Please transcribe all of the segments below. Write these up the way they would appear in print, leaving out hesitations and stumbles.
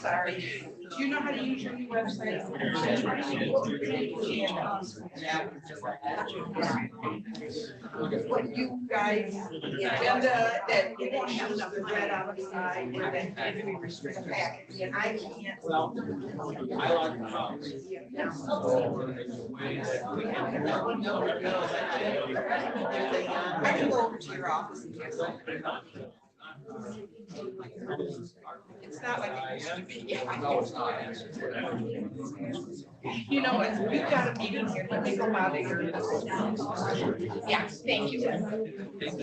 sorry. Do you know how to use your new website? What you guys, the agenda, that you won't have enough red on the side, and then if we restrict the package, and I can't. Well, I like the house. I can go over to your office and get something. It's not like it used to be. No, it's not. You know, we've got a meeting here, let me go out here. Yeah, thank you. That's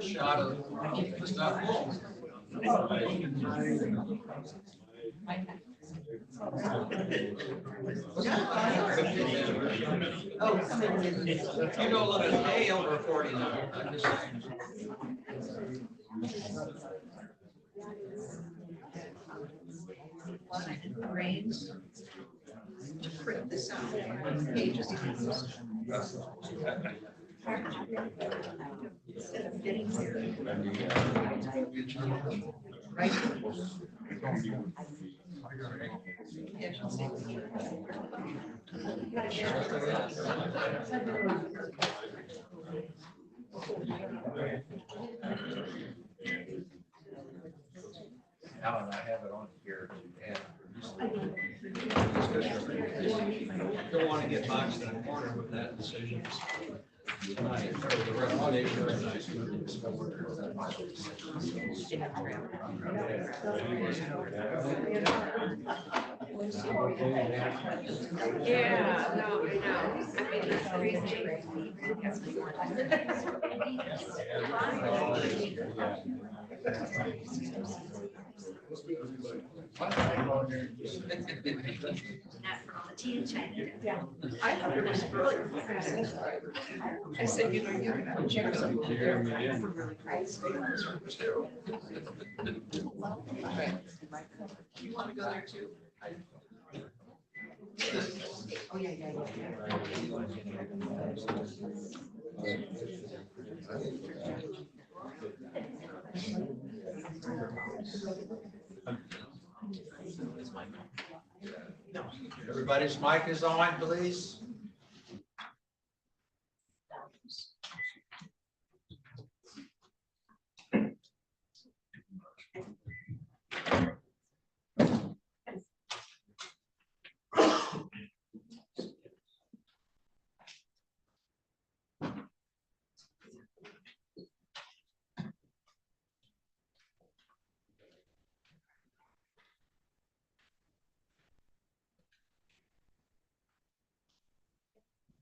Shot of stuff. You don't look a day over 49. I'm just saying. arrange to print this out on pages. Instead of getting here. Right. Yeah, she'll see. Alan, I have it on here. And don't want to get boxed in a corner with that decision. Tonight, or the recommendation tonight. Yeah, no, I mean, it's crazy. Yeah, I thought it was really impressive. I said, you know, you can check something there. You want to go there too? Oh, yeah, yeah, Everybody's mic is on, please.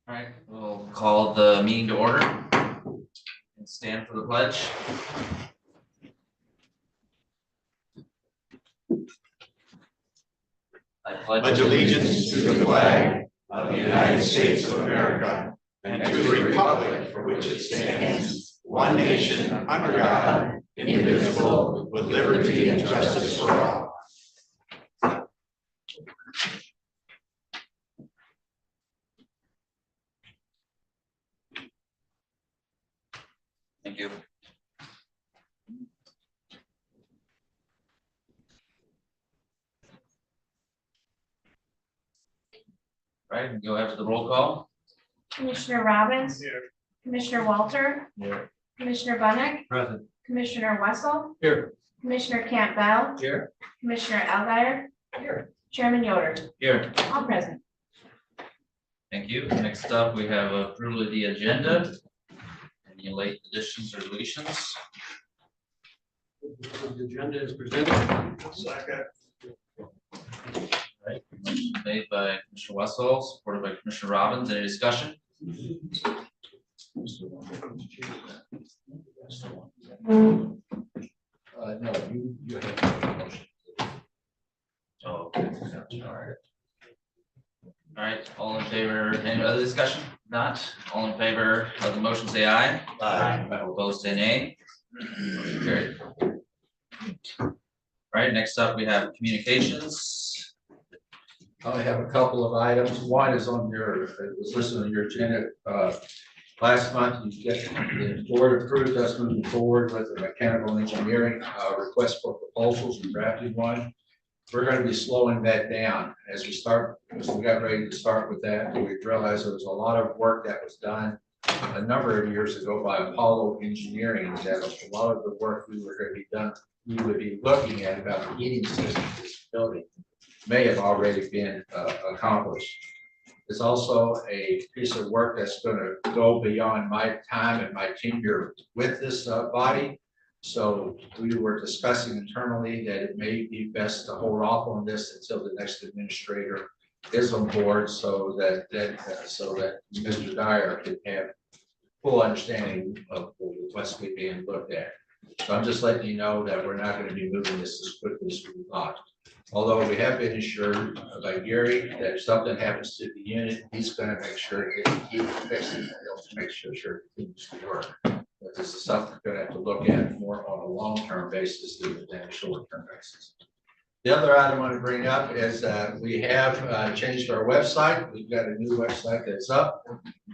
All right, we'll call the meeting to order and stand for the pledge. I pledge allegiance to the flag of the United States of America and to the republic for which it stands, one nation under God, indivisible, with liberty and justice for all. Thank you. All right, go after the roll call. Commissioner Robbins. Here. Commissioner Walter. Here. Commissioner Bunnick. Present. Commissioner Wessel. Here. Commissioner Campbell. Here. Commissioner Algier. Here. Chairman Yoder. Here. All present. Thank you. Next up, we have approval of the agenda. Any late additions or deletions? The agenda is presented. Second. Right, motion made by Commissioner Wessel, supported by Commissioner Robbins. Any discussion? No, you have. All right. All right, all in favor, any other discussion? Not, all in favor of the motion, say aye. Aye. Opposed, say nay. Motion carried. All right, next up, we have communications. I have a couple of items. One is on your, it was listed on your agenda. Last month, the board approved us moving forward with the mechanical engineering request for proposals and drafted one. We're going to be slowing that down as we got ready to start with that. We realized there was a lot of work that was done a number of years ago by Apollo Engineering. That a lot of the work we would be looking at about the heating system of this building may have already been accomplished. It's also a piece of work that's going to go beyond my time and my tenure with this body. So we were discussing internally that it may be best to hold off on this until the next administrator is on board, so that Mr. Dyer can have full understanding of what's being looked at. So I'm just letting you know that we're not going to be moving this as quickly as we thought. Although we have been assured by Gary that if something happens to the unit, he's going to make sure it gets fixed and he'll make sure it continues to work. But this is something we're going to have to look at more on a long-term basis than a short-term basis. The other item I want to bring up is we have changed our website. We've got a new website that's up.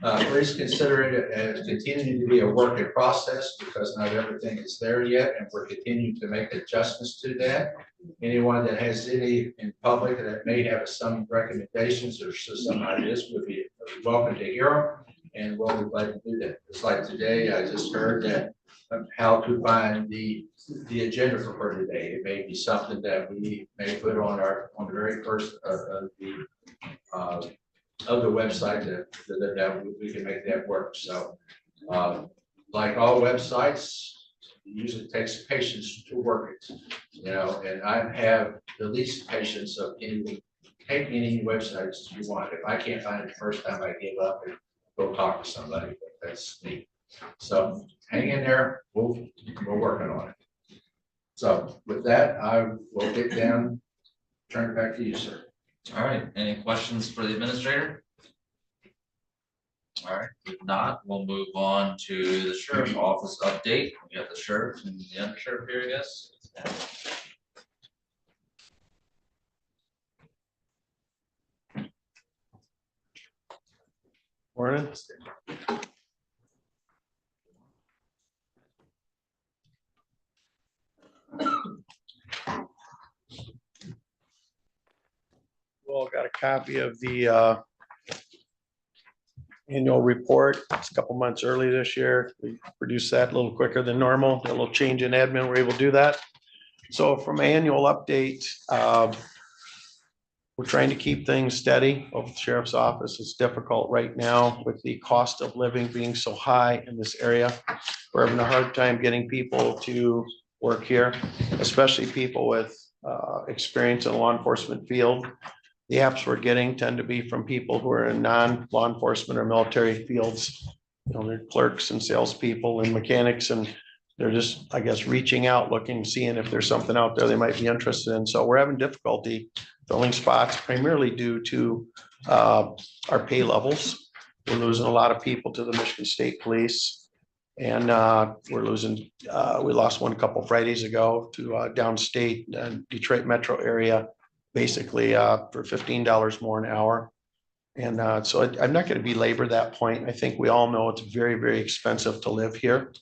Please consider it as continuing to be a work in process because not everything is there yet, and we're continuing to make adjustments to that. Anyone that has any in public that may have some recommendations or some ideas would be welcome to hear them, and we'll be glad to do that. It's like today, I just heard that how to find the agenda for today. It may be something that we may put on the very first of the website that we can make that work. So like all websites, it usually takes patience to work it, and I have the least patience of take any websites you want. If I can't find it the first time, I give up and go talk to somebody. That's me. So hang in there. We're working on it. So with that, I will get down, turn it back to you, sir. All right, any questions for the administrator? All right, if not, we'll move on to the sheriff's office update. We have the sheriff and the undersheriff here, I guess. Morning. Well, got a copy of the annual report. It's a couple months early this year. We produced that a little quicker than normal. A little change in admin, we're able to do that. So from annual update, we're trying to keep things steady over the sheriff's office. It's difficult right now with the cost of living being so high in this area. We're having a hard time getting people to work here, especially people with experience in the law enforcement field. The apps we're getting tend to be from people who are in non-law enforcement or military fields. They're clerks and salespeople and mechanics, and they're just, I guess, reaching out, looking, seeing if there's something out there they might be interested in. So we're having difficulty filling spots, primarily due to our pay levels. We're losing a lot of people to the Michigan State Police, and we're losing. We lost one a couple Fridays ago to downstate Detroit metro area, basically for $15 more an hour. And so I'm not going to belabor that point. I think we all know it's very, very expensive to live here.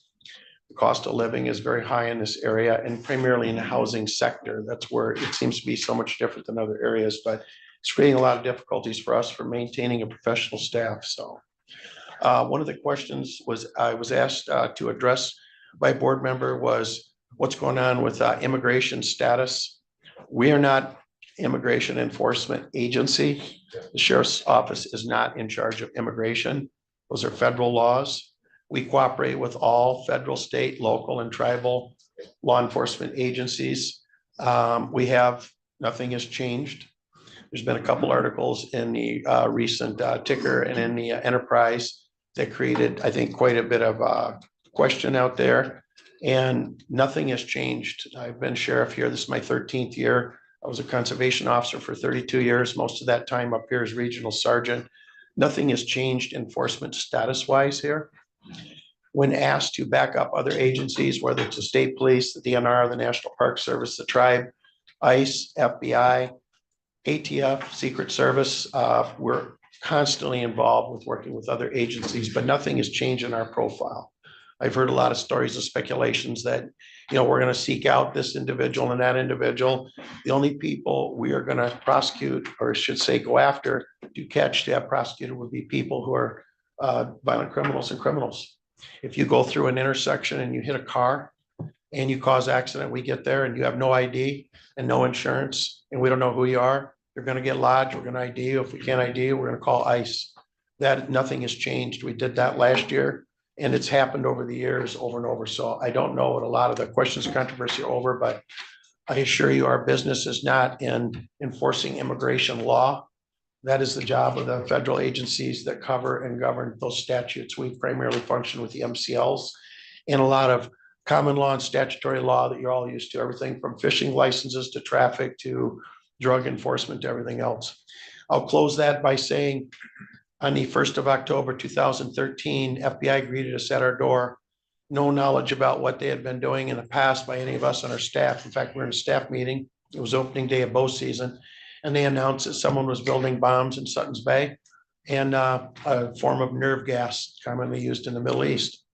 The cost of living is very high in this area, and primarily in the housing sector. That's where it seems to be so much different than other areas, but it's creating a lot of difficulties for us for maintaining a professional staff. So one of the questions I was asked to address by a board member was what's going on with immigration status. We are not immigration enforcement agency. The sheriff's office is not in charge of immigration. Those are federal laws. We cooperate with all federal, state, local, and tribal law enforcement agencies. Nothing has changed. There's been a couple articles in the recent ticker and in the enterprise that created, I think, quite a bit of question out there, and nothing has changed. I've been sheriff here. This is my 13th year. I was a conservation officer for 32 years, most of that time up here as regional sergeant. Nothing has changed enforcement status wise here. When asked to back up other agencies, whether it's the state police, the DNR, the National Park Service, the tribe, ICE, FBI, ATF, Secret Service, we're constantly involved with working with other agencies, but nothing has changed in our profile. I've heard a lot of stories of speculations that, we're going to seek out this individual and that individual. The only people we are going to prosecute, or should say go after, to catch, to have prosecuted, would be people who are violent criminals and criminals. If you go through an intersection and you hit a car and you cause accident, we get there and you have no ID and no insurance, and we don't know who you are, you're going to get lodged. We're going to ID you. If we can't ID you, we're going to call ICE. That nothing has changed. We did that last year, and it's happened over the years, over and over. So I don't know what a lot of the questions of controversy are over, but I assure you our business is not in enforcing immigration law. That is the job of the federal agencies that cover and govern those statutes. We primarily function with the MCLs and a lot of common law and statutory law that you're all used to, everything from fishing licenses to traffic to drug enforcement to everything else. I'll close that by saying on the 1st of October, 2013, FBI greeted us at our door. No knowledge about what they had been doing in the past by any of us on our staff. In fact, we're in a staff meeting. It was opening day of bow season, and they announced that someone was building bombs in Sutton's Bay and a form of nerve gas commonly used in the Middle East.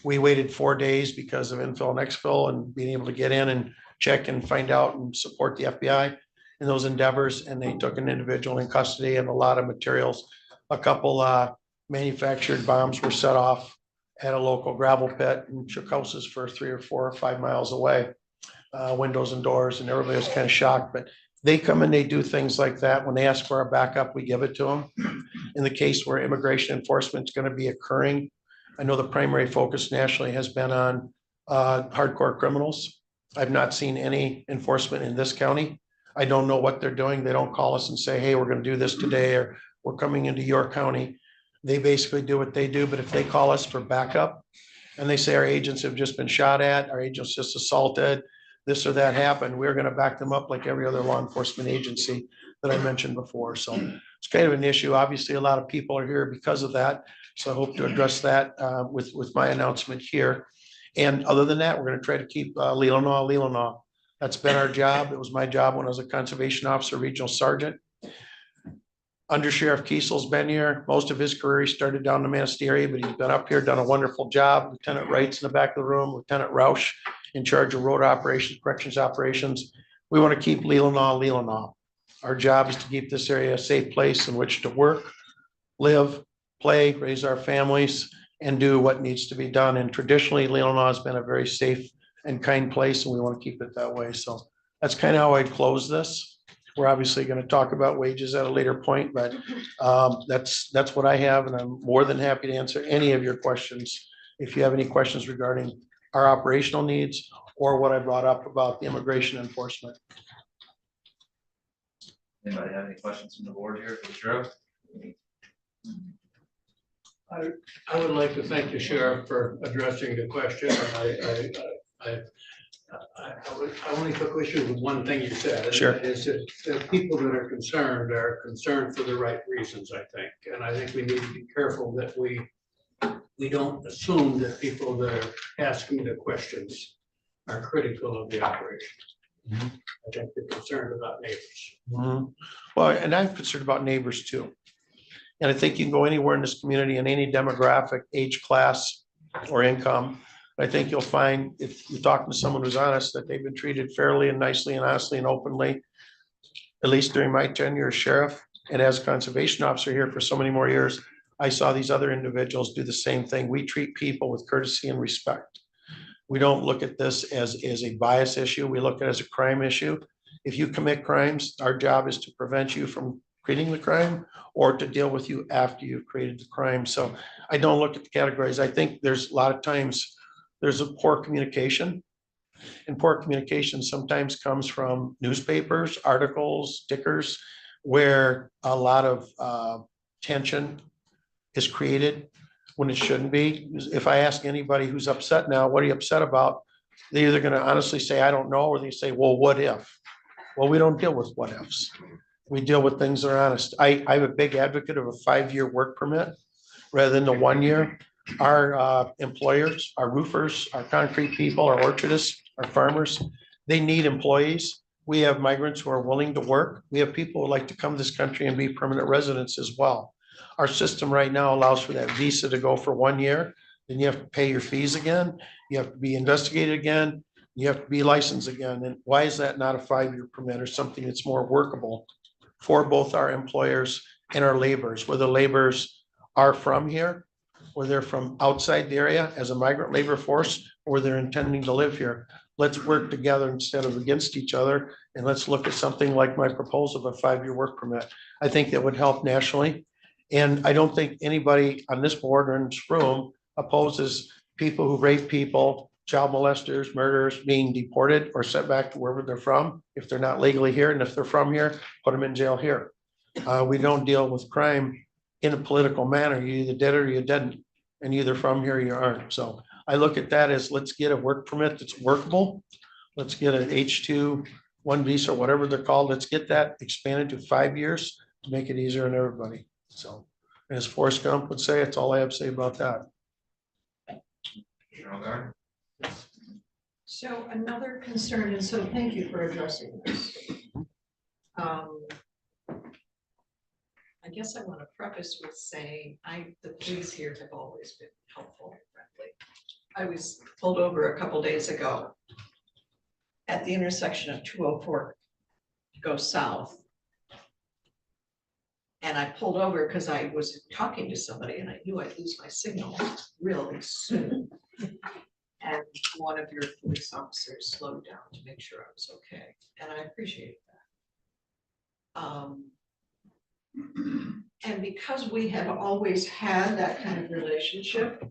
We waited 4 days because of infill and exfil and being able to get in and check and find out and support the FBI in those endeavors. And they took an individual in custody and a lot of materials. A couple manufactured bombs were set off at a local gravel pit and shook houses for 3 or 4 or 5 miles away, windows and doors, and everybody was kind of shocked. But they come and they do things like that. When they ask for our backup, we give it to them. In the case where immigration enforcement is going to be occurring, I know the primary focus nationally has been on hardcore criminals. I've not seen any enforcement in this county. I don't know what they're doing. They don't call us and say, hey, we're going to do this today, or we're coming into your county. They basically do what they do. But if they call us for backup and they say our agents have just been shot at, our agents just assaulted, this or that happened, we're going to back them up like every other law enforcement agency that I mentioned before. So it's kind of an issue. Obviously, a lot of people are here because of that. So I hope to address that with my announcement here. And other than that, we're going to try to keep Leelanau. That's been our job. It was my job when I was a conservation officer, regional sergeant. Under Sheriff Kiesel's been here. Most of his career, he started down in the Monastery, but he's been up here, done a wonderful job. Lieutenant Wright's in the back of the room, Lieutenant Roush in charge of road operations, corrections operations. We want to keep Leelanau. Our job is to keep this area a safe place in which to work, live, play, raise our families, and do what needs to be done. And traditionally, Leelanau has been a very safe and kind place, and we want to keep it that way. So that's kind of how I'd close this. We're obviously going to talk about wages at a later point, but that's what I have, and I'm more than happy to answer any of your questions. If you have any questions regarding our operational needs or what I brought up about the immigration enforcement. Anybody have any questions from the board here for the sheriff? I would like to thank the sheriff for addressing the question. I only took issue with one thing you said. And Sure. that is that the people that are concerned for the right reasons, I think. And I think we need to be careful that we don't assume that people that are asking the questions are critical of the operation. Mm-hmm. I think they're concerned about neighbors. Mm-hmm. Well, and I'm concerned about neighbors too. And I think you can go anywhere in this community in any demographic, age class, or income. I think you'll find, if you're talking to someone who's honest, that they've been treated fairly and nicely and honestly and openly, at least during my tenure as sheriff and as conservation officer here for so many more years. I saw these other individuals do the same thing. We treat people with courtesy and respect. We don't look at this as a bias issue. We look at it as a crime issue. If you commit crimes, our job is to prevent you from creating the crime or to deal with you after you've created the crime. So I don't look at the categories. I think there's a lot of times there's a poor communication, and poor communication sometimes comes from newspapers, articles, stickers, where a lot of tension is created when it shouldn't be. If I ask anybody who's upset now, what are you upset about? They're either going to honestly say, I don't know, or they say, well, what if? Well, we don't deal with what ifs. We deal with things that are honest. I'm a big advocate of a 5-year work permit rather than the 1 year. Our employers, our roofers, our concrete people, our orchardists, our farmers, they need employees. We have migrants who are willing to work. We have people who like to come to this country and be permanent residents as well. Our system right now allows for that visa to go for 1 year, then you have to pay your fees again. You have to be investigated again. You have to be licensed again. And why is that not a 5-year permit or something that's more workable for both our employers and our laborers, where the laborers are from here, or they're from outside the area as a migrant labor force, or they're intending to live here. Let's work together instead of against each other. And let's look at something like my proposal of a 5-year work permit. I think that would help nationally. And I don't think anybody on this board or in this room opposes people who rape people, child molesters, murderers being deported or sent back to wherever they're from, if they're not legally here, and if they're from here, put them in jail here. We don't deal with crime in a political manner. You either did it or you didn't, and either from here or you aren't. So I look at that as, let's get a work permit that's workable. Let's get an H2, 1 visa, whatever they're called. Let's get that expanded to 5 years to make it easier on everybody. So as Forrest Gump would say, it's all I have to say about that. So another concern, and so thank you for addressing this. I guess I want to preface with saying the police here have always been helpful and friendly. I was pulled over a couple days ago at the intersection of 204 to go south. And I pulled over because I was talking to somebody and I knew I'd lose my signal really soon. And one of your police officers slowed down to make sure I was okay. And I appreciate that. And because we have always had that kind of relationship,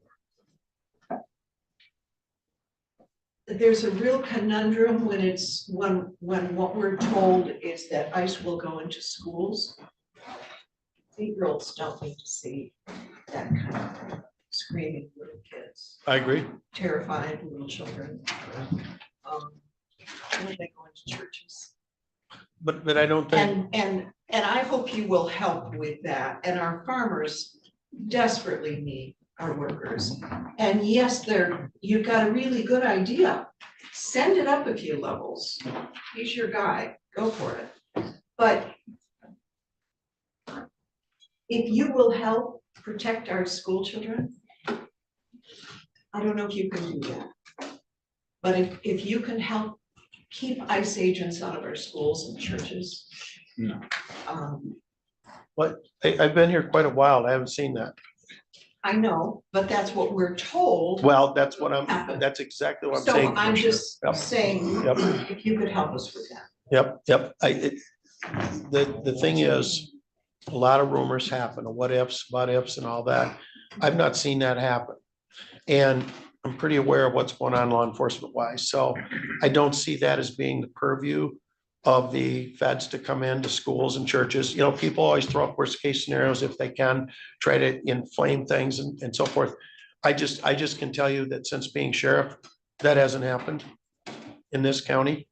there's a real conundrum when what we're told is that ICE will go into schools. 8-year-olds don't need to see that kind of thing. Screaming little kids. I agree. Terrified little children. When they go into churches. But I don't think. And I hope you will help with that. And our farmers desperately need our workers. And yes, you've got a really good idea. Send it up a few levels. He's your guy. Go for it. But if you will help protect our school children, I don't know if you can do that. But if you can help keep ICE agents out of our schools and churches. No. But I've been here quite a while. I haven't seen that. I know, but that's what we're told. Well, that's exactly what I'm saying. So I'm just Yep. saying, Yep. if you could help us with that. Yep. The thing is, a lot of rumors happen, of what ifs, and all that. I've not seen that happen. And I'm pretty aware of what's going on law enforcement wise. So I don't see that as being the purview of the feds to come into schools and churches. You know, people always throw up worst case scenarios if they can, try to inflame things and so forth. I just can tell you that since being sheriff, that hasn't happened in this county.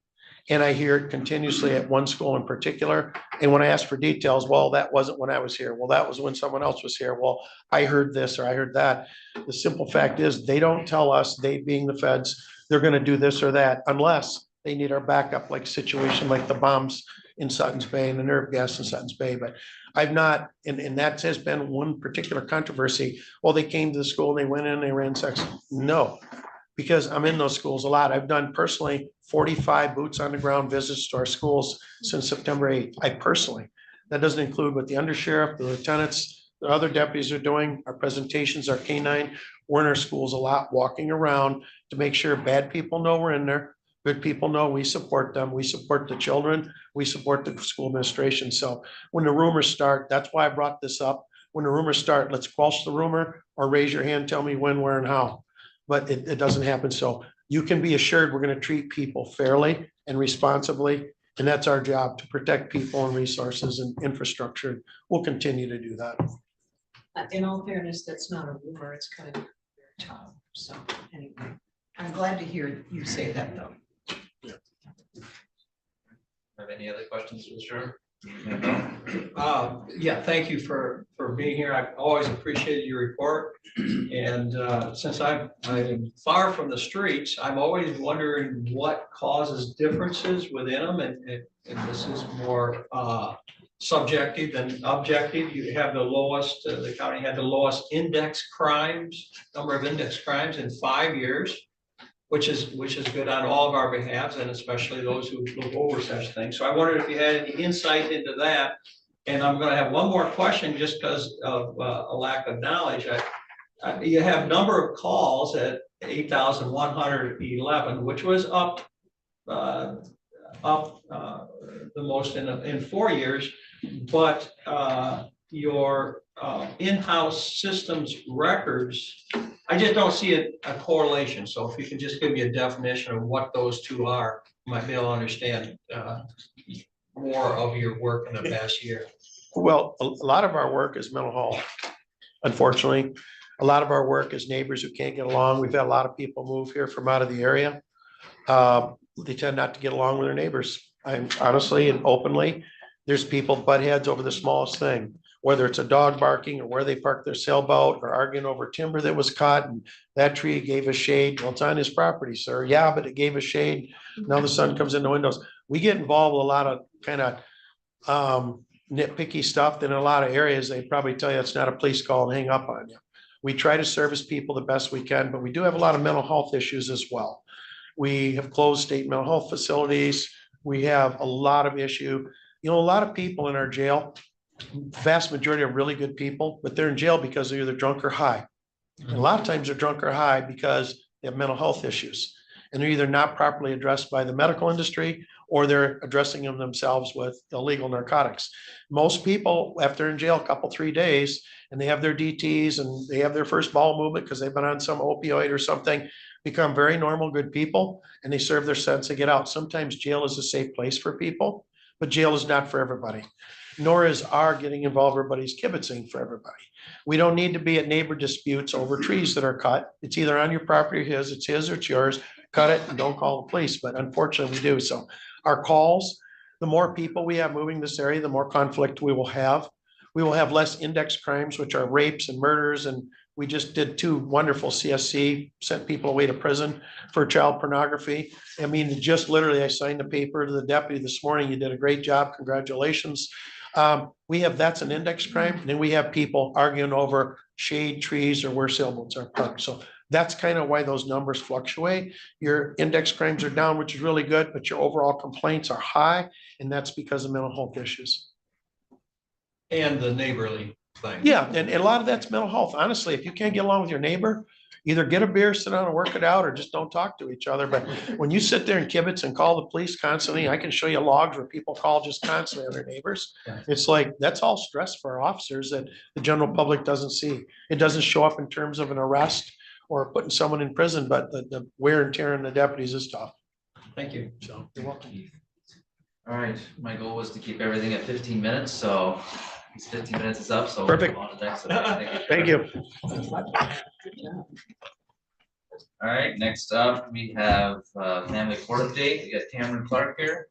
And I hear it continuously at one school in particular. And when I ask for details, well, that wasn't when I was here. Well, that was when someone else was here. Well, I heard this or I heard that. The simple fact is they don't tell us, they being the feds, they're going to do this or that unless they need our backup, like situation like the bombs in Sutton's Bay and the nerve gas in Sutton's Bay. But I've not, and that has been one particular controversy. Well, they came to the school, they went in, they ran sex. No. Because I'm in those schools a lot. I've done personally 45 boots on the ground visits to our schools since September 8th. I personally, that doesn't include what the undersheriff, the lieutenants, the other deputies are doing, our presentations, our K9. We're in our schools a lot, walking around to make sure bad people know we're in there. Good people know we support them. We support the children. We support the school administration. So when the rumors start, that's why I brought this up. When the rumors start, let's quash the rumor or raise your hand, tell me when, where, and how. But it doesn't happen. So you can be assured we're going to treat people fairly and responsibly. And that's our job, to protect people and resources and infrastructure. We'll continue to do that. In all fairness, that's not a rumor. It's kind of very tough. So anyway, I'm glad to hear you say that though. have any other questions for the sheriff? Yeah, thank you for being here. I've always appreciated your report. And since I'm far from the streets, I'm always wondering what causes differences within them. And this is more subjective than objective. You have the lowest, the county had the lowest number of index crimes in 5 years, which is good on all of our behalves, and especially those who look over such things. So I wondered if you had any insight into that. And I'm gonna have one more question just because of a lack of knowledge. You have number of calls at 8,111, which was up the most in 4 years, but your in-house systems records, I just don't see a correlation. So if you can just give me a definition of what those two are, you might be able to understand more of your work in the past year. Well, a lot of our work is mental health. Unfortunately, a lot of our work is neighbors who can't get along. We've had a lot of people move here from out of the area. They tend not to get along with their neighbors. I'm honestly and openly, there's people butt heads over the smallest thing, whether it's a dog barking or where they park their sailboat or arguing over timber that was cut and that tree gave us shade. Well, it's on his property, sir. Yeah, but it gave us shade. Now the sun comes in the windows. We get involved with a lot of kind of nitpicky stuff. That in a lot of areas, they probably tell you it's not a police call and hang up on you. We try to service people the best we can, but we do have a lot of mental health issues as well. We have closed state mental health facilities. We have a lot of issue. You know, a lot of people in our jail, vast majority are really good people, but they're in jail because they're either drunk or high. And a lot of times they're drunk or high because they have mental health issues. And they're either not properly addressed by the medical industry or they're addressing them themselves with illegal narcotics. Most people, after they're in jail a couple, 3 days, and they have their DTs and they have their first bowel movement because they've been on some opioid or something, become very normal, good people, and they serve their sentence and get out. Sometimes jail is a safe place for people, but jail is not for everybody. Nor is our getting involved, everybody's kibitzing for everybody. We don't need to be at neighbor disputes over trees that are cut. It's either on your property or his, it's his or it's yours. Cut it and don't call the police, but unfortunately we do. So our calls, the more people we have moving this area, the more conflict we will have. We will have less index crimes, which are rapes and murders. And we just did 2 wonderful CSC, sent people away to prison for child pornography. I mean, just literally, I signed a paper to the deputy this morning. You did a great job. Congratulations. That's an index crime. And then we have people arguing over shade trees or where sailboats are parked. So that's kind of why those numbers fluctuate. Your index crimes are down, which is really good, but your overall complaints are high. And that's because of mental health issues. And the neighborly thing. Yeah, and a lot of that's mental health. Honestly, if you can't get along with your neighbor, either get a beer, sit down and work it out, or just don't talk to each other. But when you sit there and kibitz and call the police constantly, I can show you logs where people call just constantly on their neighbors. Yeah. It's like, that's all stress for our officers that the general public doesn't see. It doesn't show up in terms of an arrest or putting someone in prison, but the wear and tear on the deputies is tough. Thank you. So you're welcome. All right, my goal was to keep everything at 15 minutes, so it's 15 minutes is up, so. Perfect. On to the next one. Thank you. All right, next up, we have family court update. We got Cameron Clark here.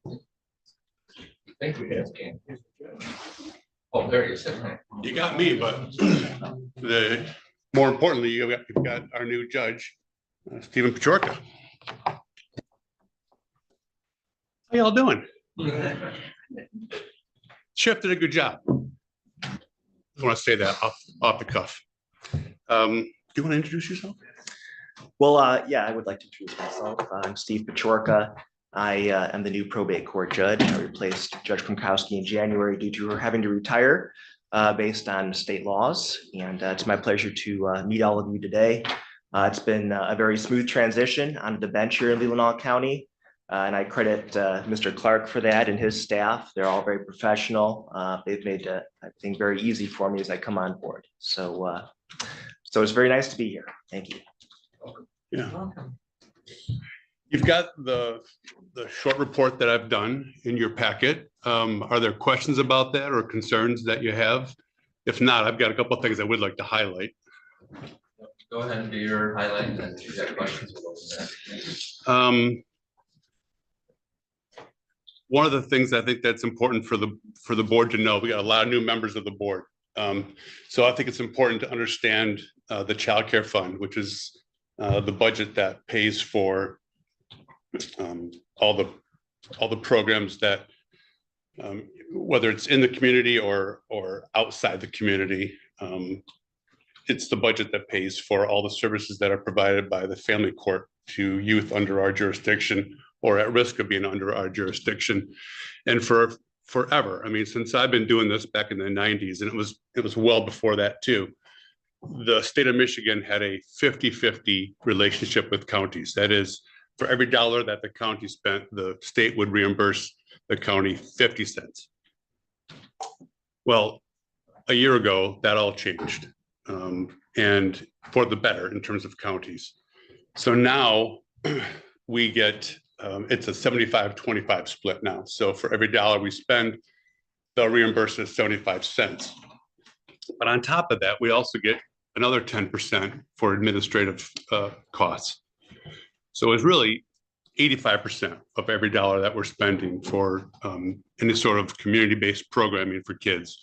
I think we have Cam. Oh, there he is. You got me, but more importantly, you've got our new judge, Stephen Pachorka. How y'all doing? Sheriff did a good job. I want to say that off the cuff. Do you want to introduce yourself? Well, yeah, I would like to introduce myself. I'm Steve Pachorka. I am the new probate court judge. I replaced Judge Kromkowski in January due to her having to retire based on state laws. And it's my pleasure to meet all of you today. It's been a very smooth transition onto the bench here in Leelanau County. And I credit Mr. Clark for that and his staff. They're all very professional. They've made I think very easy for me as I come on board. So it's very nice to be here. Thank you. Yeah. You've got the short report that I've done in your packet. Are there questions about that or concerns that you have? If not, I've got a couple of things I would like to highlight. Go ahead and do your highlight and then if you got questions. We'll go from there. one of the things I think that's important for the board to know, we got a lot of new members of the board. So I think it's important to understand the child care fund, which is the budget that pays for all the programs that whether it's in the community or outside the community. It's the budget that pays for all the services that are provided by the family court to youth under our jurisdiction or at risk of being under our jurisdiction. And for forever, I mean, since I've been doing this back in the 90s, and it was well before that too, the state of Michigan had a 50-50 relationship with counties. That is, for every dollar that the county spent, the state would reimburse the county 50 cents. Well, a year ago, that all changed, and for the better in terms of counties. So now we get, it's a 75-25 split now. So for every dollar we spend, they'll reimburse us 75 cents. But on top of that, we also get another 10% for administrative costs. So it's really 85% of every dollar that we're spending for any sort of community-based programming for kids.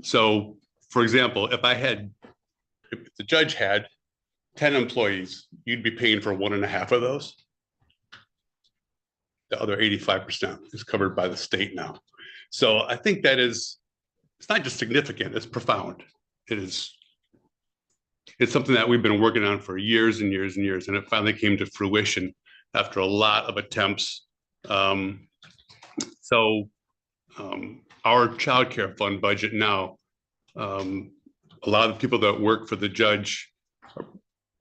So, for example, if the judge had 10 employees, you'd be paying for 1.5 of those. The other 85% is covered by the state now. So I think it's not just significant, it's profound. It's something that we've been working on for years and years and years, and it finally came to fruition after a lot of attempts. Our child care fund budget now, a lot of the people that work for the judge, I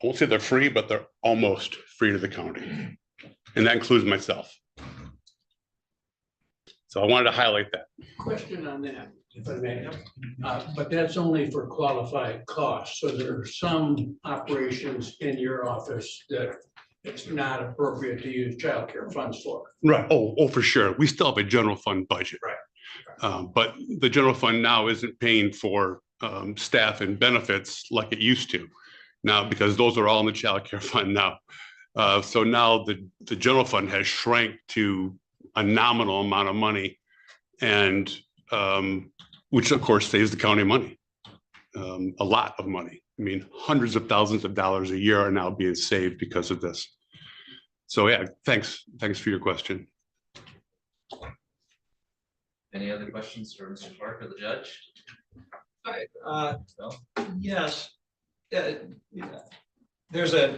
won't say they're free, but they're almost free to the county. And that includes myself. So I wanted to highlight that. Question on that, if I may. But that's only for qualified costs. So there are some operations in your office that it's not appropriate to use childcare funds for. Right. Oh, for sure. We still have a general fund budget. Right. But the general fund now isn't paying for staff and benefits like it used to now, because those are all in the child care fund now. So now the general fund has shrank to a nominal amount of money, and which of course saves the county money, a lot of money. I mean, hundreds of thousands of dollars a year are now being saved because of this. So yeah, thanks for your question. Any other questions for Mr. Clark or the judge? No? Yes. There's a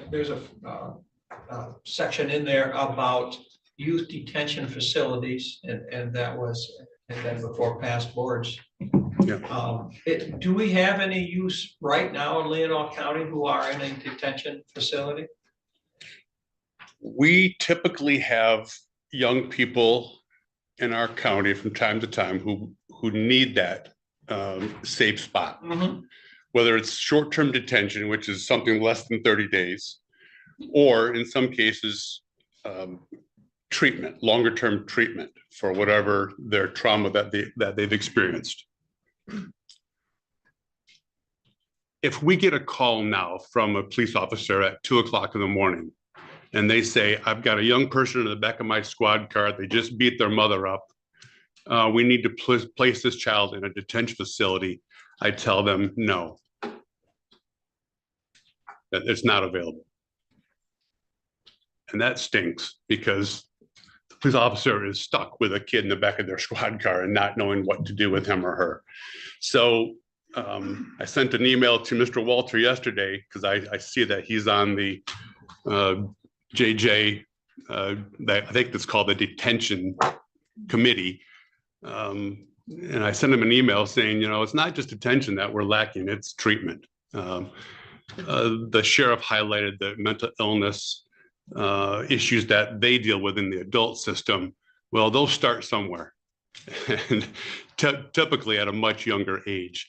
section in there about youth detention facilities, and then before past boards. Yeah. Do we have any use right now in Leelanau County who are in a detention facility? We typically have young people in our county from time to time who need that safe spot. Mm-hmm. Whether it's short-term detention, which is something less than 30 days, or in some cases, treatment, longer-term treatment for whatever their trauma that they've experienced. If we get a call now from a police officer at 2 o'clock in the morning, and they say, I've got a young person in the back of my squad car, they just beat their mother up, we need to place this child in a detention facility, I tell them no. That it's not available. And that stinks, because the police officer is stuck with a kid in the back of their squad car and not knowing what to do with him or her. So I sent an email to Mr. Walter yesterday, because I see that he's on the JJ, that I think that's called the detention committee. And I sent him an email saying, it's not just detention that we're lacking, it's treatment. The sheriff highlighted the mental illness issues that they deal with in the adult system. Well, those start somewhere, and typically at a much younger age.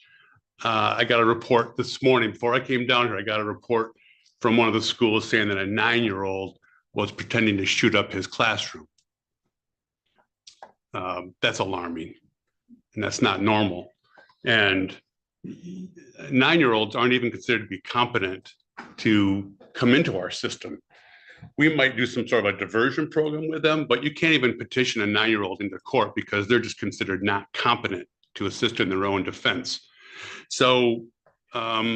I got a report this morning before I came down here. I got a report from one of the schools saying that a 9-year-old was pretending to shoot up his classroom. That's alarming, and that's not normal. And 9-year-olds aren't even considered to be competent to come into our system. we might do some sort of a diversion program with them, but you can't even petition a 9-year-old into court because they're just considered not competent to assist in their own defense. So I'll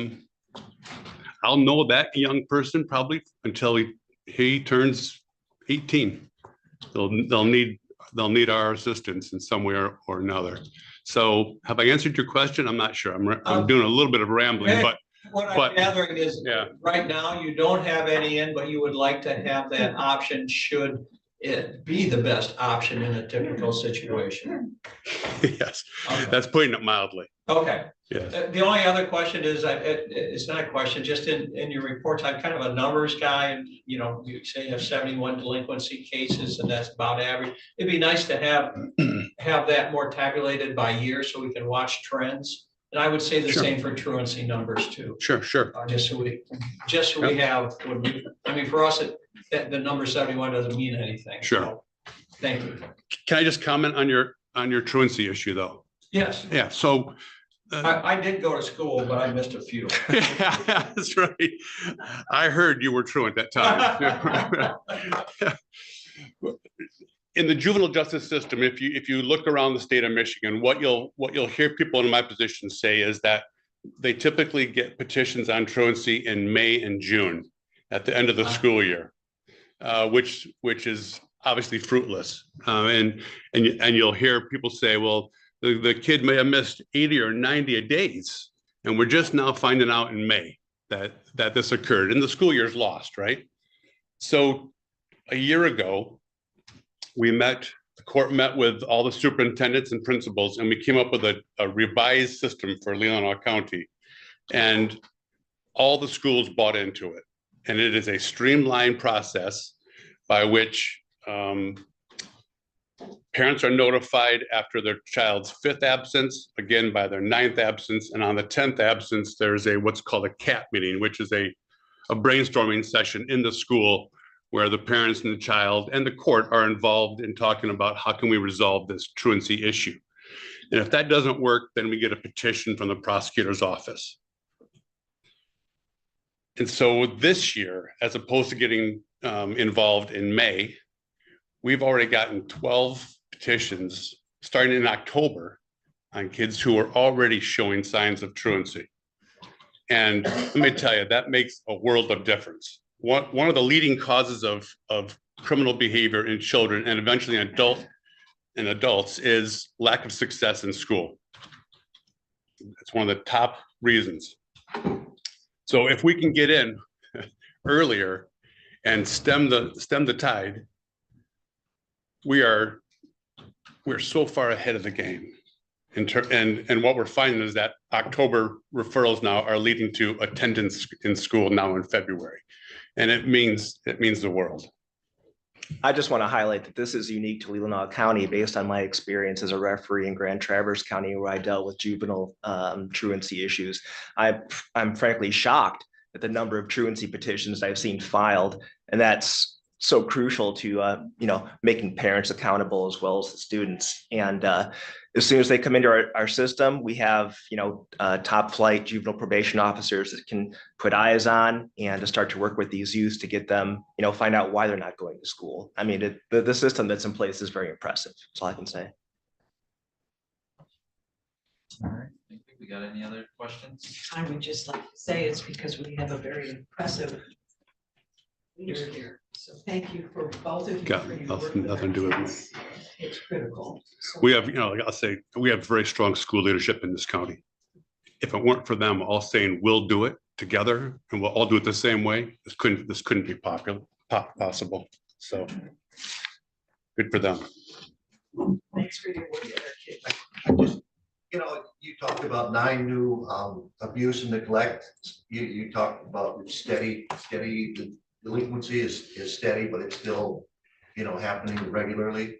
know that young person probably until he turns 18. They'll need our assistance in some way or another. So have I answered your question? I'm not sure. I'm doing a little bit of rambling, but What but- I'm gathering is, yeah. right now, you don't have any in, but you would like to have that option should it be the best option in a typical situation. Yes, Okay. that's putting it mildly. Okay. Yes. The only other question is, it's not a question, just in your reports, I'm kind of a numbers guy, and you know, you say you have 71 delinquency cases, and that's about average. It'd be nice to have that more tabulated by year so we can watch trends. And I would say the Sure. same for truancy numbers too. Sure. Just so we have, I mean, for us, the number 71 doesn't mean anything. Sure. So, thank you. Can I just comment on your truancy issue though? Yes, Yeah, so I did go to school, but I missed a few. that's right. I heard you were truant that time. In the juvenile justice system, if you look around the state of Michigan, what you'll hear people in my position say is that they typically get petitions on truancy in May and June at the end of the school year, which is obviously fruitless. And you'll hear people say, well, the kid may have missed 80 or 90 days, and we're just now finding out in May that this occurred, and the school year's lost, right? So a year ago, the court met with all the superintendents and principals, and we came up with a revised system for Leelanau County. And all the schools bought into it. And it is a streamlined process by which parents are notified after their child's 5th absence, again by their 9th absence, and on the 10th absence, there's what's called a CAT meeting, which is a brainstorming session in the school where the parents and the child and the court are involved in talking about how can we resolve this truancy issue. And if that doesn't work, then we get a petition from the prosecutor's office. And so this year, as opposed to getting involved in May, we've already gotten 12 petitions starting in October on kids who are already showing signs of truancy. And let me tell you, that makes a world of difference. One of the leading causes of criminal behavior in children and eventually in adults is lack of success in school. It's one of the top reasons. So if we can get in earlier and stem the tide, we're so far ahead of the game. And what we're finding is that October referrals now are leading to attendance in school now in February. And it means the world. I just want to highlight that this is unique to Leelanau County based on my experience as a referee in Grand Traverse County, where I dealt with juvenile truancy issues. I'm frankly shocked at the number of truancy petitions I've seen filed, and that's so crucial to making parents accountable as well as the students. And as soon as they come into our system, we have top flight juvenile probation officers that can put eyes on and to start to work with these youths to get them find out why they're not going to school. I mean, the system that's in place is very impressive. That's all I can say. All right, thank you. We got any other questions? I would just like to say it's because we have a very impressive leader here. So thank you for both of you. Got for your nothing- work with nothing our to do with me. kids. It's critical. So We have, I'll say, we have very strong school leadership in this county. If it weren't for them all saying we'll do it together and we'll all do it the same way, this couldn't be possible. So good for them. thanks for your work with our kids. You talked about 9 new abuse and neglect. You talked about steady delinquency is steady, but it's still, happening regularly.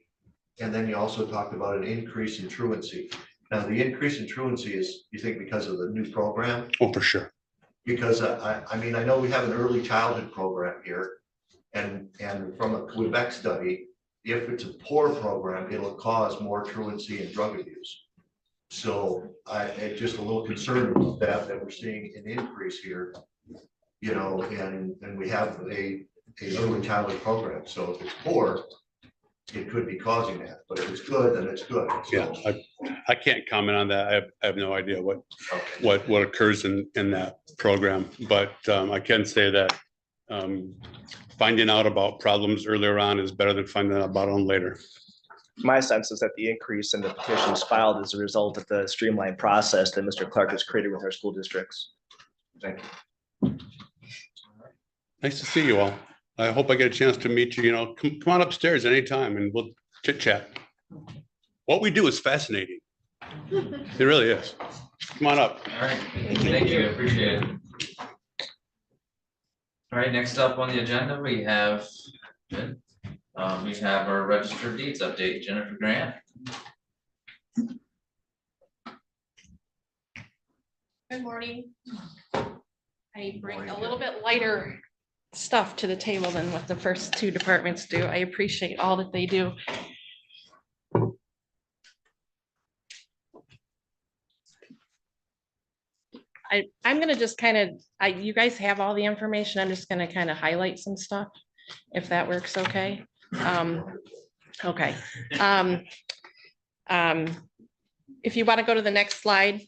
And then you also talked about an increase in truancy. Now, the increase in truancy is, you think, because of the new program? Oh, for sure. Because I mean, I know we have an early childhood program here, and from a Quebec study, if it's a poor program, it'll cause more truancy and drug abuse. So I'm just a little concerned about that we're seeing an increase here, and we have a a early childhood program. So if it's poor, it could be causing that, but if it's good, then it's good. Yeah, So, I can't comment on that. I have no idea what okay. occurs in that program, but I can say that finding out about problems earlier on is better than finding out about them later. My sense is that the increase in the petitions filed is a result of the streamlined process that Mr. Clark has created with our school districts. Thank you. Nice to see you all. I hope I get a chance to meet you, you know, come on upstairs anytime and we'll chit chat. What we do is fascinating. It really is. Come on up. All right, thank you, appreciate it. All right, next up on the agenda, we have our registered deeds update, Jennifer Grant. Good morning. I bring a little bit lighter stuff to the table than what the first two departments do. I appreciate all that they do. I'm gonna just kind of, you guys have all the information. I'm just gonna kind of highlight some stuff, if that works okay. Okay. If you want to go to the next slide.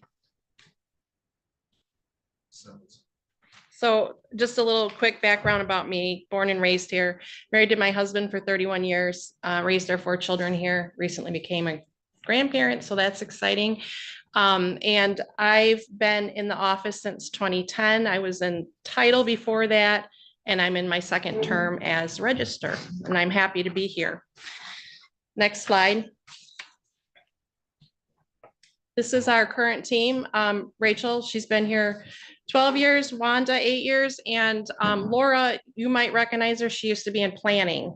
So just a little quick background about me, born and raised here, married to my husband for 31 years, raised our 4 children here, recently became a grandparent, so that's exciting. And I've been in the office since 2010. I was in title before that, and I'm in my 2nd term as register, and I'm happy to be here. Next slide. This is our current team. Rachel, she's been here 12 years, Wanda 8 years, and Laura, you might recognize her. She used to be in planning.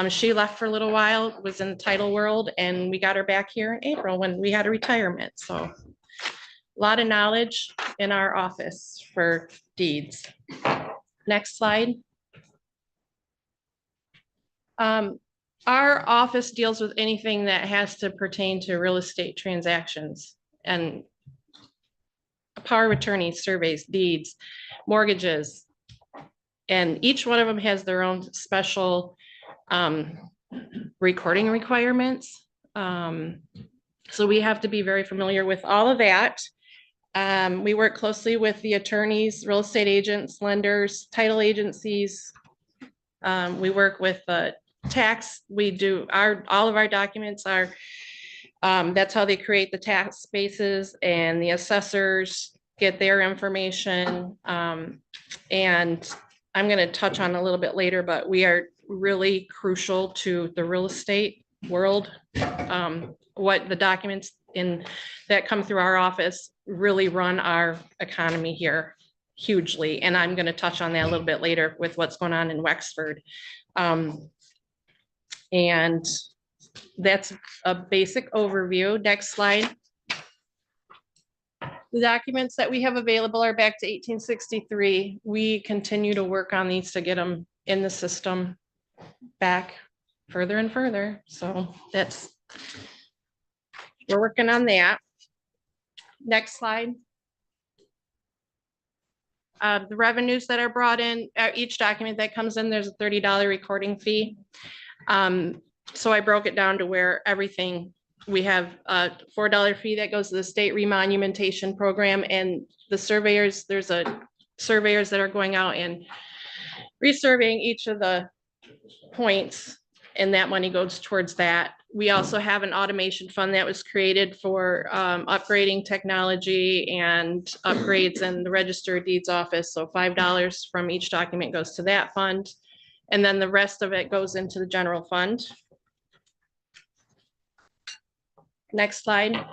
She left for a little while, was in the title world, and we got her back here in April when we had a retirement. So a lot of knowledge in our office for deeds. Next slide. Our office deals with anything that has to pertain to real estate transactions and power of attorney, surveys, deeds, mortgages. And each one of them has their own special recording requirements. So we have to be very familiar with all of that. We work closely with the attorneys, real estate agents, lenders, title agencies. We work with tax. We do all of our documents are that's how they create the tax bases, and the assessors get their information. And I'm going to touch on a little bit later, but we are really crucial to the real estate world. What the documents that come through our office really run our economy here hugely. And I'm going to touch on that a little bit later with what's going on in Wexford. And that's a basic overview. Next slide. The documents that we have available are back to 1863. We continue to work on these to get them in the system back further and further. So we're working on that. Next slide. The revenues that are brought in, each document that comes in, there's a $30 recording fee. So I broke it down to where everything, we have a $4 fee that goes to the state remonumentation program, and the surveyors, there's surveyors that are going out and resurveying each of the points, and that money goes towards that. We also have an automation fund that was created for upgrading technology and upgrades in the Register of Deeds office. So $5 from each document goes to that fund. And then the rest of it goes into the general fund. Next slide.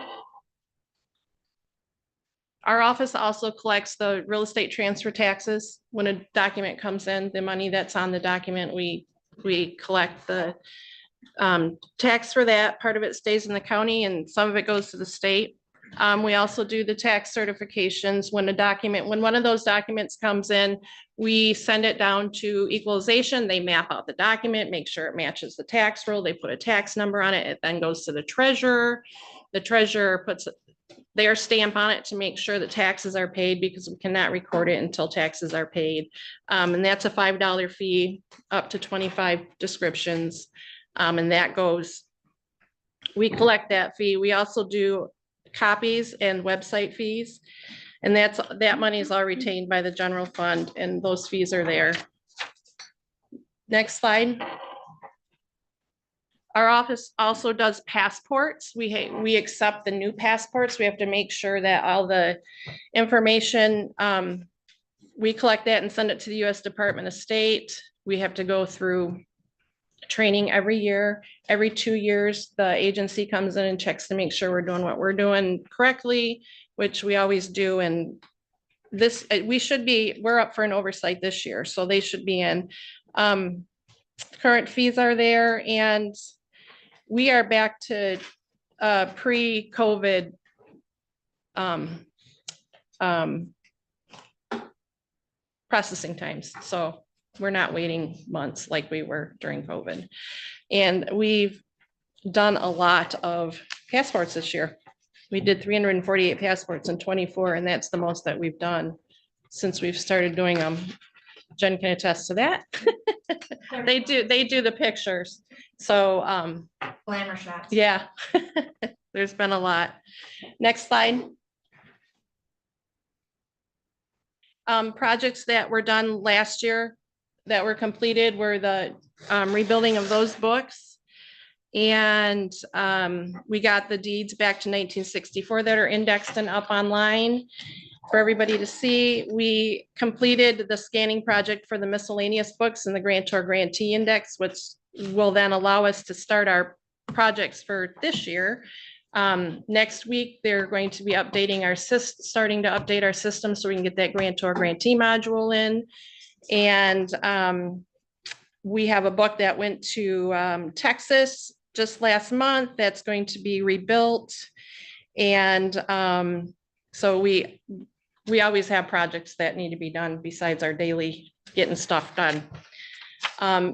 Our office also collects the real estate transfer taxes. When a document comes in, the money that's on the document, we collect the tax for that. Part of it stays in the county and some of it goes to the state. We also do the tax certifications. When one of those documents comes in, we send it down to Equalization. They map out the document, make sure it matches the tax roll. They put a tax number on it. It then goes to the treasurer. The treasurer their stamp on it to make sure that taxes are paid, because we cannot record it until taxes are paid. And that's a $5 fee, up to 25 descriptions. And that goes, we collect that fee. We also do copies and website fees. And that money is all retained by the general fund, and those fees are there. Next slide. Our office also does passports. We accept the new passports. We have to make sure that all the information, we collect that and send it to the US Department of State. We have to go through training every year. Every 2 years, the agency comes in and checks to make sure we're doing what we're doing correctly, which we always do. And this, we're up for an oversight this year, so they should be in. Current fees are there, and we are back to pre-COVID processing times. So we're not waiting months like we were during COVID. And we've done a lot of passports this year. We did 348 passports in 24, and that's the most that we've done since we've started doing them. Jen can attest to that. They do the pictures. So Glamour shots. yeah, there's been a lot. Next slide. Projects that were done last year that were completed were the rebuilding of those books. And we got the deeds back to 1964 that are indexed and up online for everybody to see. We completed the scanning project for the miscellaneous books and the grantor grantee index, which will then allow us to start our projects for this year. Next week, they're going to be updating starting to update our system so we can get that grantor grantee module in. And we have a book that went to Texas just last month that's going to be rebuilt. And so we always have projects that need to be done besides our daily getting stuff done.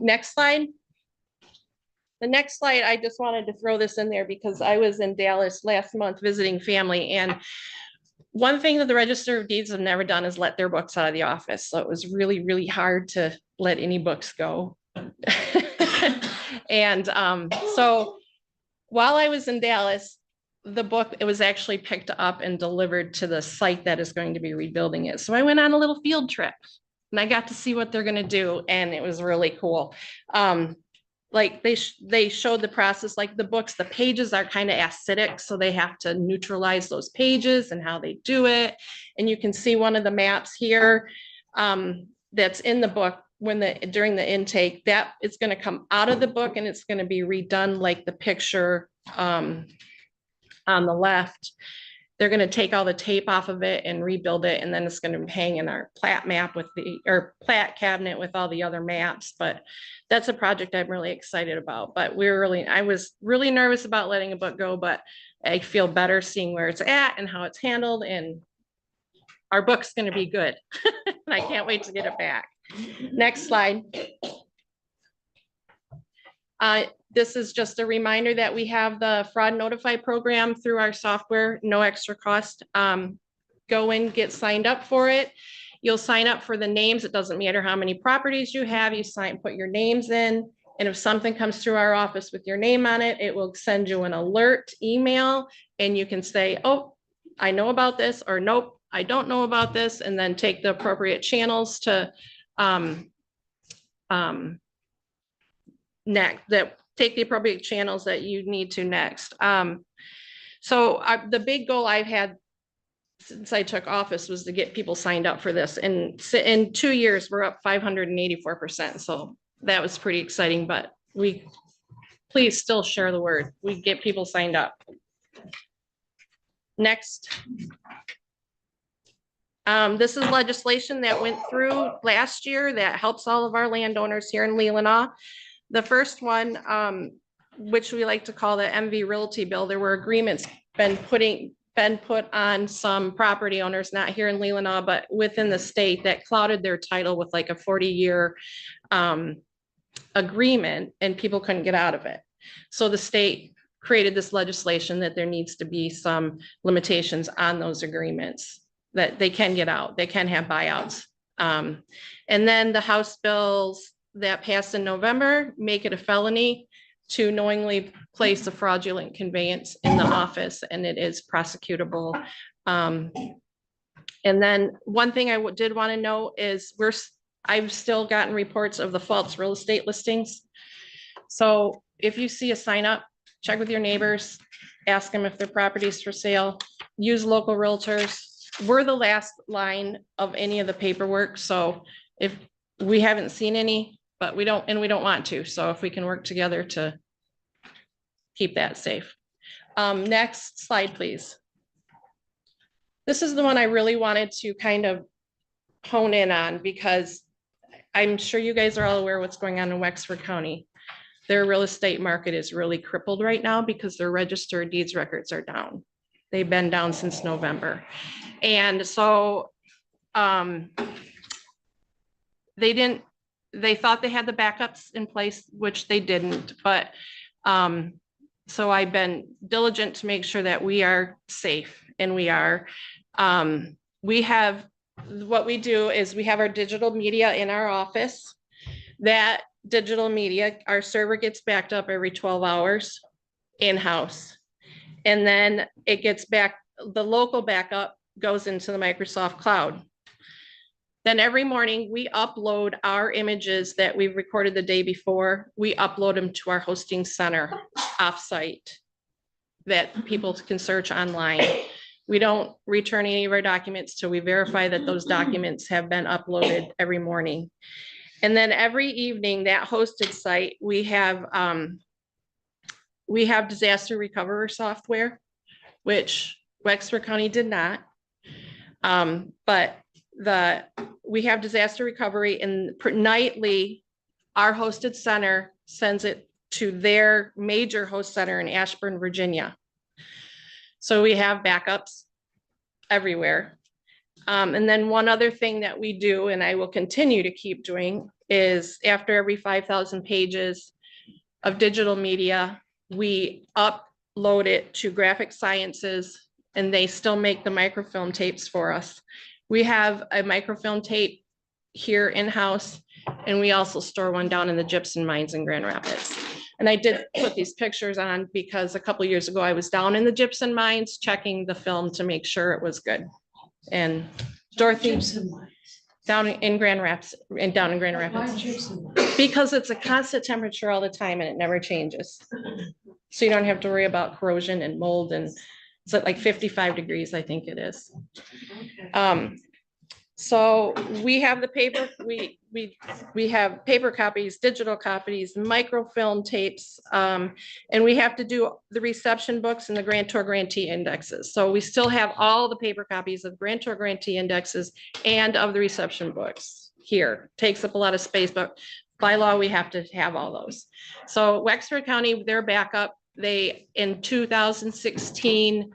Next slide. The next slide, I just wanted to throw this in there because I was in Dallas last month visiting family, and one thing that the Register of Deeds have never done is let their books out of the office. So it was really, really hard to let any books go. And so while I was in Dallas, the book, it was actually picked up and delivered to the site that is going to be rebuilding it. So I went on a little field trip and I got to see what they're going to do, and it was really cool. Like they showed the process, like the books, the pages are kind of acidic, so they have to neutralize those pages and how they do it. And you can see one of the maps here that's in the book during the intake, that it's going to come out of the book and it's going to be redone like the picture on the left. They're going to take all the tape off of it and rebuild it, and then it's going to hang in our plat map plat cabinet with all the other maps. But that's a project I'm really excited about. But I was really nervous about letting a book go, but I feel better seeing where it's at and how it's handled, and our book's going to be good. And I can't wait to get it back. Next slide. This is just a reminder that we have the fraud notify program through our software, no extra cost. Go in, get signed up for it. You'll sign up for the names. It doesn't matter how many properties you have. You put your names in. And if something comes through our office with your name on it, it will send you an alert email, and you can say, oh, I know about this, or nope, I don't know about this, and then take the appropriate channels to take the appropriate channels that you need to next. So the big goal I've had since I took office was to get people signed up for this. And in 2 years, we're up 584%. So that was pretty exciting, but please still share the word. We get people signed up. Next. This is legislation that went through last year that helps all of our landowners here in Leelanau. The first one, which we like to call the MV Realty Bill, there were agreements been put on some property owners, not here in Leelanau, but within the state, that clouded their title with like a 40-year agreement, and people couldn't get out of it. So the state created this legislation that there needs to be some limitations on those agreements, that they can get out, they can have buyouts. And then the House bills that passed in November make it a felony to knowingly place a fraudulent conveyance in the office, and it is prosecutable. And then one thing I did want to know is I've still gotten reports of the false real estate listings. So if you see a sign up, check with your neighbors, ask them if their property is for sale, use local realtors. We're the last line of any of the paperwork, so if we haven't seen any, but we don't want to, so if we can work together to keep that safe. Next slide, please. This is the one I really wanted to kind of hone in on, because I'm sure you guys are all aware what's going on in Wexford County. Their real estate market is really crippled right now because their registered deeds records are down. They've been down since November. And so they thought they had the backups in place, which they didn't, but so I've been diligent to make sure that we are safe, and we are. What we do is we have our digital media in our office. That digital media, our server gets backed up every 12 hours in-house. And then it gets back, the local backup goes into the Microsoft cloud. Then every morning we upload our images that we've recorded the day before. We upload them to our hosting center offsite that people can search online. We don't return any of our documents till we verify that those documents have been uploaded every morning. And then every evening, that hosted site, we have disaster recovery software, which Wexford County did not. But we have disaster recovery, and nightly, our hosted center sends it to their major host center in Ashburn, Virginia. So we have backups everywhere. And then one other thing that we do, and I will continue to keep doing, is after every 5,000 pages of digital media, we upload it to Graphic Sciences, and they still make the microfilm tapes for us. We have a microfilm tape here in-house, and we also store one down in the gypsum mines in Grand Rapids. And I did put these pictures on because a couple of years ago, I was down in the gypsum mines checking the film to make sure it was good. And Dorothy, down in Grand Rapids, because it's a constant temperature all the time and it never changes. So you don't have to worry about corrosion and mold, and it's at like 55 degrees, I think it is. So we have the paper, we have paper copies, digital copies, microfilm tapes, and we have to do the reception books and the grantor grantee indexes. So we still have all the paper copies of grantor grantee indexes and of the reception books here. Takes up a lot of space, but by law, we have to have all those. So Wexford County, their backup, they in 2016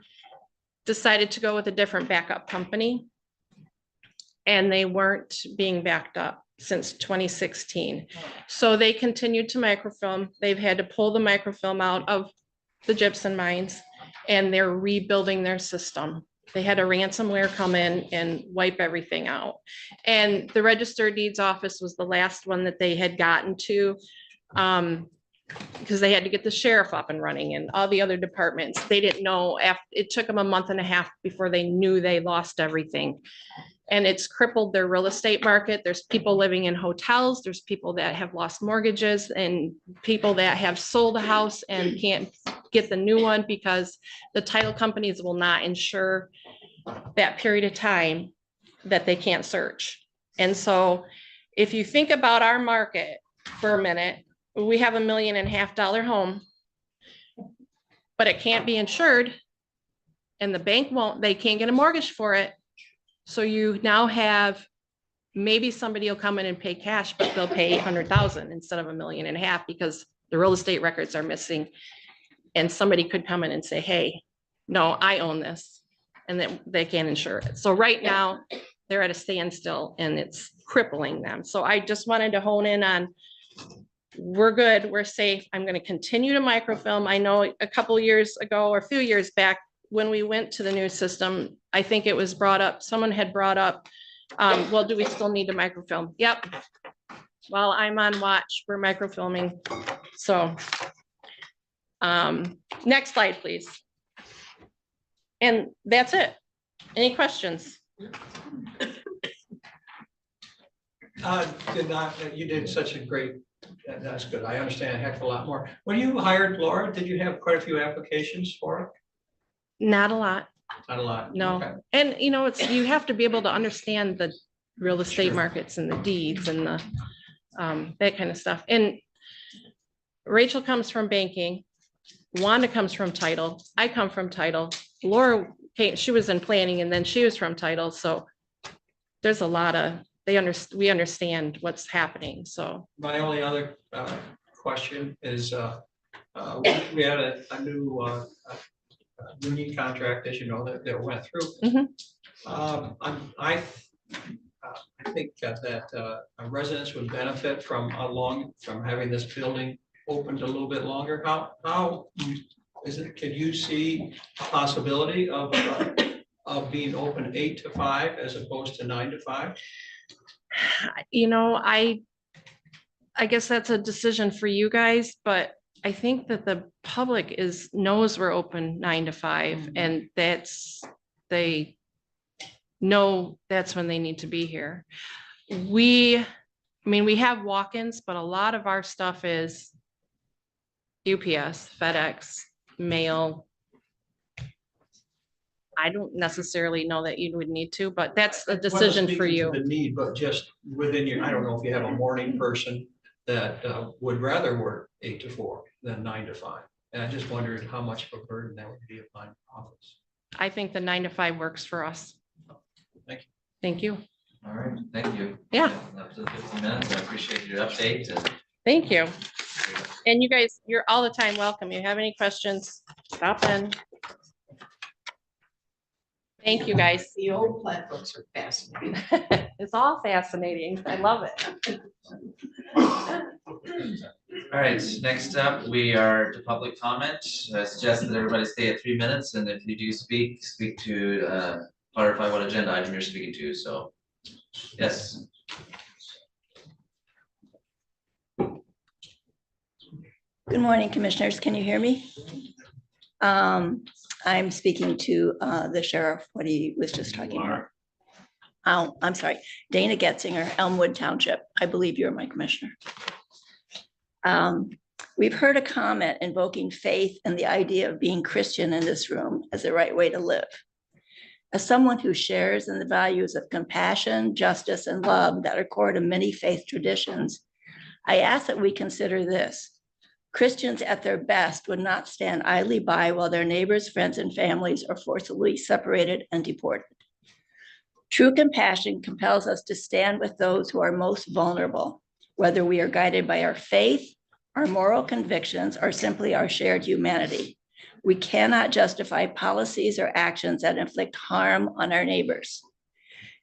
decided to go with a different backup company. And they weren't being backed up since 2016. So they continued to microfilm. They've had to pull the microfilm out of the gypsum mines, and they're rebuilding their system. They had a ransomware come in and wipe everything out. And the Registered Deeds Office was the last one that they had gotten to, because they had to get the sheriff up and running and all the other departments. They didn't know, it took them a month and a half before they knew they lost everything. And it's crippled their real estate market. There's people living in hotels. There's people that have lost mortgages, and people that have sold a house and can't get the new one because the title companies will not insure that period of time that they can't search. And so if you think about our market for a minute, we have $1.5 million home, but it can't be insured, and the bank they can't get a mortgage for it. So you now have, maybe somebody will come in and pay cash, but they'll pay 800,000 instead of $1.5 million because the real estate records are missing. And somebody could come in and say, hey, no, I own this, and then they can't insure it. So right now they're at a standstill and it's crippling them. So I just wanted to hone in on we're good, we're safe. I'm gonna continue to microfilm. I know a couple years ago or a few years back, when we went to the new system, I think it was brought up, someone had brought up, well, do we still need to microfilm? Yep. While I'm on watch, we're microfilming. So next slide, please. And that's it. Any questions? You did such a great, that's good. I understand a heck of a lot more. When you hired Laura, did you have quite a few applications for it? Not a lot, Not a lot. no. Okay. And you know, it's, you have to be able to understand the real estate markets and the deeds and the, that kind of stuff. And Rachel comes from banking. Wanda comes from title. I come from title. Laura came, she was in planning and then she was from title. So there's a lot of, we understand what's happening, so. My only other question is, we had a new union contract, as you know, that went through. Mhm. I think that residents would benefit from having this building opened a little bit longer. How is it, can you see a possibility of being open 8 to 5 as opposed to 9 to 5? You know, I guess that's a decision for you guys, but I think that the public knows we're open 9 to 5 and they know that's when they need to be here. I mean, we have walk-ins, but a lot of our stuff is UPS, FedEx, mail. I don't necessarily know that you would need to, but that's a decision for you. The need, but just within your, I don't know if you have a morning person that would rather work 8 to 4 than 9 to 5. And I just wondered how much of a burden that would be upon office. I think the 9 to 5 works for us. Thank you. Thank you. All right, thank you. Yeah. Up to the 15 minutes. I appreciate your update and Thank you. And you guys, you're all the time welcome. You have any questions, stop in. Thank you, guys. The old plant books are fascinating. It's all fascinating. I love it. all right, next up, we are to public comment. I suggest that everybody stay at 3 minutes, and if you do speak to clarify what agenda item you're speaking to. So, yes. Good morning, Commissioners. Can you hear me? I'm speaking to the sheriff, what he was just talking about. Oh, I'm sorry, Dana Getzinger, Elmwood Township. I believe you're my commissioner. We've heard a comment invoking faith and the idea of being Christian in this room as the right way to live. As someone who shares in the values of compassion, justice, and love that are core to many faith traditions, I ask that we consider this. Christians at their best would not stand idly by while their neighbors, friends, and families are forcibly separated and deported. True compassion compels us to stand with those who are most vulnerable, whether we are guided by our faith, our moral convictions, or simply our shared humanity. We cannot justify policies or actions that inflict harm on our neighbors.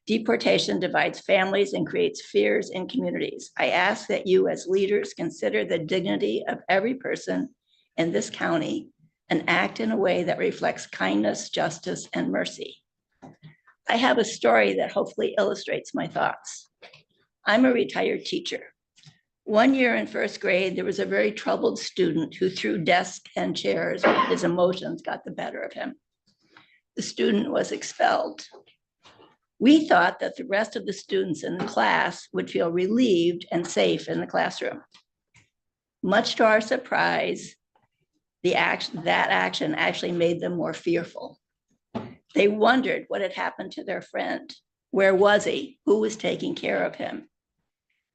Deportation divides families and creates fears in communities. I ask that you as leaders consider the dignity of every person in this county and act in a way that reflects kindness, justice, and mercy. I have a story that hopefully illustrates my thoughts. I'm a retired teacher. One year in first grade, there was a very troubled student who threw desks and chairs when his emotions got the better of him. The student was expelled. We thought that the rest of the students in the class would feel relieved and safe in the classroom. Much to our surprise, that action actually made them more fearful. They wondered what had happened to their friend. Where was he? Who was taking care of him?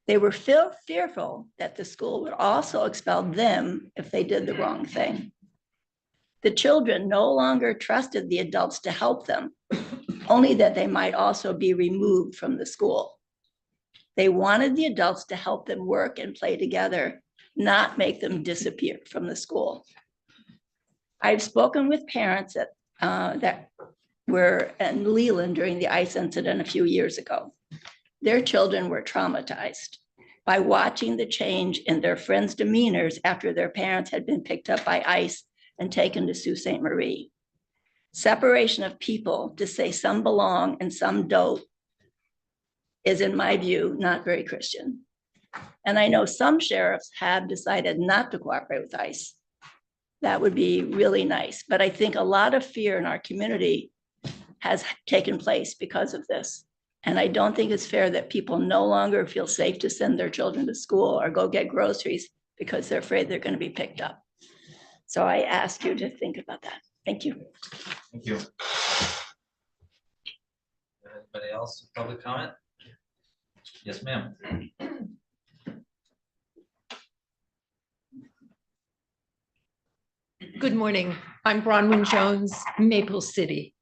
They were fearful that the school would also expel them if they did the wrong thing. The children no longer trusted the adults to help them, only that they might also be removed from the school. They wanted the adults to help them work and play together, not make them disappear from the school. I've spoken with parents that were in Leland during the ICE incident a few years ago. Their children were traumatized by watching the change in their friends' demeanors after their parents had been picked up by ICE and taken to Sault Ste. Marie. Separation of people to say some belong and some don't is, in my view, not very Christian. And I know some sheriffs have decided not to cooperate with ICE. That would be really nice. But I think a lot of fear in our community has taken place because of this. And I don't think it's fair that people no longer feel safe to send their children to school or go get groceries because they're afraid they're going to be picked up. So I ask you to think about that. Thank you. Thank you. Anybody else, public comment? Yes, ma'am. Good morning. I'm Bronwyn Jones, Maple City.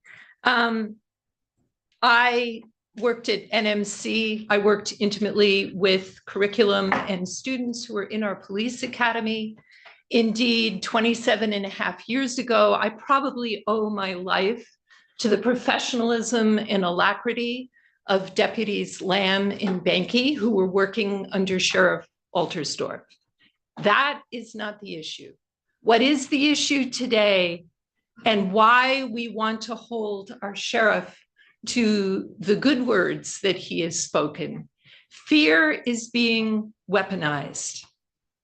I worked at NMC. I worked intimately with curriculum and students who were in our police academy. Indeed, 27 and a half years ago, I probably owe my life to the professionalism and alacrity of Deputies Lamb and Banky, who were working under Sheriff Altersdorf. That is not the issue. What is the issue today and why we want to hold our sheriff to the good words that he has spoken? Fear is being weaponized,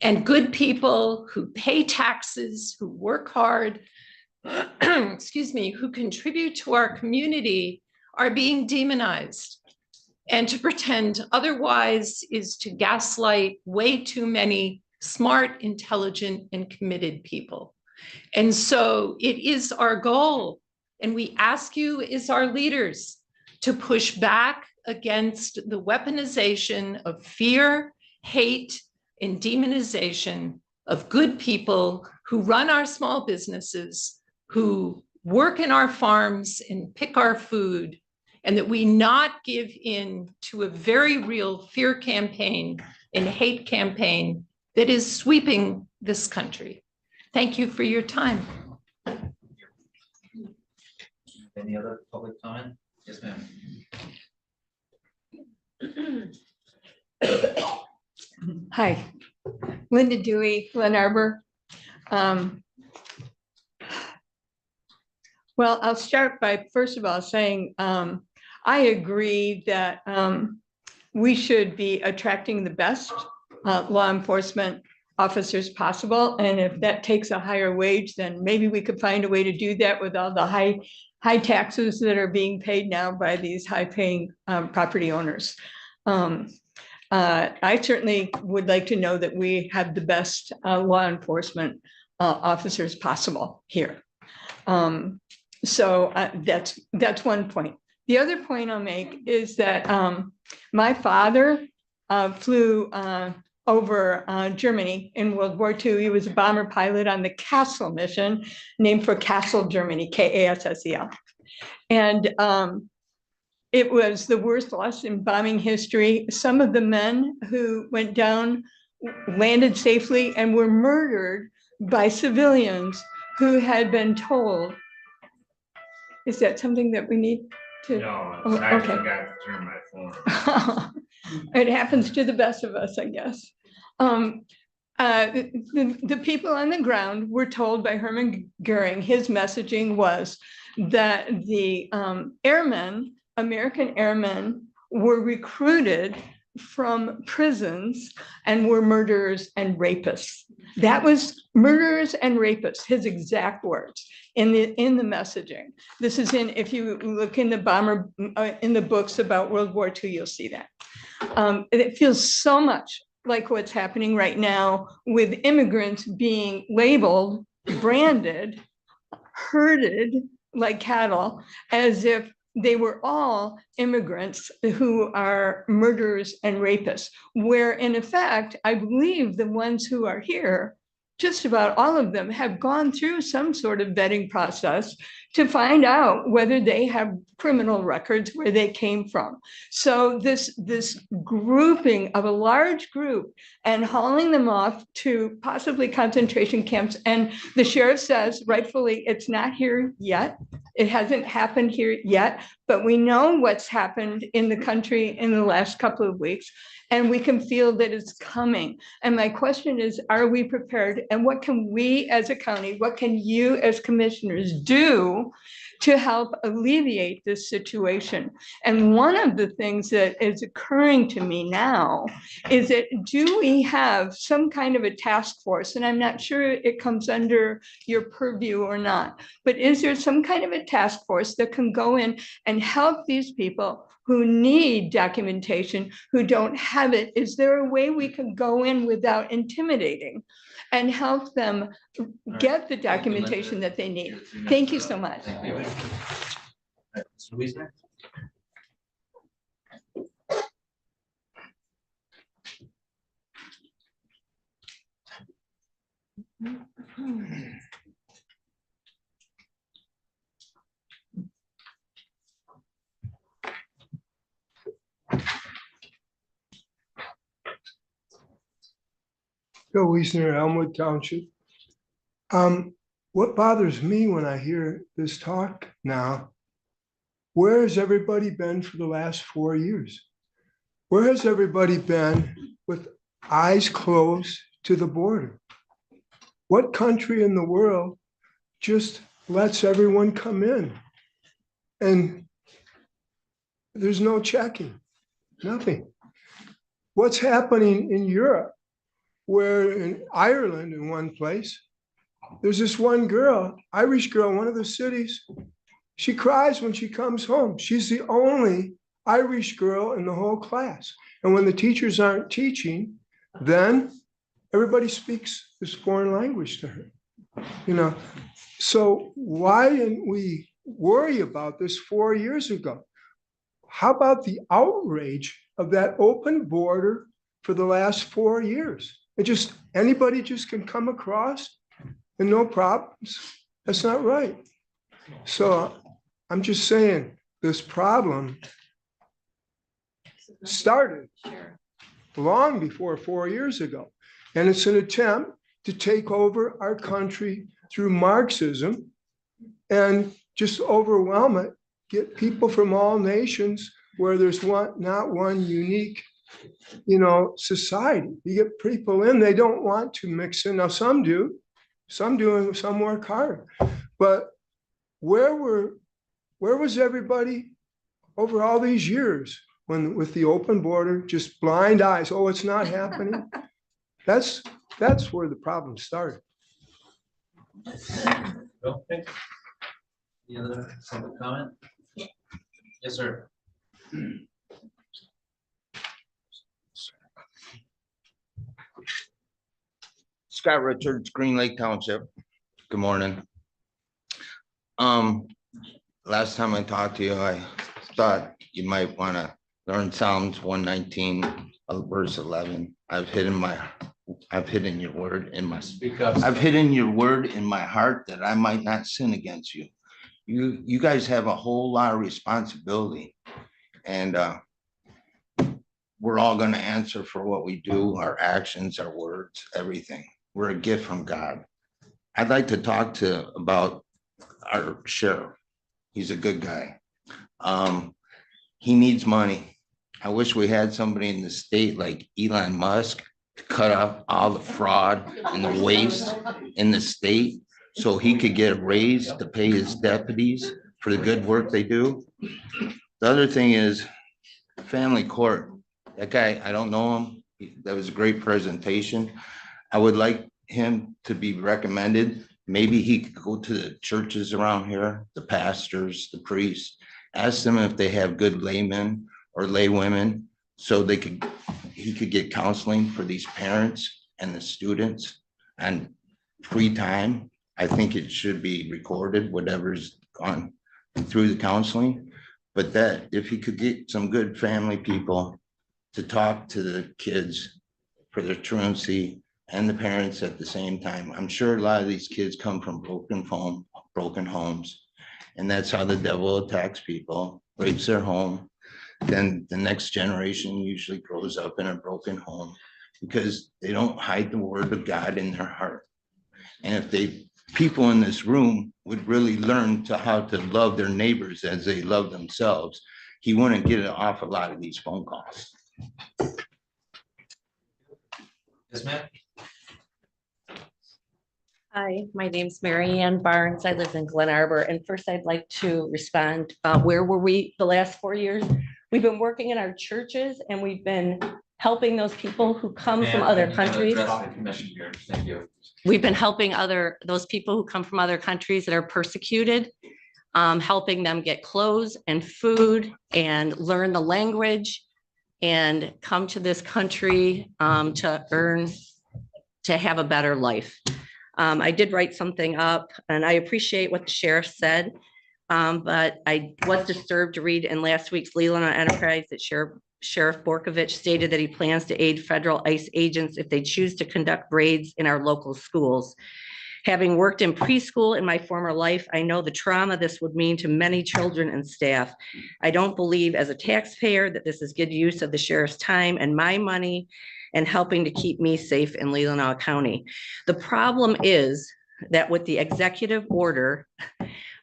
and good people who pay taxes, who work hard, excuse me, who contribute to our community are being demonized. And to pretend otherwise is to gaslight way too many smart, intelligent, and committed people. And so it is our goal, and we ask you as our leaders to push back against the weaponization of fear, hate, and demonization of good people who run our small businesses, who work in our farms and pick our food, and that we not give in to a very real fear campaign and hate campaign that is sweeping this country. Thank you for your time. Any other public comment? Yes, ma'am. Hi, Linda Dewey, Glen Arbor. Well, I'll start by, first of all, saying I agree that we should be attracting the best law enforcement officers possible. And if that takes a higher wage, then maybe we could find a way to do that with all the high taxes that are being paid now by these high-paying property owners. I certainly would like to know that we have the best law enforcement officers possible here. So that's one point. The other point I'll make is that my father flew over Germany in World War II. He was a bomber pilot on the Kassel mission, named for Kassel, Germany, K-A-S-S-E-L. And it was the worst loss in bombing history. Some of the men who went down landed safely and were murdered by civilians who had been told. Is that something that we need to? No, Oh, I okay. forgot to turn my phone. It happens to the best of us, I guess. The people on the ground were told by Hermann Goering, his messaging was that the airmen, American airmen, were recruited from prisons and were murderers and rapists. That was murderers and rapists, his exact words in the messaging. This is in, if you look in the bomber, in the books about World War II, you'll see that. It feels so much like what's happening right now with immigrants being labeled, branded, herded like cattle, as if they were all immigrants who are murderers and rapists, where in effect, I believe the ones who are here, just about all of them have gone through some sort of vetting process to find out whether they have criminal records, where they came from. So this grouping of a large group and hauling them off to possibly concentration camps. And the sheriff says rightfully, it's not here yet. It hasn't happened here yet, but we know what's happened in the country in the last couple of weeks, and we can feel that it's coming. And my question is, are we prepared? And what can we as a county, what can you as commissioners do to help alleviate this situation? And one of the things that is occurring to me now is that, do we have some kind of a task force? And I'm not sure it comes under your purview or not, but is there some kind of a task force that can go in and help these people who need documentation, who don't have it? Is there a way we can go in without intimidating and help them get the documentation that they need? Thank you so much. Thank you. All right, Mr. Wiesner? Bill Wiesner, Elmwood Township. What bothers me when I hear this talk now, where has everybody been for the last 4 years? Where has everybody been with eyes closed to the border? What country in the world just lets everyone come in? And there's no checking, nothing. What's happening in Europe, where in Ireland, in one place, there's this one girl, Irish girl, one of the cities, she cries when she comes home. She's the only Irish girl in the whole class. And when the teachers aren't teaching, then everybody speaks this foreign language to her. You know, so why didn't we worry about this 4 years ago? How about the outrage of that open border for the last 4 years? It just, anybody just can come across and no problems. That's not right. So I'm just saying, this problem started long before 4 years ago. And it's an attempt to take over our country through Marxism and just overwhelm it, get people from all nations where there's not one unique, society. You get people in, they don't want to mix in. Now, some do, some work hard. But where was everybody over all these years when with the open border, just blind eyes? Oh, it's not happening. That's where the problem started. Okay. Any other public comment? Yes, sir. Scott Richards, Green Lake Township. Good morning. Last time I talked to you, I thought you might want to learn Psalms 119, verse 11. I've hidden your word in my I've hidden your word in my heart that I might not sin against you. You guys have a whole lot of responsibility, and we're all going to answer for what we do, our actions, our words, everything. We're a gift from God. I'd like to talk about our sheriff. He's a good guy. He needs money. I wish we had somebody in the state like Elon Musk to cut off all the fraud and the waste in the state so he could get a raise to pay his deputies for the good work they do. The other thing is family court. That guy, I don't know him. That was a great presentation. I would like him to be recommended. Maybe he could go to the churches around here, the pastors, the priests, ask them if they have good laymen or lay women so he could get counseling for these parents and the students and free time. I think it should be recorded, whatever's gone through the counseling. But that if he could get some good family people to talk to the kids for their truancy and the parents at the same time. I'm sure a lot of these kids come from broken homes, And that's how the devil attacks people, rapes their home. Then the next generation usually grows up in a broken home because they don't hide the word of God in their heart. And if people in this room would really learn how to love their neighbors as they love themselves, he wouldn't get off a lot of these phone calls. Yes, ma'am. Hi, my name's Mary Ann Barnes. I live in Glen Arbor. And first I'd like to respond. Where were we the last 4 years? We've been working in our churches and we've been helping those people who come from Ma'am, other I'm gonna countries. address the commission here. Thank you. We've been helping those people who come from other countries that are persecuted, helping them get clothes and food and learn the language and come to this country to have a better life. I did write something up and I appreciate what the sheriff said. But I was disturbed to read in last week's Leelanau Enterprise that Sheriff Borkovich stated that he plans to aid federal ICE agents if they choose to conduct raids in our local schools. Having worked in preschool in my former life, I know the trauma this would mean to many children and staff. I don't believe as a taxpayer that this is good use of the sheriff's time and my money and helping to keep me safe in Leelanau County. The problem is that with the executive order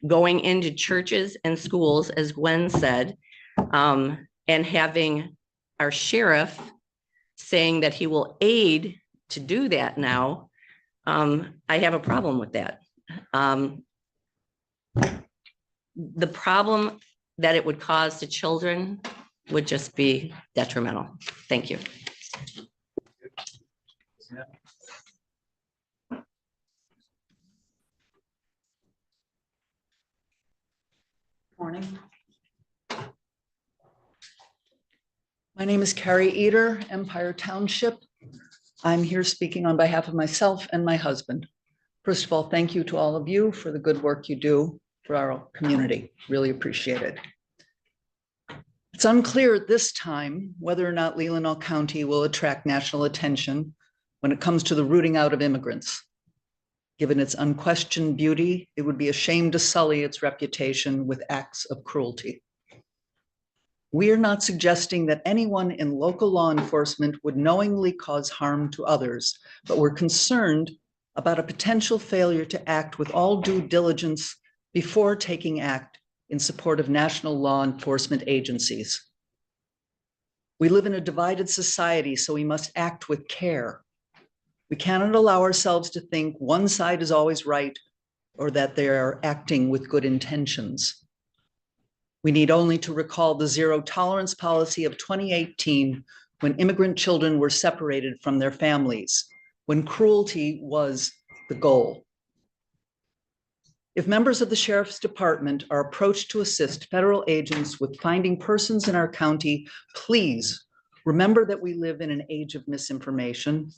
going into churches and schools, as Gwen said, and having our sheriff saying that he will aid to do that now, I have a problem with that. The problem that it would cause to children would just be detrimental. Thank you. Morning. My name is Carrie Eder, Empire Township. I'm here speaking on behalf of myself and my husband. First of all, thank you to all of you for the good work you do for our community. Really appreciate it. It's unclear at this time whether or not Leelanau County will attract national attention when it comes to the rooting out of immigrants. Given its unquestioned beauty, it would be a shame to sully its reputation with acts of cruelty. We are not suggesting that anyone in local law enforcement would knowingly cause harm to others, but we're concerned about a potential failure to act with all due diligence before taking act in support of national law enforcement agencies. We live in a divided society, so we must act with care. We cannot allow ourselves to think one side is always right or that they are acting with good intentions. We need only to recall the zero tolerance policy of 2018 when immigrant children were separated from their families, when cruelty was the goal. If members of the Sheriff's Department are approached to assist federal agents with finding persons in our county, please remember that we live in an age of misinformation.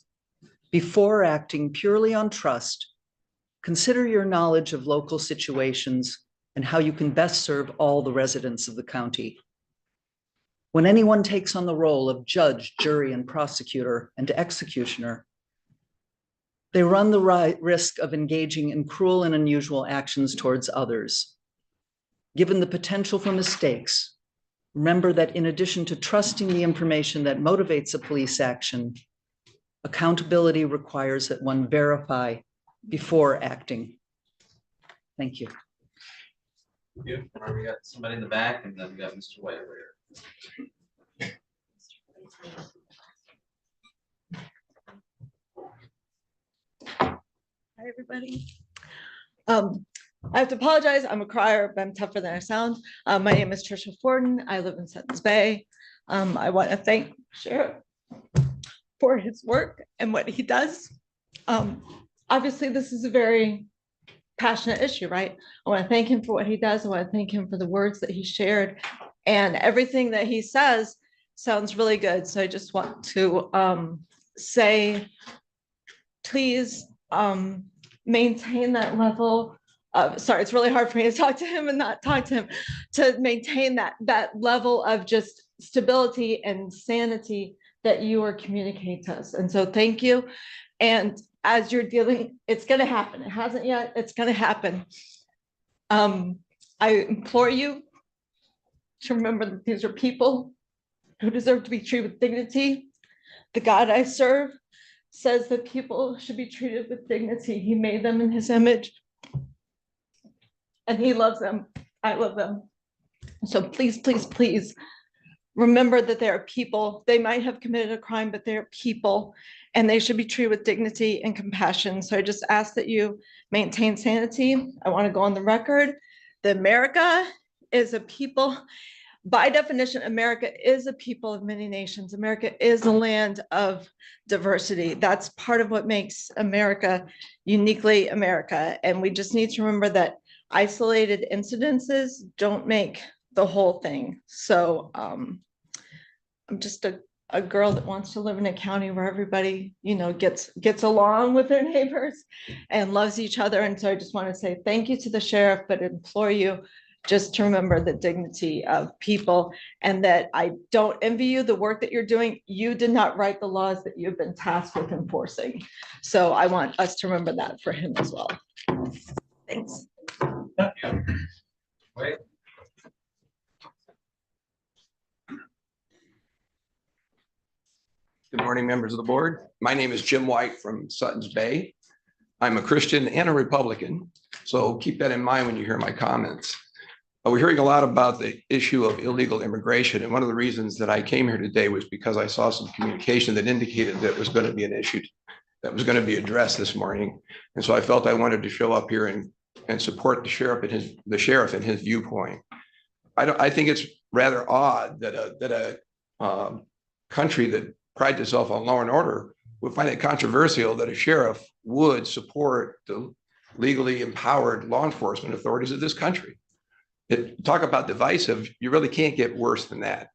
Before acting purely on trust, consider your knowledge of local situations and how you can best serve all the residents of the county. When anyone takes on the role of judge, jury, and prosecutor and executioner, they run the risk of engaging in cruel and unusual actions towards others. Given the potential for mistakes, remember that in addition to trusting the information that motivates a police action, accountability requires that one verify before acting. Thank you. We got somebody in the back and then we got Mr. White over here. Hi, everybody. I have to apologize. I'm a crier, but I'm tougher than I sound. My name is Trisha Forden. I live in Suttons Bay. I want to thank Sheriff for his work and what he does. Obviously, this is a very passionate issue, right? I want to thank him for what he does. I want to thank him for the words that he shared, and everything that he says sounds really good. So I just want to say, please maintain that level of, sorry, it's really hard for me to talk to him and not talk to him, to maintain that level of just stability and sanity that you are communicating to us. And so thank you. And as you're dealing, it's going to happen. It hasn't yet, it's going to happen. I implore you to remember that these are people who deserve to be treated with dignity. The God I serve says that people should be treated with dignity. He made them in his image. And he loves them. I love them. So please, please, please remember that they are people. They might have committed a crime, but they're people and they should be treated with dignity and compassion. So I just ask that you maintain sanity. I want to go on the record that America is a people. By definition, America is a people of many nations. America is a land of diversity. That's part of what makes America uniquely America. And we just need to remember that isolated incidences don't make the whole thing. So I'm just a girl that wants to live in a county where everybody, gets along with their neighbors and loves each other. And so I just want to say thank you to the sheriff, but implore you just to remember the dignity of people and that I don't envy you the work that you're doing. You did not write the laws that you've been tasked with enforcing. So I want us to remember that for him as well. Thanks. Wait. Good morning, members of the board. My name is Jim White from Sutton's Bay. I'm a Christian and a Republican, so keep that in mind when you hear my comments. We're hearing a lot about the issue of illegal immigration, and one of the reasons that I came here today was because I saw some communication that indicated that was going to be an issue that was going to be addressed this morning. And so I felt I wanted to show up here and support the sheriff and his viewpoint. I think it's rather odd that a country that prides itself on law and order would find it controversial that a sheriff would support the legally empowered law enforcement authorities of this country. Talk about divisive, you really can't get worse than that.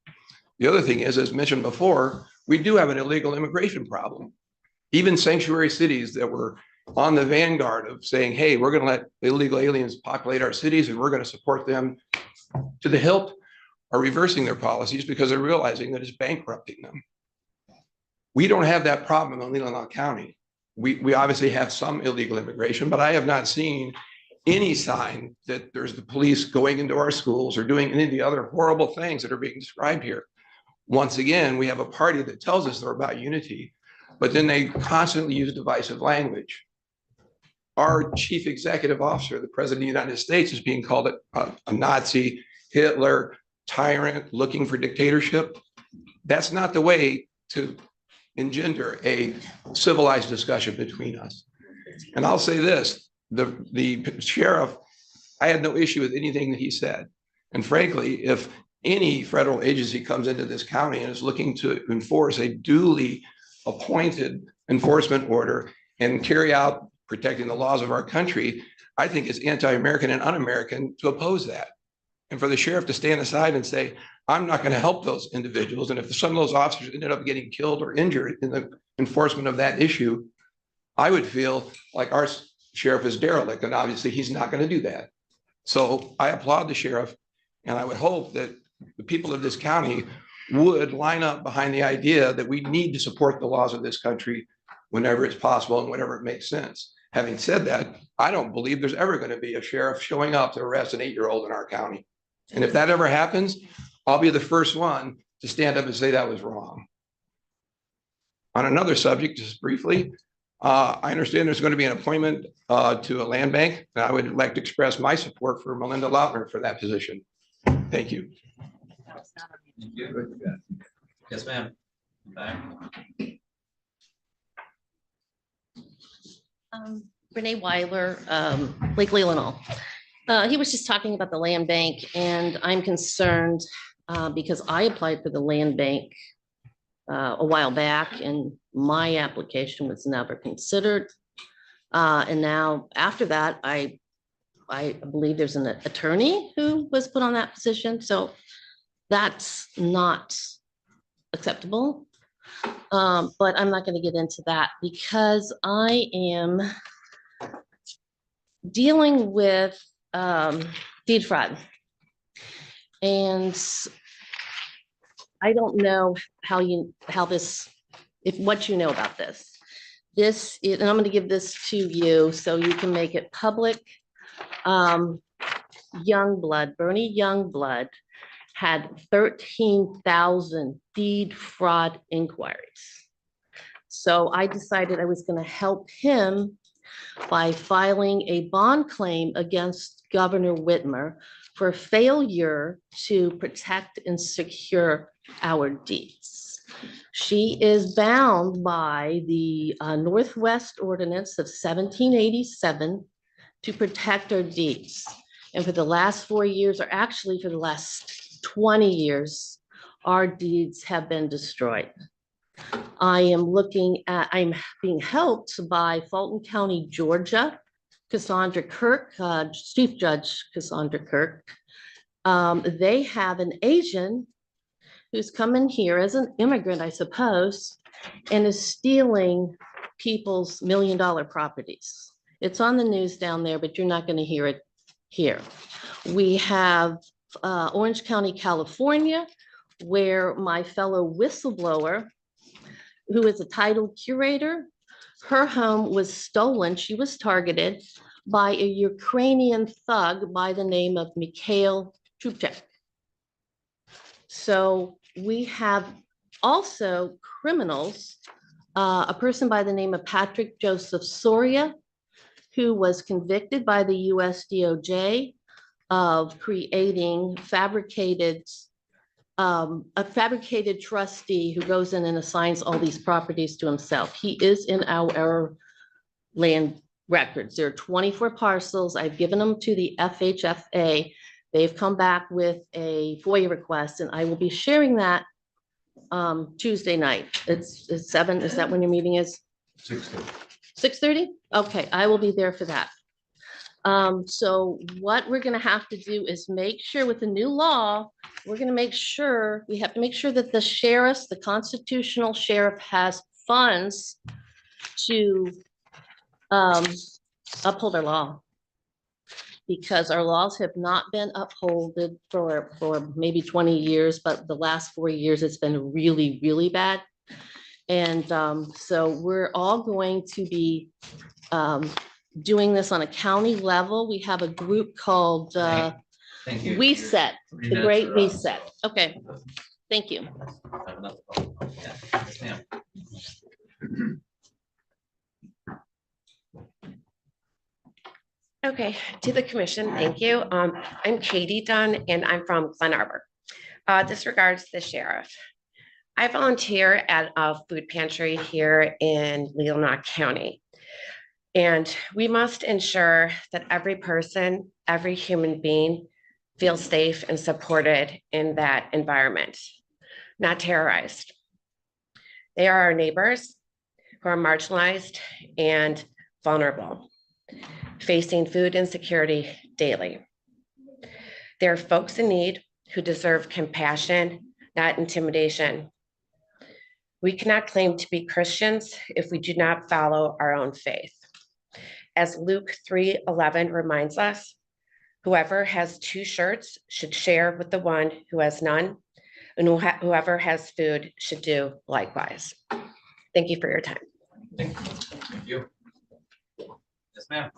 The other thing is, as mentioned before, we do have an illegal immigration problem. Even sanctuary cities that were on the vanguard of saying, hey, we're going to let illegal aliens populate our cities and we're going to support them to the hilt, are reversing their policies because they're realizing that it's bankrupting them. We don't have that problem in Leelanau County. We obviously have some illegal immigration, but I have not seen any sign that there's the police going into our schools or doing any of the other horrible things that are being described here. Once again, we have a party that tells us they're about unity, but then they constantly use divisive language. Our chief executive officer, the president of the United States, is being called a Nazi, Hitler, tyrant, looking for dictatorship. That's not the way to engender a civilized discussion between us. And I'll say this, the sheriff, I had no issue with anything that he said. And frankly, if any federal agency comes into this county and is looking to enforce a duly appointed enforcement order and carry out protecting the laws of our country, I think it's anti-American and un-American to oppose that. And for the sheriff to stand aside and say, I'm not going to help those individuals. And if some of those officers ended up getting killed or injured in the enforcement of that issue, I would feel like our sheriff is derelict, and obviously he's not going to do that. So I applaud the sheriff, and I would hope that the people of this county would line up behind the idea that we need to support the laws of this country whenever it's possible and whenever it makes sense. Having said that, I don't believe there's ever going to be a sheriff showing up to arrest an 8-year-old in our county. And if that ever happens, I'll be the first one to stand up and say that was wrong. On another subject, just briefly, I understand there's going to be an appointment to a land bank, and I would like to express my support for Melinda Lautner for that position. Thank you. Thank you. Yes, ma'am. Renee Weiler, Lake Leelanau. He was just talking about the land bank, and I'm concerned because I applied for the land bank a while back, and my application was never considered. And now after that, I believe there's an attorney who was put on that position. So that's not acceptable. But I'm not going to get into that because I am dealing with deed fraud. And I don't know what you know about this. This is, and I'm going to give this to you so you can make it public. Bernie Youngblood had 13,000 deed fraud inquiries. So I decided I was going to help him by filing a bond claim against Governor Whitmer for failure to protect and secure our deeds. She is bound by the Northwest Ordinance of 1787 to protect our deeds. And for the last 4 years, or actually for the last 20 years, our deeds have been destroyed. I'm being helped by Fulton County, Georgia, Cassandra Kirk, Chief Judge Cassandra Kirk. They have an Asian who's come in here as an immigrant, I suppose, and is stealing people's $1 million properties. It's on the news down there, but you're not going to hear it here. We have Orange County, California, where my fellow whistleblower, who is a title curator, her home was stolen. She was targeted by a Ukrainian thug by the name of Mikhail Trubchak. So we have also criminals, a person by the name of Patrick Joseph Soria, who was convicted by the US DOJ of creating a fabricated trustee who goes in and assigns all these properties to himself. He is in our land records. There are 24 parcels. I've given them to the FHFA. They've come back with a FOIA request, and I will be sharing that Tuesday night. It's 7, is that when your meeting is? 6:30. 6:30? Okay, I will be there for that. So what we're gonna have to do is make sure with the new law, we have to make sure that the sheriffs, the constitutional sheriff has funds to uphold our law. Because our laws have not been upholded for maybe 20 years, but the last 4 years, it's been really, really bad. And so we're all going to be doing this on a county level. We have a group called Thank you. Reset, Three the minutes Great are up, Reset. so- Okay, thank you. Have another call. Yeah, yes, ma'am. Okay, to the commission, thank you. I'm Katie Dunn and I'm from Glen Arbor. This regards the sheriff. I volunteer at a food pantry here in Leelanau County. And we must ensure that every person, every human being feels safe and supported in that environment, not terrorized. They are our neighbors who are marginalized and vulnerable, facing food insecurity daily. There are folks in need who deserve compassion, not intimidation. We cannot claim to be Christians if we do not follow our own faith. As Luke 3:11 reminds us, whoever has 2 shirts should share with the one who has none, and whoever has food should do likewise. Thank you for your time. Thank you. Yes, ma'am.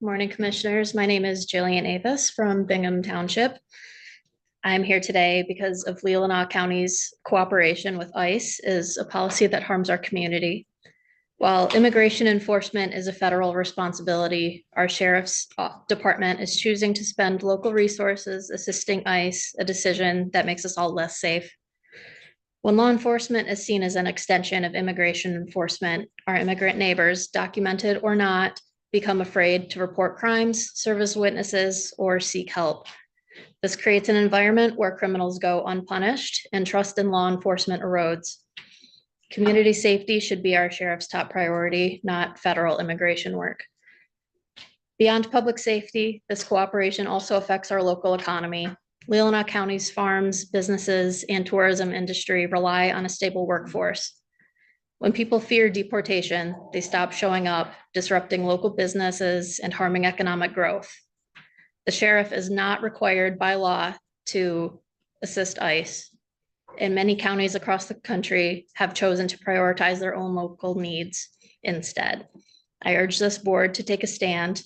Morning, Commissioners. My name is Jillian Avis from Bingham Township. I'm here today because of Leelanau County's cooperation with ICE is a policy that harms our community. While immigration enforcement is a federal responsibility, our sheriff's department is choosing to spend local resources assisting ICE, a decision that makes us all less safe. When law enforcement is seen as an extension of immigration enforcement, our immigrant neighbors, documented or not, become afraid to report crimes, serve as witnesses, or seek help. This creates an environment where criminals go unpunished and trust in law enforcement erodes. Community safety should be our sheriff's top priority, not federal immigration work. Beyond public safety, this cooperation also affects our local economy. Leelanau County's farms, businesses, and tourism industry rely on a stable workforce. When people fear deportation, they stop showing up, disrupting local businesses and harming economic growth. The sheriff is not required by law to assist ICE. And many counties across the country have chosen to prioritize their own local needs instead. I urge this board to take a stand,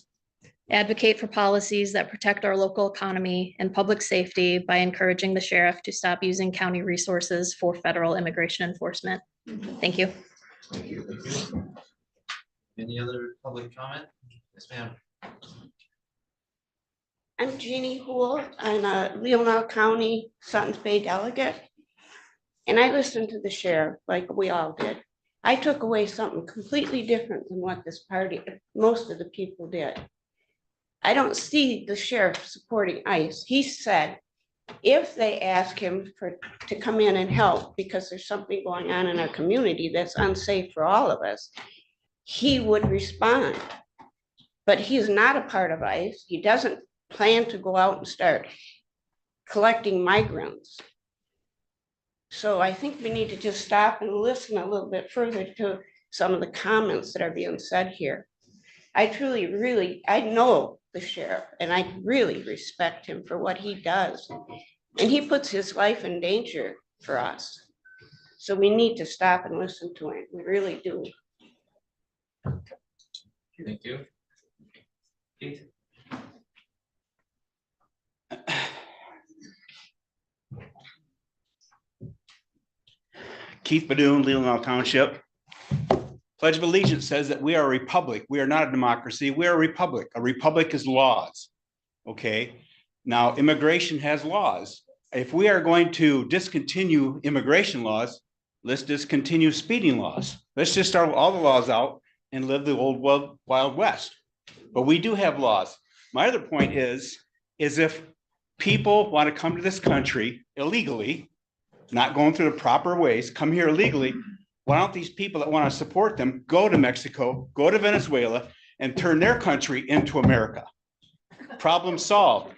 advocate for policies that protect our local economy and public safety by encouraging the sheriff to stop using county resources for federal immigration enforcement. Thank you. Thank you. Thank you. Any other public comment? Yes, ma'am. I'm Jeannie Houle. I'm a Leelanau County Suttons Bay delegate. And I listened to the sheriff like we all did. I took away something completely different than what this party, most of the people did. I don't see the sheriff supporting ICE. He said, if they ask him to come in and help because there's something going on in our community that's unsafe for all of us, he would respond. But he's not a part of ICE. He doesn't plan to go out and start collecting migrants. So I think we need to just stop and listen a little bit further to some of the comments that are being said here. I know the sheriff and I really respect him for what he does. And he puts his life in danger for us. So we need to stop and listen to him. We really do. Thank you. Keith? Keith Badoon, Leelanau Township. Pledge of Allegiance says that we are a republic. We are not a democracy. We are a republic. A republic is laws. Okay. Now, immigration has laws. If we are going to discontinue immigration laws, let's discontinue speeding laws. Let's just start all the laws out and live the old Wild West. But we do have laws. My other point is if people want to come to this country illegally, not going through the proper ways, come here illegally, why don't these people that want to support them go to Mexico, go to Venezuela, and turn their country into America? Problem solved.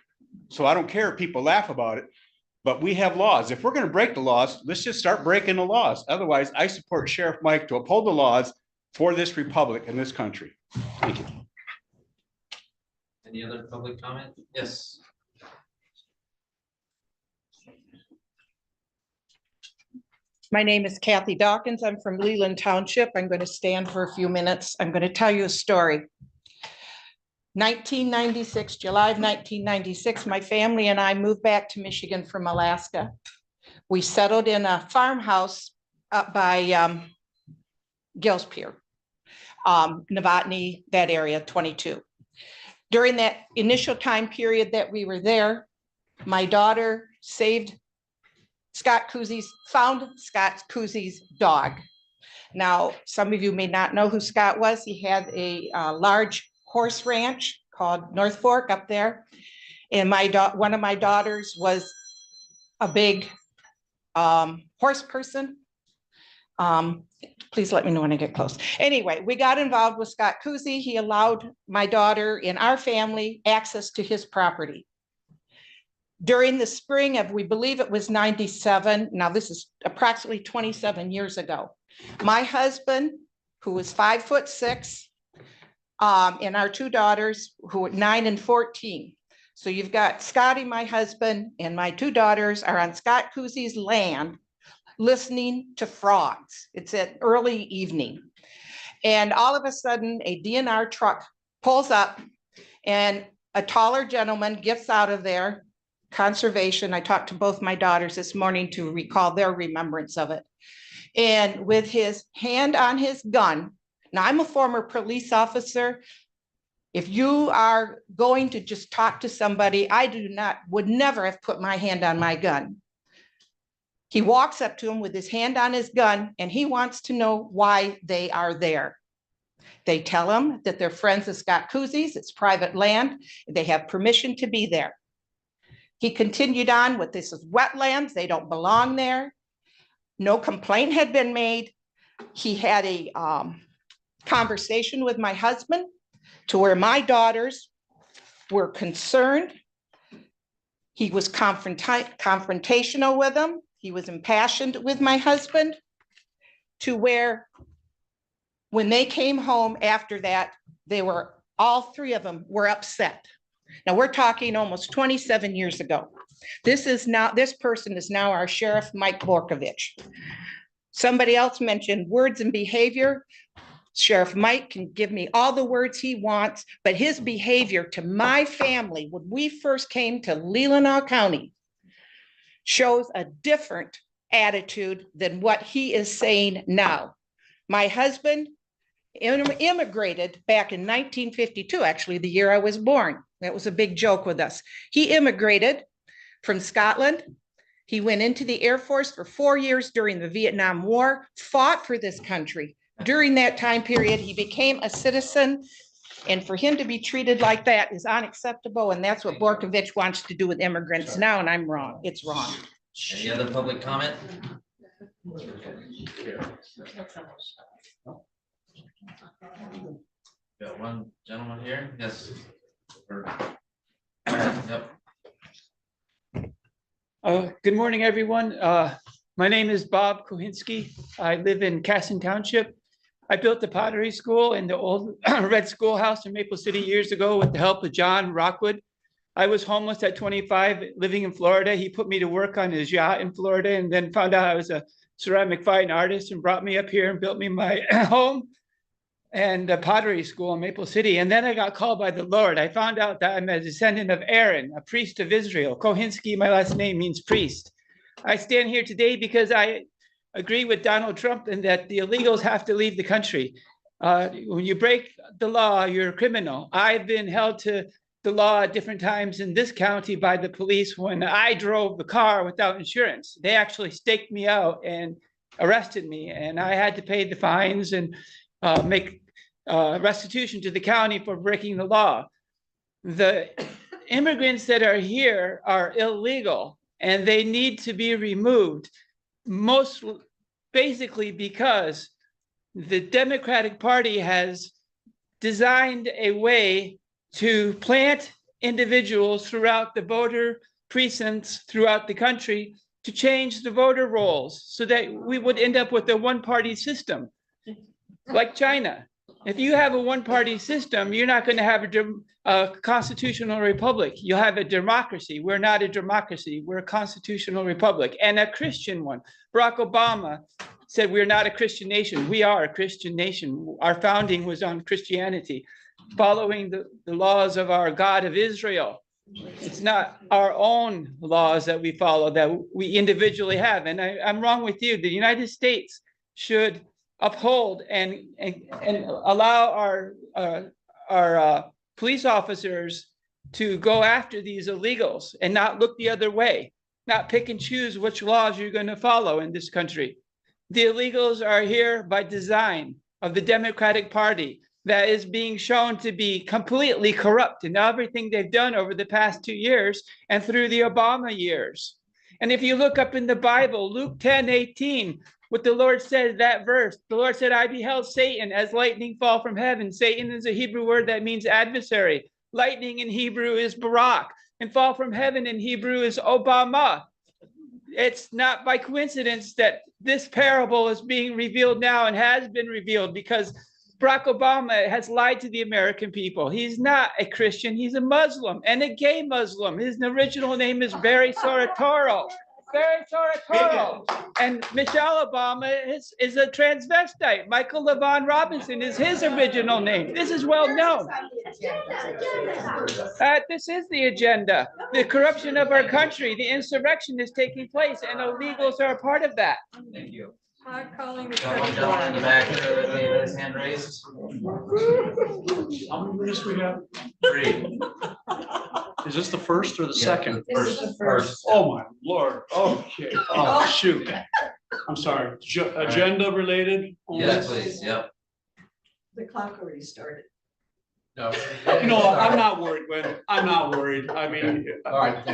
So I don't care if people laugh about it, but we have laws. If we're going to break the laws, let's just start breaking the laws. Otherwise, I support Sheriff Mike to uphold the laws for this republic and this country. Thank you. Any other public comment? Yes. My name is Kathy Dawkins. I'm from Leland Township. I'm going to stand for a few minutes. I'm going to tell you a story. 1996, July of 1996, my family and I moved back to Michigan from Alaska. We settled in a farmhouse up by Gillspier, Novotny, that area, 22. During that initial time period that we were there, my daughter found Scott Cousie's dog. Now, some of you may not know who Scott was. He had a large horse ranch called North Fork up there. And one of my daughters was a big horse person. Please let me know when I get close. Anyway, we got involved with Scott Cousie. He allowed my daughter and our family access to his property. During the spring of, we believe it was 97. Now this is approximately 27 years ago. My husband, who was 5'6", and our two daughters who were 9 and 14. So you've got Scotty, my husband, and my two daughters are on Scott Cousie's land listening to frogs. It's at early evening. And all of a sudden a DNR truck pulls up and a taller gentleman gets out of there. Conservation. I talked to both my daughters this morning to recall their remembrance of it. And with his hand on his gun, now I'm a former police officer. If you are going to just talk to somebody, would never have put my hand on my gun. He walks up to him with his hand on his gun and he wants to know why they are there. They tell him that they're friends of Scott Cousie's, it's private land, they have permission to be there. He continued on with this is wetlands, they don't belong there. No complaint had been made. He had a conversation with my husband to where my daughters were concerned. He was confrontational with them. He was impassioned with my husband to where when they came home after that, all three of them were upset. Now, we're talking almost 27 years ago. This person is now our Sheriff Mike Borkovich. Somebody else mentioned words and behavior. Sheriff Mike can give me all the words he wants, but his behavior to my family when we first came to Leelanau County shows a different attitude than what he is saying now. My husband immigrated back in 1952, actually the year I was born. That was a big joke with us. He immigrated from Scotland. He went into the Air Force for 4 years during the Vietnam War, fought for this country. During that time period, he became a citizen, and for him to be treated like that is unacceptable, and that's what Borkovich wants to do with immigrants now, and I'm wrong. It's wrong. Any other public comment? Got one gentleman here, yes. Yep. Good morning, everyone. My name is Bob Kohinski. I live in Casson Township. I built the pottery school in the old red schoolhouse in Maple City years ago with the help of John Rockwood. I was homeless at 25, living in Florida. He put me to work on his yacht in Florida and then found out I was a ceramic fine artist and brought me up here and built me my home and a pottery school in Maple City. And then I got called by the Lord. I found out that I'm a descendant of Aaron, a priest of Israel. Kohinski, my last name, means priest. I stand here today because I agree with Donald Trump and that the illegals have to leave the country. When you break the law, you're a criminal. I've been held to the law at different times in this county by the police when I drove the car without insurance. They actually staked me out and arrested me, and I had to pay the fines and make restitution to the county for breaking the law. The immigrants that are here are illegal and they need to be removed, most basically because the Democratic Party has designed a way to plant individuals throughout the voter precincts throughout the country to change the voter rolls so that we would end up with a one-party system like China. If you have a one-party system, you're not going to have a constitutional republic. You'll have a democracy. We're not a democracy. We're a constitutional republic and a Christian one. Barack Obama said we're not a Christian nation. We are a Christian nation. Our founding was on Christianity, following the laws of our God of Israel. It's not our own laws that we follow, that we individually have. And I'm wrong with you. The United States should uphold and allow our police officers to go after these illegals and not look the other way, not pick and choose which laws you're going to follow in this country. The illegals are here by design of the Democratic Party that is being shown to be completely corrupt in everything they've done over the past 2 years and through the Obama years. And if you look up in the Bible, Luke 10:18, what the Lord said, that verse, the Lord said, I beheld Satan as lightning fall from heaven. Satan is a Hebrew word that means adversary. Lightning in Hebrew is barak, and fall from heaven in Hebrew is Obama. It's not by coincidence that this parable is being revealed now and has been revealed, because Barack Obama has lied to the American people. He's not a Christian, he's a Muslim and a gay Muslim. His original name is Barry Soetoro. Barry Soetoro. And Michelle Obama is a transvestite. Michael LaVaughn Robinson is his original name. This is well known. This is the agenda. The corruption of our country, the insurrection is taking place, and illegals are a part of that. Thank you. Calling the Got one gentleman in the back there that had his hand raised. How many minutes we have? 3. Is this the first or the second? First. Oh, my Lord. Okay. Oh, shoot. I'm sorry. Agenda related? Yes, please, yep. The clock already started. No. You know, I'm not worried, Gwen. I'm not worried. I mean, All right.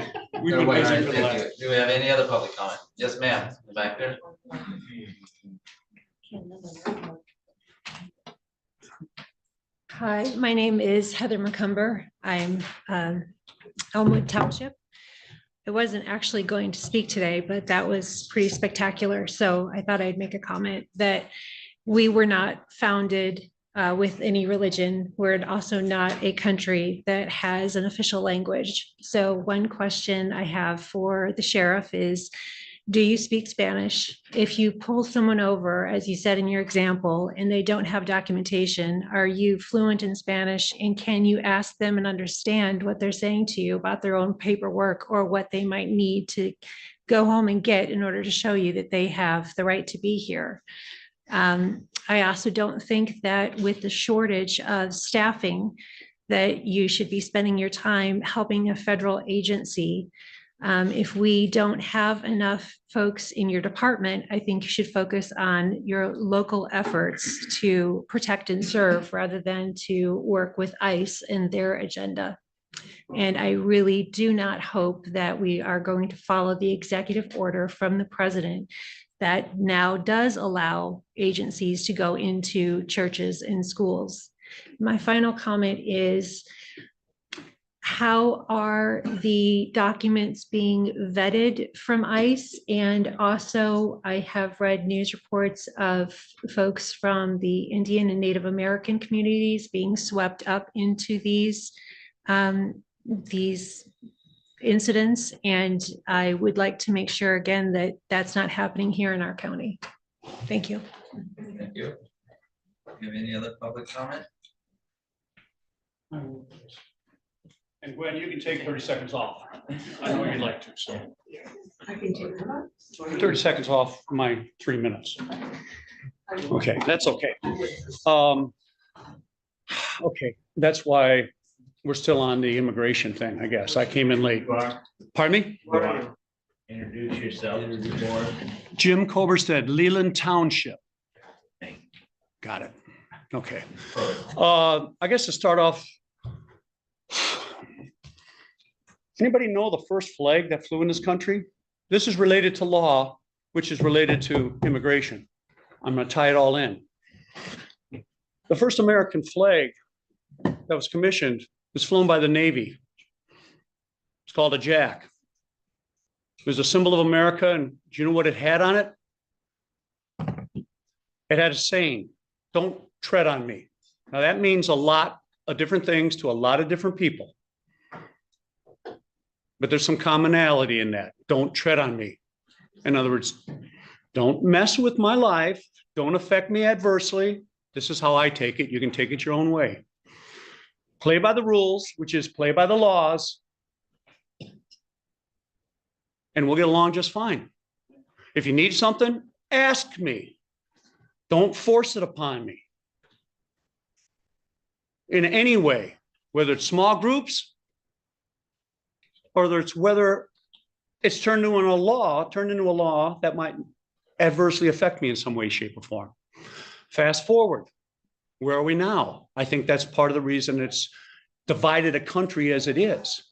we've been busy for the Thank last. you. Do we have any other public comment? Yes, ma'am, in the back there. Hi, my name is Heather McCumber. I'm Elmwood Township. I wasn't actually going to speak today, but that was pretty spectacular. So I thought I'd make a comment that we were not founded with any religion. We're also not a country that has an official language. So one question I have for the sheriff is, do you speak Spanish? If you pull someone over, as you said in your example, and they don't have documentation, are you fluent in Spanish? And can you ask them and understand what they're saying to you about their own paperwork or what they might need to go home and get in order to show you that they have the right to be here? I also don't think that with the shortage of staffing, that you should be spending your time helping a federal agency. If we don't have enough folks in your department, I think you should focus on your local efforts to protect and serve rather than to work with ICE and their agenda. And I really do not hope that we are going to follow the executive order from the president that now does allow agencies to go into churches and schools. My final comment is, how are the documents being vetted from ICE? And also, I have read news reports of folks from the Indian and Native American communities being swept up into these incidents. And I would like to make sure again that that's not happening here in our county. Thank you. Thank you. Do you have any other public comment? And Gwen, you can take 30 seconds off. I know you'd like to, so. I can take them. 30 seconds off my 3 minutes. Okay, that's okay. Okay, that's why we're still on the immigration thing, I guess. I came in late. Pardon me? Introduce yourself. Jim Coberstead, Leland Township. Got it. Okay. I guess to start off, anybody know the first flag that flew in this country? This is related to law, which is related to immigration. I'm going to tie it all in. The first American flag that was commissioned was flown by the Navy. It's called a jack. It was a symbol of America, and do you know what it had on it? It had a saying, "Don't tread on me." Now that means a lot of different things to a lot of different people. But there's some commonality in that. Don't tread on me. In other words, don't mess with my life. Don't affect me adversely. This is how I take it. You can take it your own way. Play by the rules, which is play by the laws, and we'll get along just fine. If you need something, ask me. Don't force it upon me. In any way, whether it's small groups, or whether it's turned into a law that might adversely affect me in some way, shape, or form. Fast forward, where are we now? I think that's part of the reason it's divided a country as it is.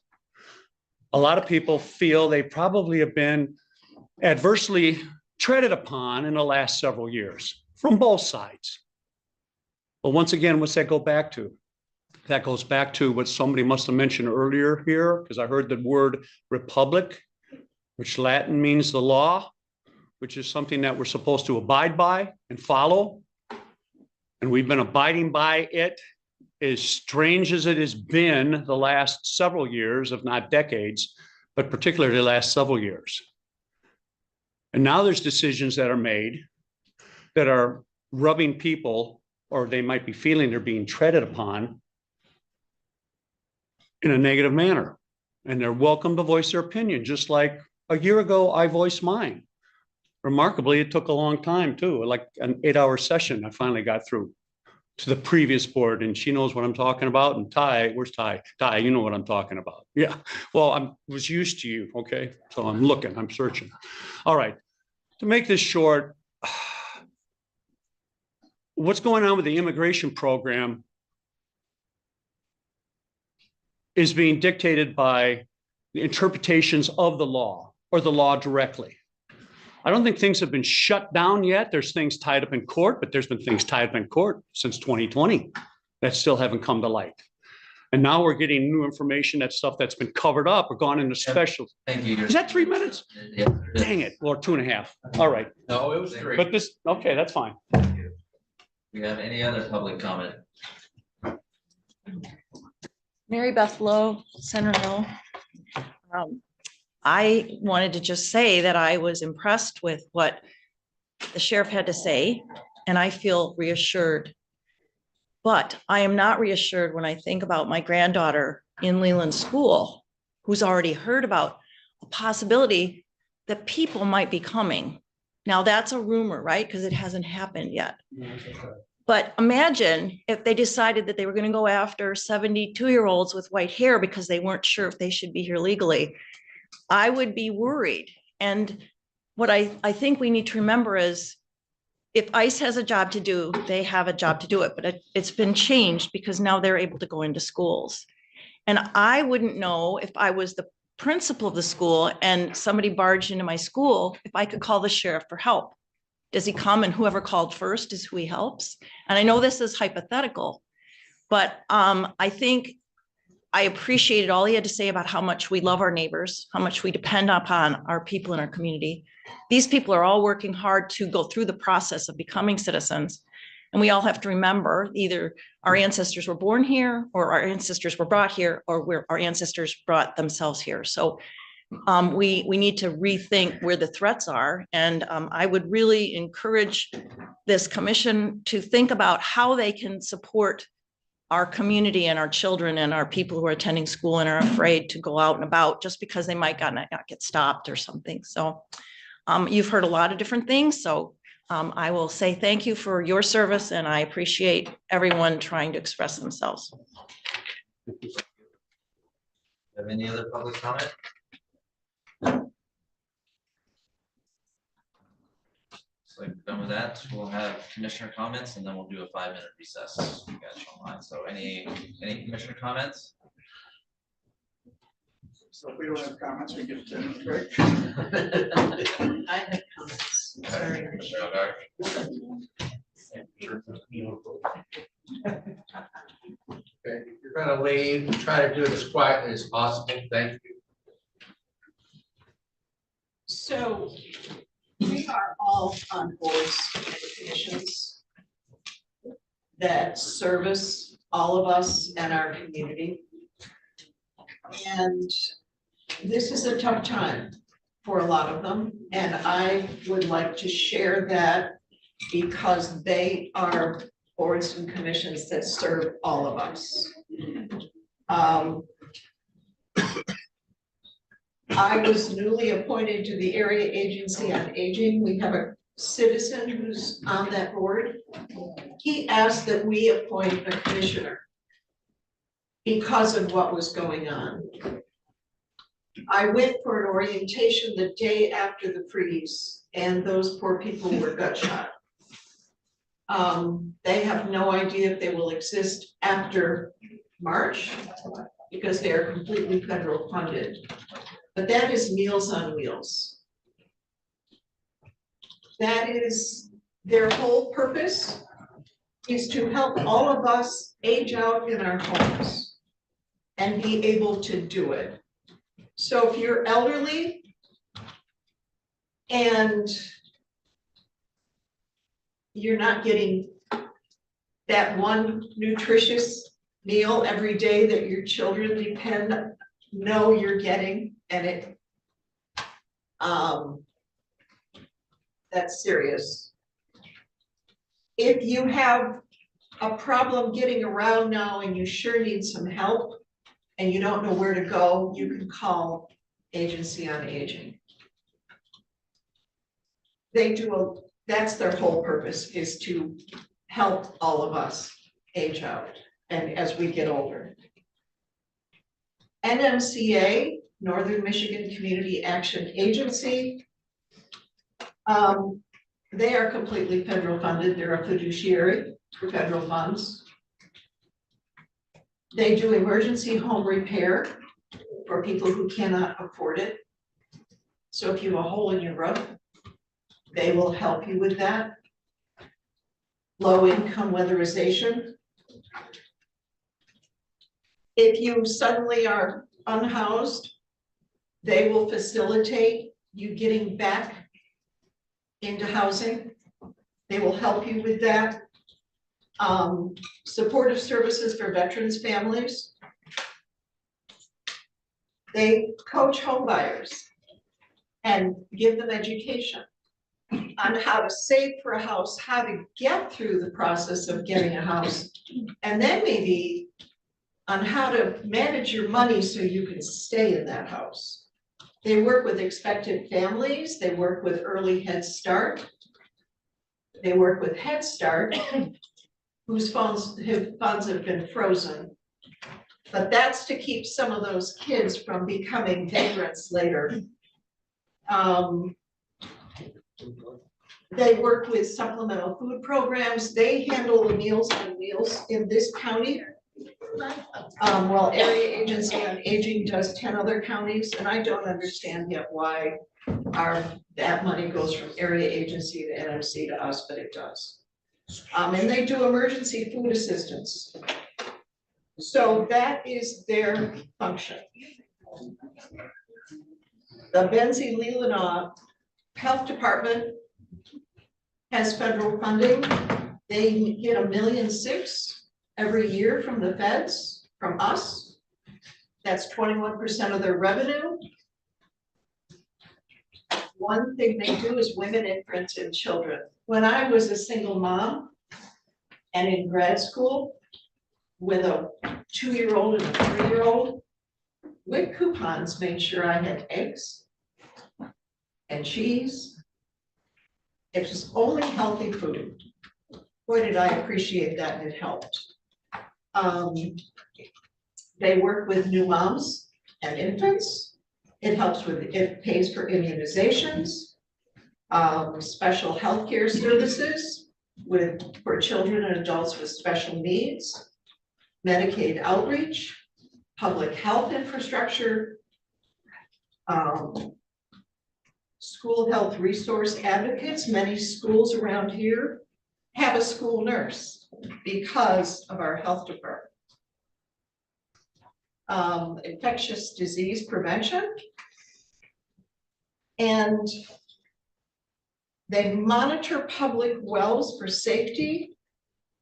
A lot of people feel they probably have been adversely treaded upon in the last several years from both sides. But once again, what's that go back to? That goes back to what somebody must have mentioned earlier here, because I heard the word republic, which Latin means the law, which is something that we're supposed to abide by and follow. And we've been abiding by it, as strange as it has been the last several years, if not decades, but particularly the last several years. And now there's decisions that are made that are rubbing people, or they might be feeling they're being treaded upon in a negative manner. And they're welcome to voice their opinion, just like a year ago, I voiced mine. Remarkably, it took a long time too, like an 8-hour session I finally got through to the previous board, and she knows what I'm talking about. And Ty, where's Ty? Ty, you know what I'm talking about. Yeah, well, I was used to you, okay? So I'm looking, I'm searching. All right, to make this short, what's going on with the immigration program is being dictated by the interpretations of the law or the law directly. I don't think things have been shut down yet. There's things tied up in court, but there's been things tied up in court since 2020 that still haven't come to light. And now we're getting new information, that stuff that's been covered up or gone into special. Thank you. Is that 3 minutes? Yeah. Dang it, or 2.5. All right. No, it was 3. But this, okay, that's fine. we have any other public comment? Mary Beth Lowe, Center Hill. I wanted to just say that I was impressed with what the sheriff had to say, and I feel reassured. But I am not reassured when I think about my granddaughter in Leland School, who's already heard about a possibility that people might be coming. Now, that's a rumor, right? Because it hasn't happened yet. But imagine if they decided that they were going to go after 72-year-olds with white hair because they weren't sure if they should be here legally. I would be worried. And what I think we need to remember is if ICE has a job to do, they have a job to do it, but it's been changed because now they're able to go into schools. And I wouldn't know if I was the principal of the school and somebody barged into my school, if I could call the sheriff for help. Does he come and whoever called first is who he helps? And I know this is hypothetical, but I think I appreciated all he had to say about how much we love our neighbors, how much we depend upon our people in our community. These people are all working hard to go through the process of becoming citizens. And we all have to remember either our ancestors were born here or our ancestors were brought here or our ancestors brought themselves here. So we need to rethink where the threats are. And I would really encourage this commission to think about how they can support our community and our children and our people who are attending school and are afraid to go out and about just because they might not get stopped or something. So you've heard a lot of different things. So I will say thank you for your service and I appreciate everyone trying to express themselves. Have any other public comment? So we're done with that. We'll have commissioner comments and then we'll do a 5-minute recess. You guys online. So any commissioner comments? So if we don't have comments, we get 10 minutes break. I have comments. Sorry. Commissioner Elgar? Okay, if you're gonna leave, try to do it as quietly as possible. Thank you. So we are all on boards and commissions that service all of us and our community. And this is a tough time for a lot of them. And I would like to share that because they are boards and commissions that serve all of us. I was newly appointed to the Area Agency on Aging. We have a citizen who's on that board. He asked that we appoint a commissioner because of what was going on. I went for an orientation the day after the freeze, and those poor people were gut shot. They have no idea if they will exist after March because they are completely federal funded. But that is Meals on Wheels. That is their whole purpose, is to help all of us age out in our homes and be able to do it. So if you're elderly and you're not getting that one nutritious meal every day that your children know you're getting, and that's serious. If you have a problem getting around now and you sure need some help and you don't know where to go, you can call Agency on Aging. That's their whole purpose, is to help all of us age out and as we get older. NMCA, Northern Michigan Community Action Agency. They are completely federal funded. They're a fiduciary for federal funds. They do emergency home repair for people who cannot afford it. So if you have a hole in your roof, they will help you with that. Low income weatherization. If you suddenly are unhoused, they will facilitate you getting back into housing. They will help you with that. Supportive services for veterans families. They coach home buyers and give them education on how to save for a house, how to get through the process of getting a house, and then maybe on how to manage your money so you can stay in that house. They work with expectant families, they work with early Head Start. They work with Head Start, whose funds have been frozen. But that's to keep some of those kids from becoming vagrants later. They work with supplemental food programs. They handle the Meals on Wheels in this county. While Area Agency on Aging does 10 other counties, and I don't understand yet why that money goes from Area Agency to NMC to us, but it does. And they do emergency food assistance. So that is their function. The Benzie Leelanau Health Department has federal funding. They get $1.6 million every year from the feds, from us. That's 21% of their revenue. One thing they do is women, infants, and children. When I was a single mom and in grad school with a 2-year-old and a 3-year-old, WIC coupons made sure I had eggs and cheese. It was only healthy food. Boy, did I appreciate that, and it helped. They work with new moms and infants. It pays for immunizations, special healthcare services for children and adults with special needs, Medicaid outreach, public health infrastructure, school health resource advocates. Many schools around here have a school nurse because of our health department. Infectious disease prevention. And they monitor public wells for safety,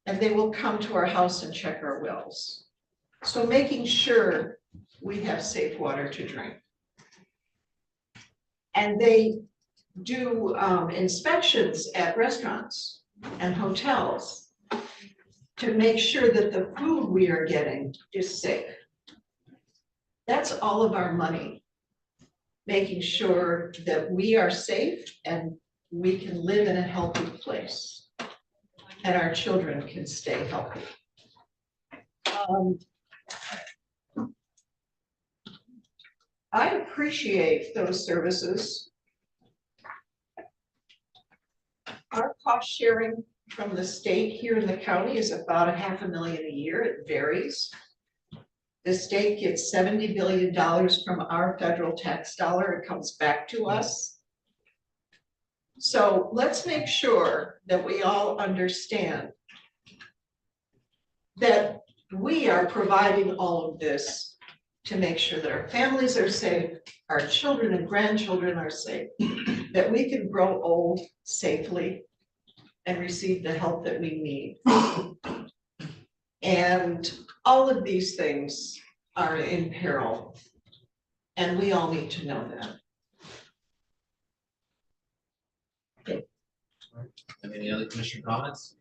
and they will come to our house and check our wells. So making sure we have safe water to drink. And they do inspections at restaurants and hotels to make sure that the food we are getting is safe. That's all of our money, making sure that we are safe and we can live in a healthy place and our children can stay healthy. I appreciate those services. Our cost sharing from the state here in the county is about $500,000 a year. It varies. The state gets $70 billion from our federal tax dollar. It comes back to us. So let's make sure that we all understand that we are providing all of this to make sure that our families are safe, our children and grandchildren are safe, that we can grow old safely and receive the help that we need. And all of these things are in peril, and we all need to know that. Any other commissioner comments?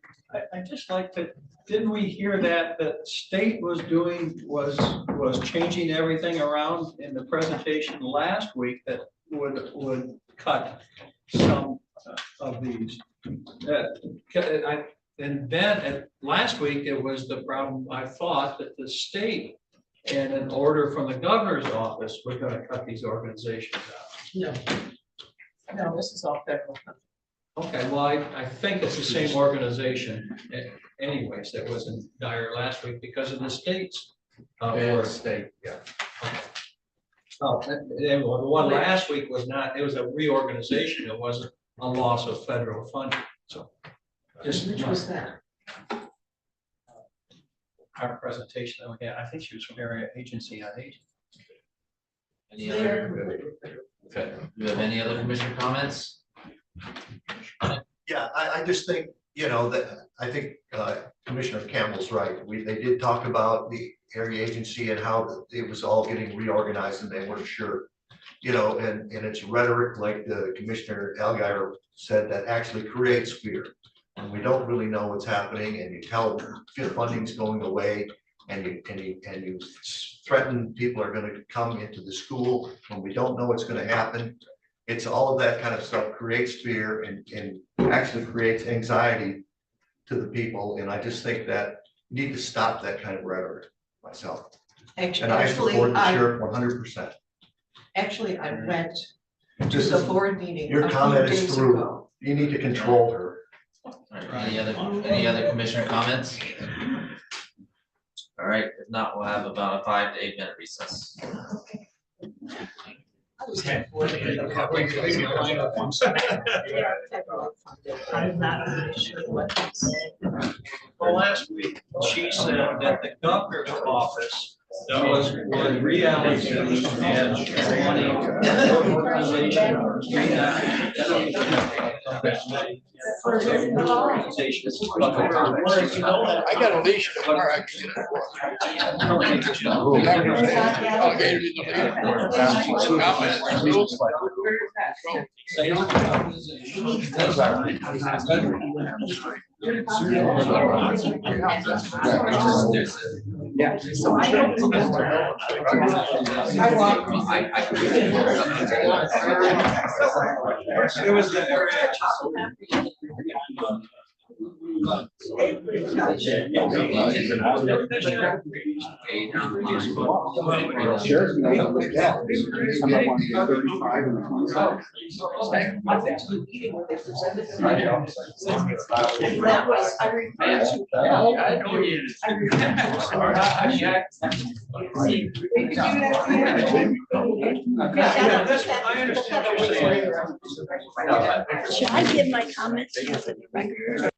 I just like to, didn't we hear that the state was changing everything around in the presentation last week that would cut some of these? And then last week, it was the problem, I thought, that the state and an order from the governor's office were gonna cut these organizations out. No, this is all federal. Okay, well, I think it's the same organization anyways that was in dire last week because of the state's. Or state, yeah. Okay. Oh, and the one last week was not, it was a reorganization. It wasn't a loss of federal funding, so. Which was that? Our presentation that we had, I think she was from Area Agency on Aging. Any other? Okay, do you have any other commissioner comments? Yeah, I just think you know, that, I think Commissioner Campbell's right. They did talk about the area agency and how it was all getting reorganized and they weren't sure. You know, and it's rhetoric, like the Commissioner Alguier said, that actually creates fear. And we don't really know what's happening, and you tell funding's going away, and you threaten people are gonna come into the school when we don't know what's gonna happen. It's all of that kind of stuff creates fear and actually creates anxiety to the people, and I just think that you need to stop that kind of rhetoric myself. And I support the sheriff 100%. Actually, I went to This the is, board meeting your a few comment is days through. ago. You need to control her. All right, any other commissioner comments? All right, if not, we'll have about a 5 to 8 minute recess. I'm not really sure what he said. Well, last week, she said that the governor's office was reallocating and money. Organization, I got a leash tomorrow. I can get it. I'll get it in Yeah. It was the Sheriff's gonna have to look at it. Somebody wants to get 35 and 25. That was, I referred to. Yeah, that's what I understand what you're saying. Should I give my comments to the record?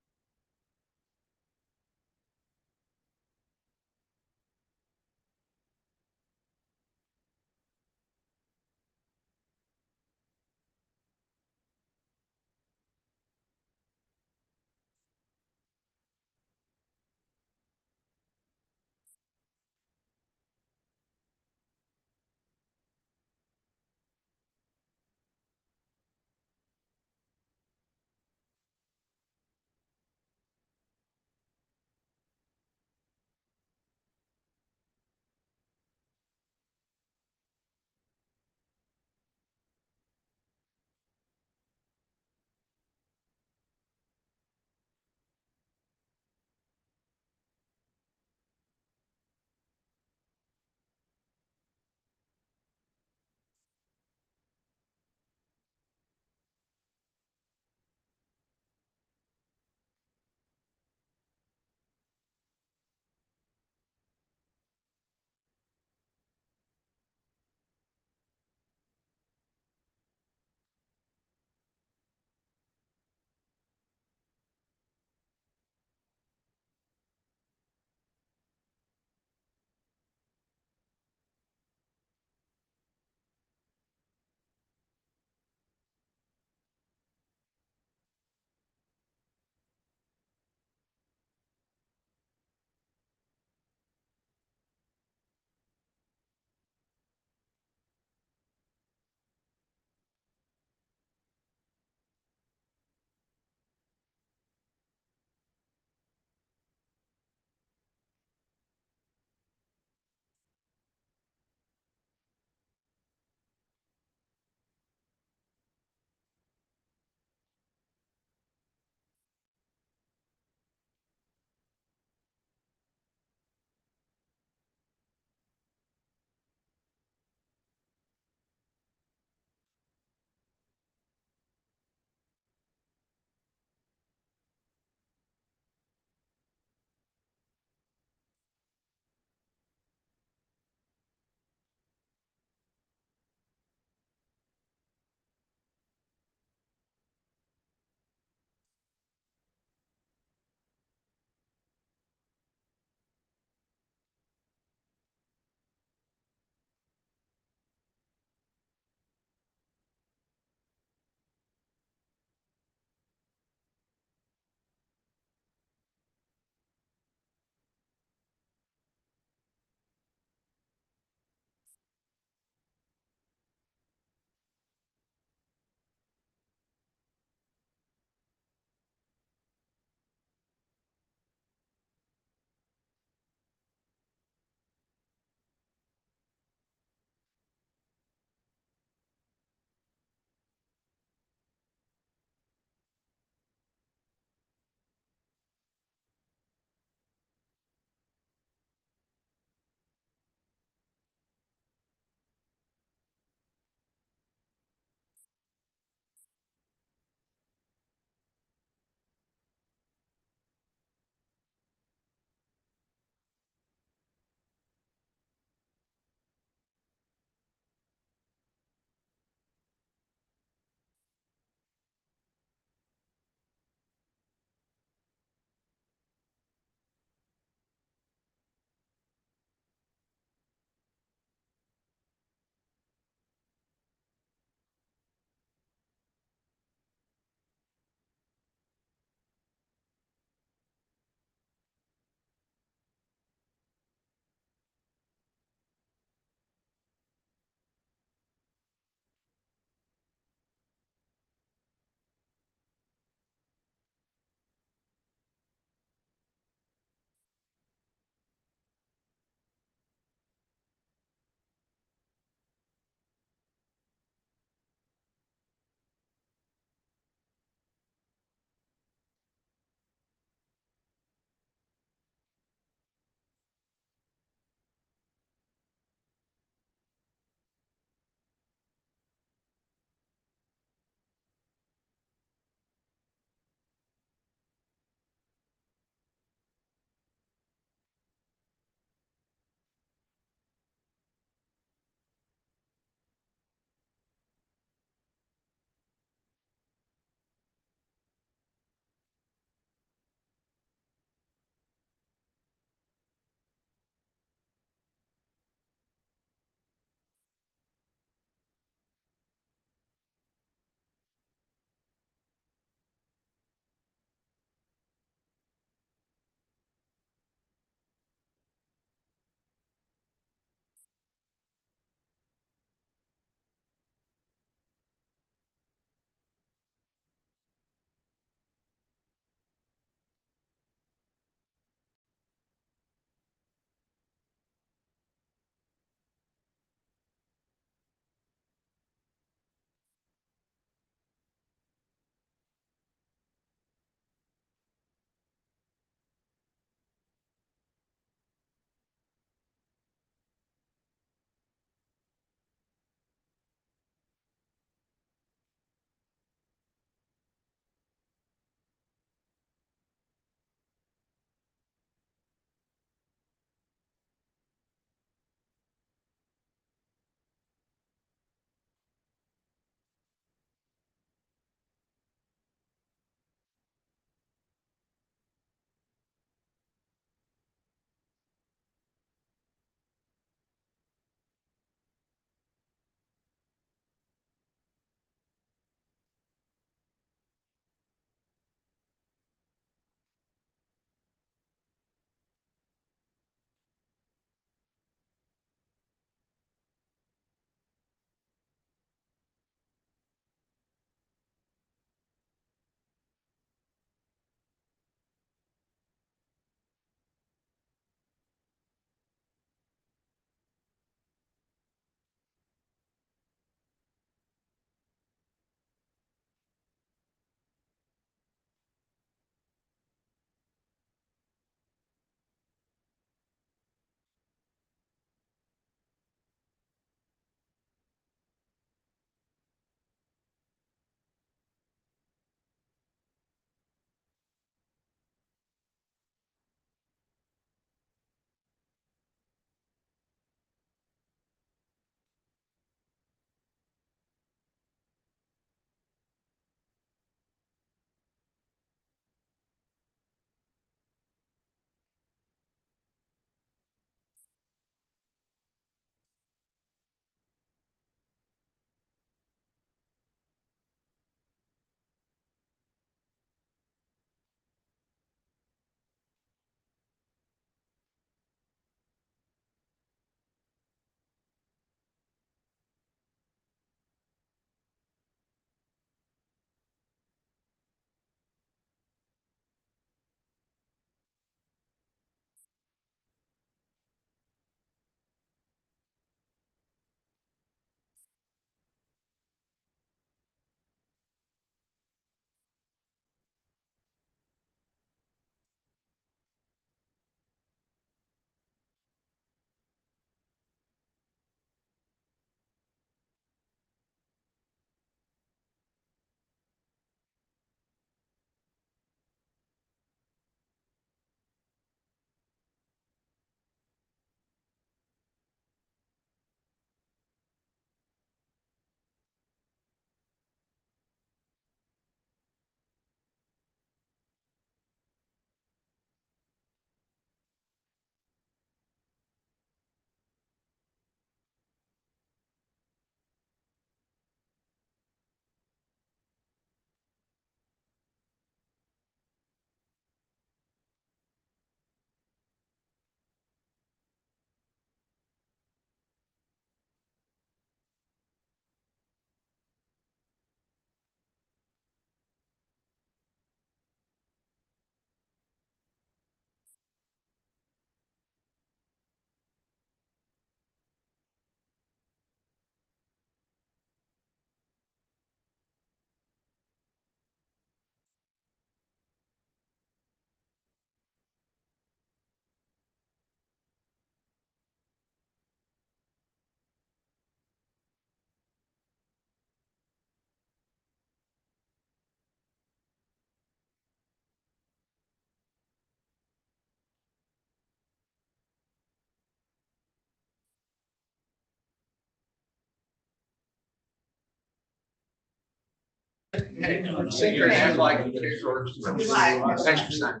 Hey, sing your hand like a big short. Thanks for saying.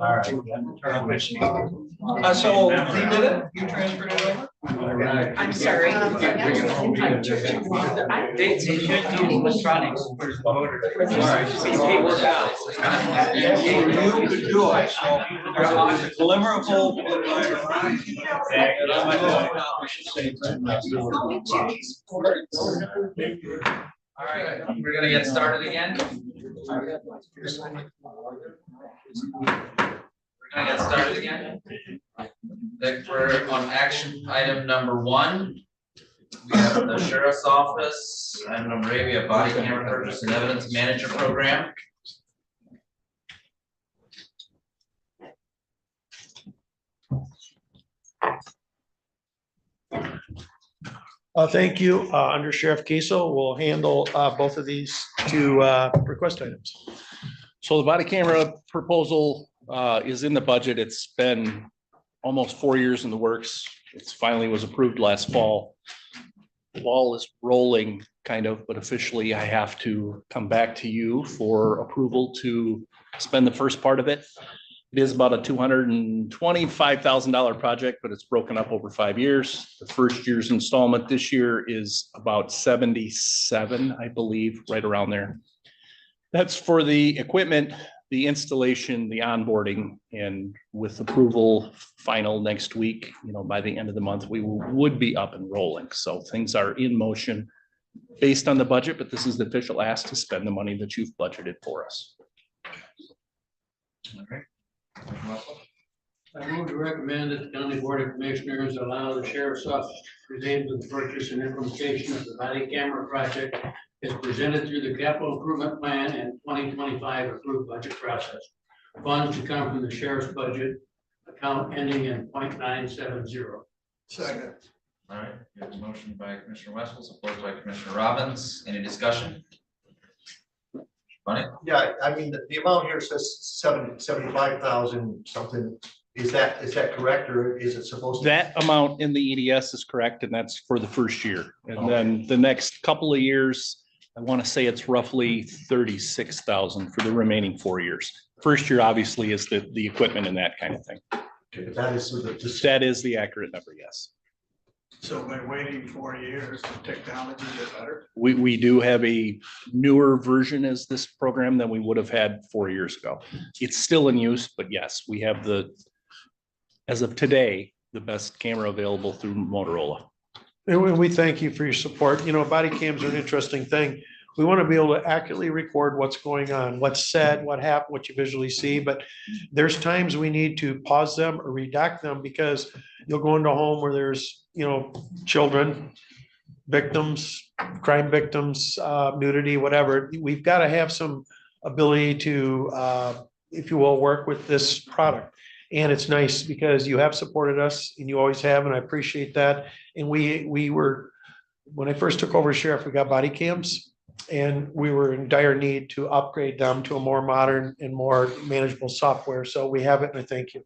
All right. So you did it? You transferred it over? I'm sorry. They should do electronics for the voter. You could do it, so there's a glimmer of hope. All right, we're gonna get started again. We're gonna get started again. Next, we're on action item number 1. We have the sheriff's office. Item number 8, we have body camera purchase and evidence manager program. Thank you. Under Sheriff Kiesel will handle both of these two request items. So the body camera proposal is in the budget. It's been almost 4 years in the works. It's finally was approved last fall. The ball is rolling kind of, but officially I have to come back to you for approval to spend the first part of it. It is about a $225,000 project, but it's broken up over 5 years. The first year's installment this year is about 77, I believe, right around there. That's for the equipment, the installation, the onboarding, and with approval final next week, by the end of the month, we would be up and rolling. So things are in motion based on the budget, but this is the official ask to spend the money that you've budgeted for us. All right. I move to recommend that the County Board of Commissioners allow the sheriff's office to proceed with the purchase and implementation of the body camera project as presented through the capital improvement plan and 2025 approved budget process. Funds to come from the sheriff's budget account ending in 0.970. Second. All right, we have a motion by Commissioner Wessel, supported by Commissioner Robbins. Any discussion? Bonnie? Yeah, I mean, the amount here says 75,000 something. Is that correct, or is it supposed to? That amount in the EDS is correct, and that's for the first year. And then the next couple of years, I want to say it's roughly 36,000 for the remaining 4 years. First year obviously is the equipment and that kind of thing. Okay, but that is That is the accurate number, yes. So by waiting 4 years, the technology is better? We do have a newer version as this program than we would have had 4 years ago. It's still in use, but yes, we have as of today, the best camera available through Motorola. And we thank you for your support. Body cams are an interesting thing. We want to be able to accurately record what's going on, what's said, what happened, what you visually see, but there's times we need to pause them or redact them because you'll go into a home where there's, children, victims, crime victims, nudity, whatever. We've got to have some ability to, if you will, work with this product. And it's nice because you have supported us and you always have, and I appreciate that. And we were, when I first took over as sheriff, we got body cams. And we were in dire need to upgrade them to a more modern and more manageable software. So we have it, and I thank you.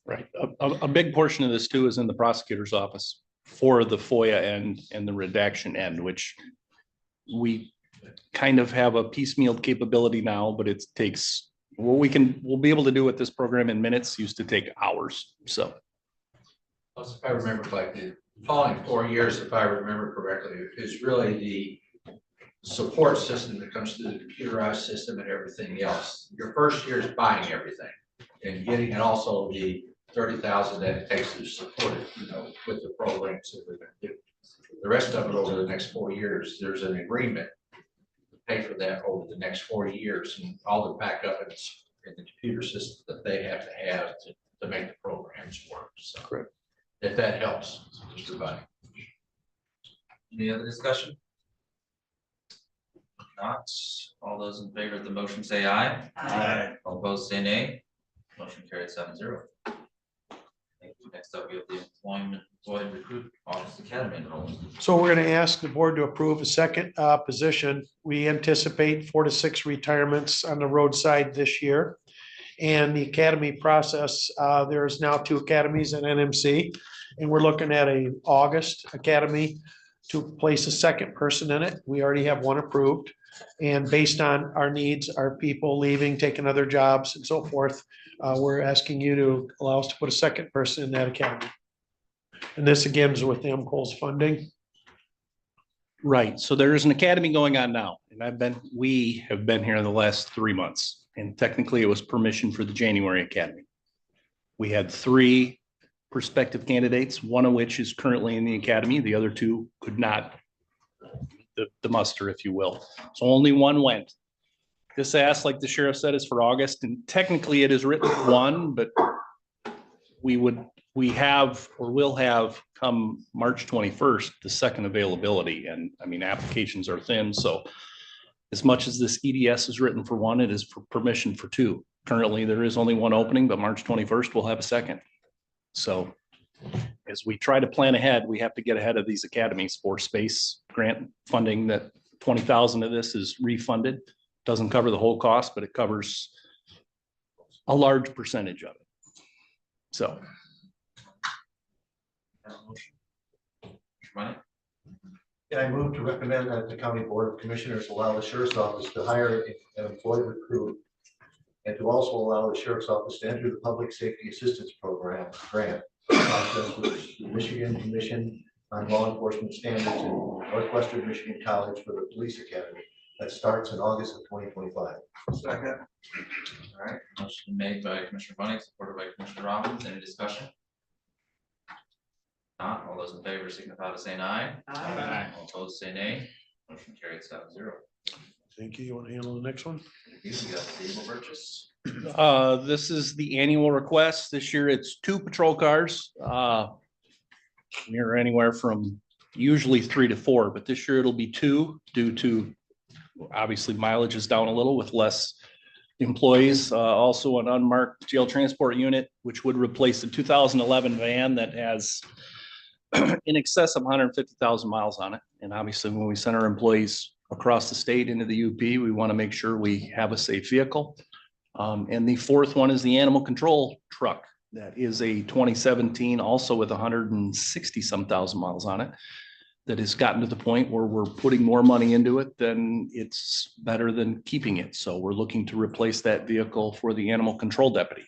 Right. A big portion of this too is in the prosecutor's office for the FOIA end and the redaction end, which we kind of have a piecemeal capability now, but it takes, what we'll be able to do with this program in minutes used to take hours. So. Plus, if I remember correctly, the following 4 years, if I remember correctly, is really the support system that comes through the computerized system and everything else. Your first year is buying everything and getting, and also the 30,000 that it takes to support it, with the programs that we're going to do. The rest of it over the next 4 years, there's an agreement to pay for that over the next 4 years and all the backup in the computer system that they have to make the programs work. So correct. If that helps, Mr. Bunny. Any other discussion? Not, all those in favor of the motion say aye. Aye. All opposed say nay. Motion carried 7-0. Thank you. Next up, we have the employed recruit office academy enrollment. So we're going to ask the board to approve a second position. We anticipate 4 to 6 retirements on the roadside this year. And the academy process, there is now 2 academies in NMC, and we're looking at a August academy to place a second person in it. We already have one approved. And based on our needs, our people leaving, taking other jobs and so forth, we're asking you to allow us to put a second person in that academy. And this again is with the MCO's funding. Right, so there is an academy going on now, and we have been here the last 3 months, and technically it was permission for the January academy. We had 3 prospective candidates, one of which is currently in the academy, the other 2 could not the muster, if you will. So only one went. This ask, like the sheriff said, is for August, and technically it is written 1, but we have or will have come March 21st, the second availability. And I mean, applications are thin. So as much as this EDS is written for 1, it is for permission for 2. Currently, there is only 1 opening, but March 21st, we'll have a second. So as we try to plan ahead, we have to get ahead of these academies for space grant funding. That 20,000 of this is refunded. Doesn't cover the whole cost, but it covers a large percentage of it. So. Yeah, I move to recommend that the County Board of Commissioners allow the Sheriff's Office to hire an employee recruit and to also allow the Sheriff's Office to enter the Public Safety Assistance Program grant process with the Michigan Commission on Law Enforcement Standards and Northwestern Michigan College for the Police Academy that starts in August of 2025. Second. All right, motion made by Commissioner Bunting, supported by Commissioner Robbins. Any discussion? Not, all those in favor signify by saying aye. Aye. All opposed, say nay. Motion carried 7-0. Thank you. You want to handle the next one? You got the vehicle purchase. This is the annual request. This year it's 2 patrol cars. We're anywhere from usually 3 to 4, but this year it'll be 2 due to obviously mileage is down a little with less employees. Also an unmarked jail transport unit, which would replace the 2011 van that has in excess of 150,000 miles on it. And obviously when we send our employees across the state into the UP, we want to make sure we have a safe vehicle. And the 4th one is the animal control truck. That is a 2017, also with 160 some thousand miles on it. That has gotten to the point where we're putting more money into it than it's better than keeping it. So we're looking to replace that vehicle for the animal control deputy,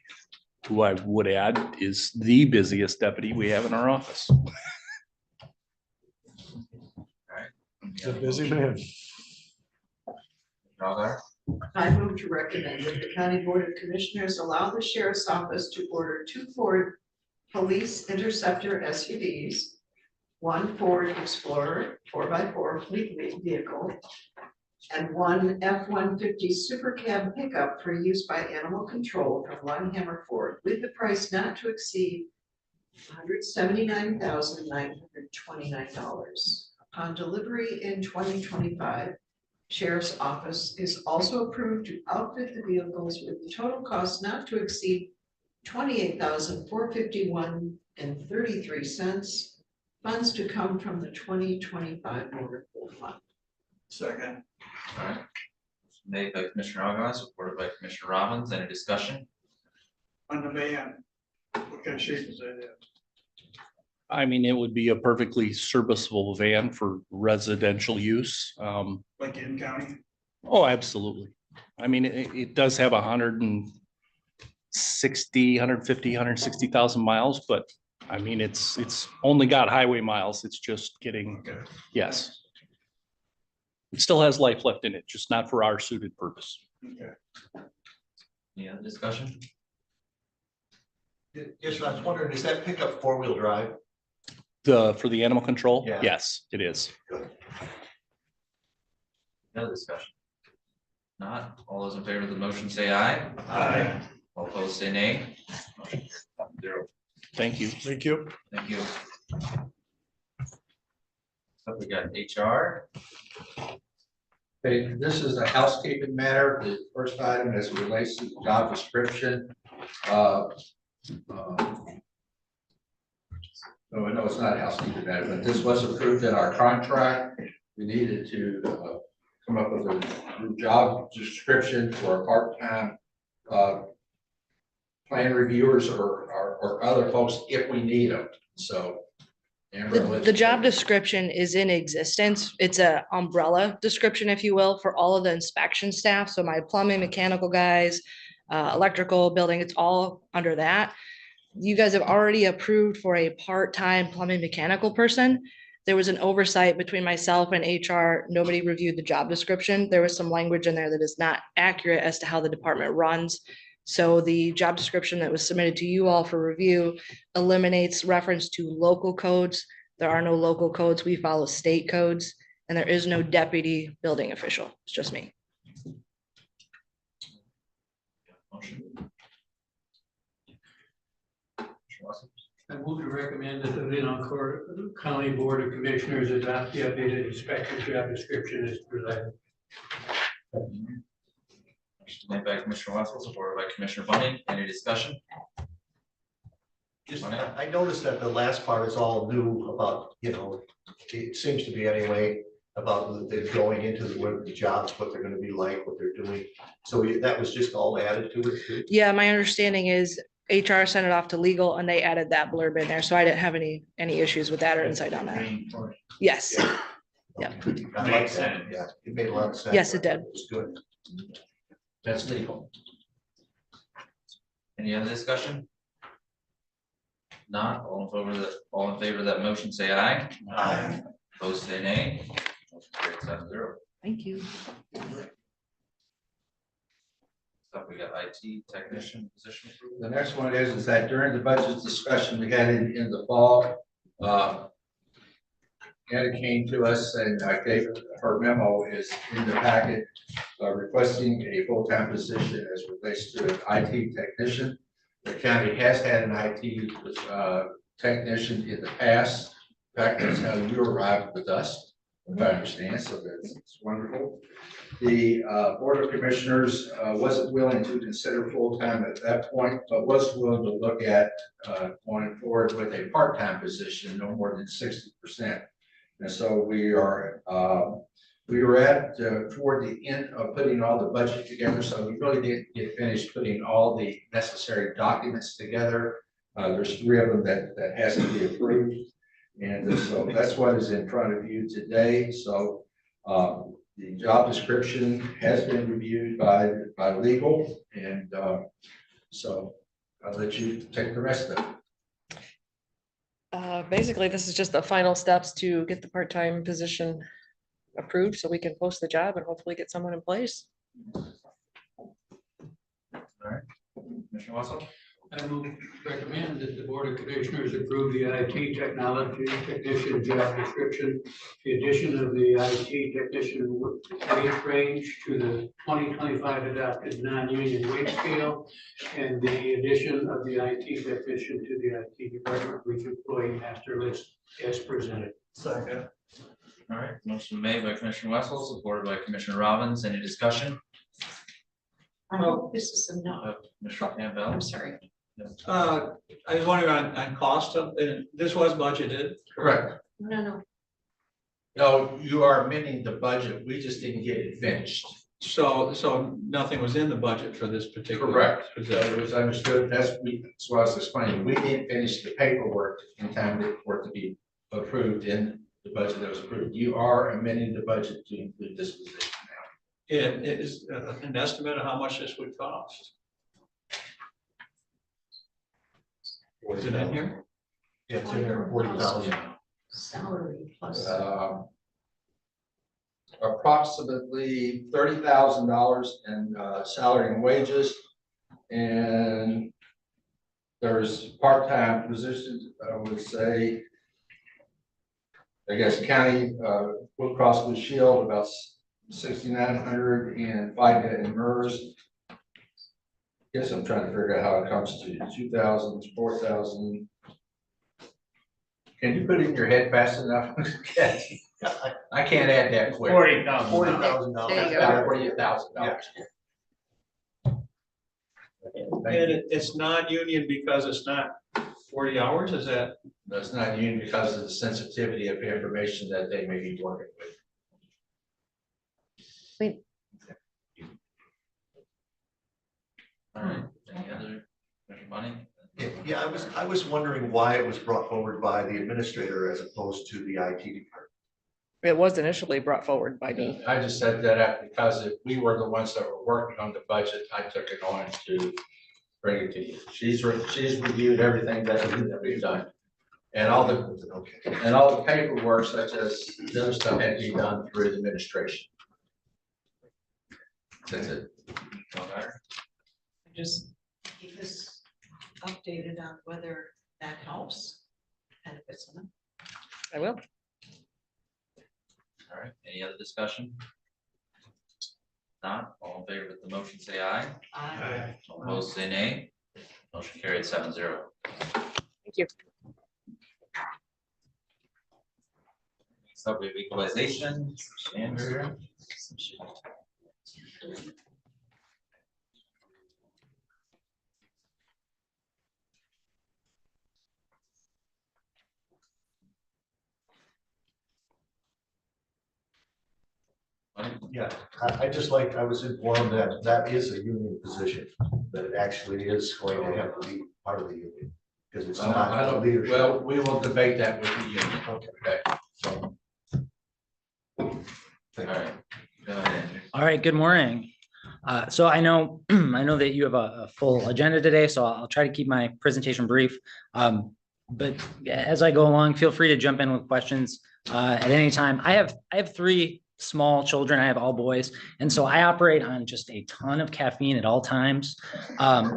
who I would add is the busiest deputy we have in our office. It's a busy man. I move to recommend that the County Board of Commissioners allow the Sheriff's Office to order 2 Ford Police Interceptor SUVs, 1 Ford Explorer 4x4 fleet vehicle, and 1 F-150 Super Cab pickup for use by animal control from Longhammer Ford, with the price not to exceed $179,929. Upon delivery in 2025, Sheriff's Office is also approved to outfit the vehicles with the total cost not to exceed $28,451.33. Funds to come from the 2025 motor pool fund. Second. All right. Made by Commissioner Ogden, supported by Commissioner Robbins. Any discussion? On the van, what kind of shape is that in? I mean, it would be a perfectly serviceable van for residential use. Like in county? Oh, absolutely. I mean, it does have 160, 150, 160,000 miles, but I mean, it's only got highway miles. It's just getting, Okay. yes. It still has life left in it, just not for our suited purpose. Okay. Any other discussion? Yes, I was wondering, is that pickup 4-wheel drive? For the animal control? Yeah. Yes, it is. No discussion. Not, all those in favor of the motion say aye. Aye. All opposed say nay. Motion carried 7-0. Thank you. Thank you. Thank you. So we got HR. Okay, this is a housekeeping matter. The first item as it relates to the job description. No, I know it's not a housekeeping matter, but this was approved in our contract. We needed to come up with a new job description for a part-time plan reviewers or other folks if we need them. So Amber, I'll let The you job take it. description is in existence. It's a umbrella description, if you will, for all of the inspection staff. So my plumbing, mechanical guys, electrical, building, it's all under that. You guys have already approved for a part-time plumbing mechanical person. There was an oversight between myself and HR. Nobody reviewed the job description. There was some language in there that is not accurate as to how the department runs. So the job description that was submitted to you all for review eliminates reference to local codes. There are no local codes. We follow state codes, and there is no deputy building official. It's just me. Motion. Commissioner Watson? I move to recommend that the Leelanau County Board of Commissioners adopt the updated inspector job description as presented. Motion made by Commissioner Wessel, supported by Commissioner Bunning. Any discussion? Just, I noticed that the last part is all new about, it seems to be anyway, about the going into the jobs, what they're gonna be like, what they're doing. So that was just all added to it too? Yeah, my understanding is HR sent it off to legal and they added that blurb in there. So I didn't have any issues with that or insight on that. Yes. Yeah. I like that, yeah, it made a lot of sense. Yes, it did. It's good. That's legal. Any other discussion? Not, all in favor of that motion, say aye. Aye. Opposed, say nay. Motion carries 7-0. Thank you. So we got IT technician position approval. Uh, uh, uh, The next one is that during the budget discussion we had in the fall, Anna came to us and I gave her memo is in the packet requesting a full-time position as relates to an IT technician. The county has had an IT technician in the past. In fact, that's how you arrived with us, if I understand, so that's wonderful. The Board of Commissioners wasn't willing to consider full-time at that point, but was willing to look at going forward with a part-time position, no more than 60%. And so we were at toward the end of putting all the budget together, so we really didn't get finished putting all the necessary documents together. There's 3 of them that has to be approved. And so that's what is in front of you today. So the job description has been reviewed by legal, and so I'll let you take the rest of it. Basically, this is just the final steps to get the part-time position approved so we can post the job and hopefully get someone in place. All right, Commissioner Wessel? I move to recommend that the Board of Commissioners approve the IT technology technician job description. The addition of the IT technician wage range to the 2025 adopted non-union wage scale, and the addition of the IT technician to the IT department with employee master list as presented. Second. All right, motion made by Commissioner Wessel, supported by Commissioner Robbins. Any discussion? I hope this is enough. Commissioner Campbell? I'm sorry. I was wondering on cost of, this was budgeted. Correct. No. No, you are amending the budget. We just didn't get it finished. So nothing was in the budget for this particular. Correct. So position. it was understood. That's what I was explaining. We didn't finish the paperwork in time for it to be approved in the budget that was approved. You are amending the budget to include this position now. It is an estimate of how much this would cost. Is it in here? Yeah, it's in there, 40,000. Salary plus. Approximately $30,000 in salary and wages. And there's part-time positions, I would say. I guess county, Blue Cross Blue Shield, about 6,900, and FICA and MERS. Guess I'm trying to figure out how it comes to 2,000, 4,000. Can you put it in your head fast enough? I can't add that quick. $40,000. $40,000. There you go. About $48,000. And it's non-union because it's not 40 hours, is that? That's not union because of the sensitivity of information that they may be working with. All right, any other, Commissioner Bunning? Yeah, I was wondering why it was brought forward by the administrator as opposed to the IT department. It was initially brought forward by me. Uh, I just said that out because if we were the ones that were working on the budget, I took it on to bring it to you. She's reviewed everything that we've done. And all the paperwork such as the other stuff had to be done through the administration. That's it. Just keep us updated on whether that helps. And if it's not. I will. All right, any other discussion? Not, all in favor with the motion, say aye. Aye. All opposed, say nay. Motion carried 7-0. Thank you. Next up, we have equalization. Andrew. Yeah, I just like, I was informed that that is a union position, that it actually is going to have to be part of the union. Because it's not leadership. Well, we will debate that with the union. Okay. So. All right, go ahead, Andrew. All right, good morning. So I know, I know that you have a full agenda today, so I'll try to keep my presentation brief. But as I go along, feel free to jump in with questions at any time. I have 3 small children. I have all boys. And so I operate on just a ton of caffeine at all times.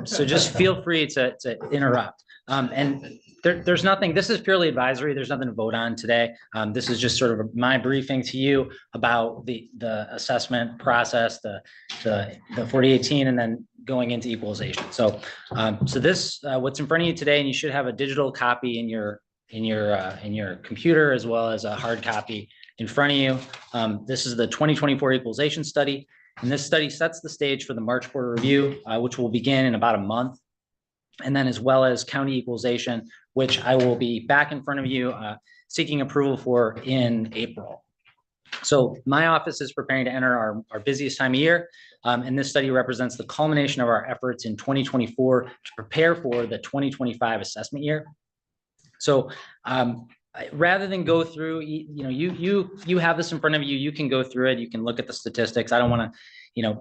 So just feel free to interrupt. And there's nothing, this is purely advisory. There's nothing to vote on today. This is just sort of my briefing to you about the assessment process, the 4018, and then going into equalization. So, so this, what's in front of you today, and you should have a digital copy in your computer as well as a hard copy in front of you. This is the 2024 equalization study. And this study sets the stage for the March quarter review, which will begin in about a month. And then as well as county equalization, which I will be back in front of you seeking approval for in April. So my office is preparing to enter our busiest time of year. And this study represents the culmination of our efforts in 2024 to prepare for the 2025 assessment year. So rather than go through, you have this in front of you, you can go through it, you can look at the statistics. I don't want to,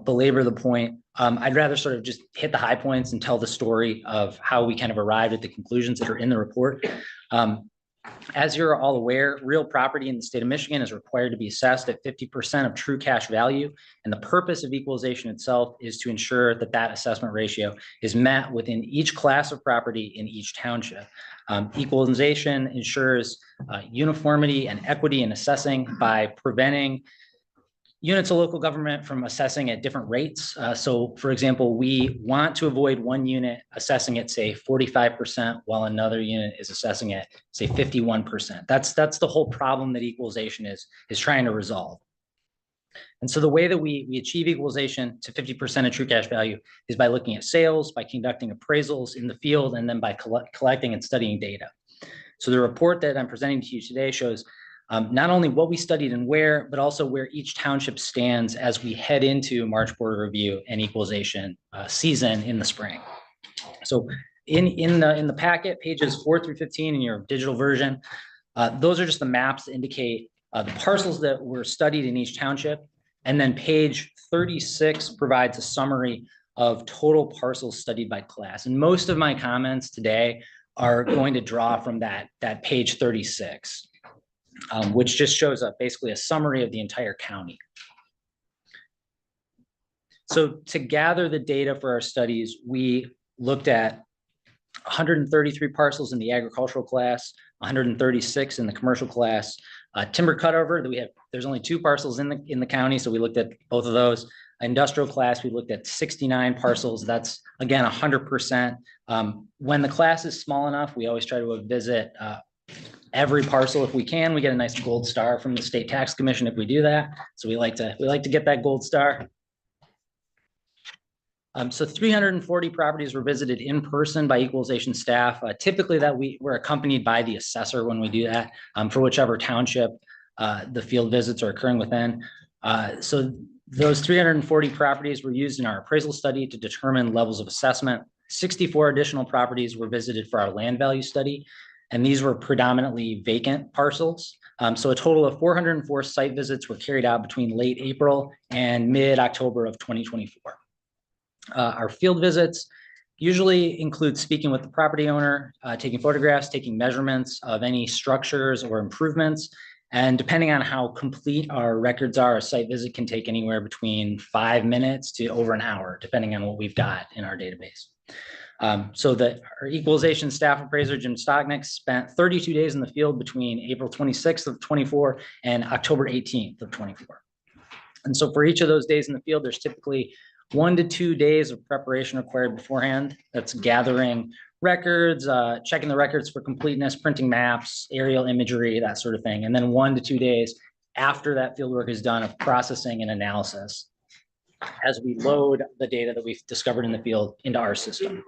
belabor the point. I'd rather sort of just hit the high points and tell the story of how we kind of arrived at the conclusions that are in the report. As you're all aware, real property in the state of Michigan is required to be assessed at 50% of true cash value. And the purpose of equalization itself is to ensure that that assessment ratio is met within each class of property in each township. Equalization ensures uniformity and equity in assessing by preventing units of local government from assessing at different rates. So for example, we want to avoid one unit assessing at say 45% while another unit is assessing at say 51%. That's the whole problem that equalization is trying to resolve. And so the way that we achieve equalization to 50% of true cash value is by looking at sales, by conducting appraisals in the field, and then by collecting and studying data. So the report that I'm presenting to you today shows not only what we studied and where, but also where each township stands as we head into March Board Review and equalization season in the spring. So in the packet, pages 4 through 15 in your digital version, those are just the maps that indicate the parcels that were studied in each township. And then page 36 provides a summary of total parcels studied by class. And most of my comments today are going to draw from that page 36. Which just shows basically a summary of the entire county. So to gather the data for our studies, we looked at 133 parcels in the agricultural class, 136 in the commercial class. Timber cutover, there's only 2 parcels in the county, so we looked at both of those. Industrial class, we looked at 69 parcels. That's again 100%. When the class is small enough, we always try to visit every parcel if we can. We get a nice gold star from the state tax commission if we do that. So we like to get that gold star. So 340 properties were visited in person by equalization staff. Typically we're accompanied by the assessor when we do that for whichever township the field visits are occurring within. So those 340 properties were used in our appraisal study to determine levels of assessment. 64 additional properties were visited for our land value study, and these were predominantly vacant parcels. So a total of 404 site visits were carried out between late April and mid-October of 2024. Our field visits usually include speaking with the property owner, taking photographs, taking measurements of any structures or improvements. And depending on how complete our records are, a site visit can take anywhere between 5 minutes to over an hour, depending on what we've got in our database. So that our equalization staff appraiser, Jim Stocknick, spent 32 days in the field between April 26th of 24 and October 18th of 24. And so for each of those days in the field, there's typically 1 to 2 days of preparation required beforehand. That's gathering records, checking the records for completeness, printing maps, aerial imagery, that sort of thing. And then 1 to 2 days after that field work is done of processing and analysis as we load the data that we've discovered in the field into our system.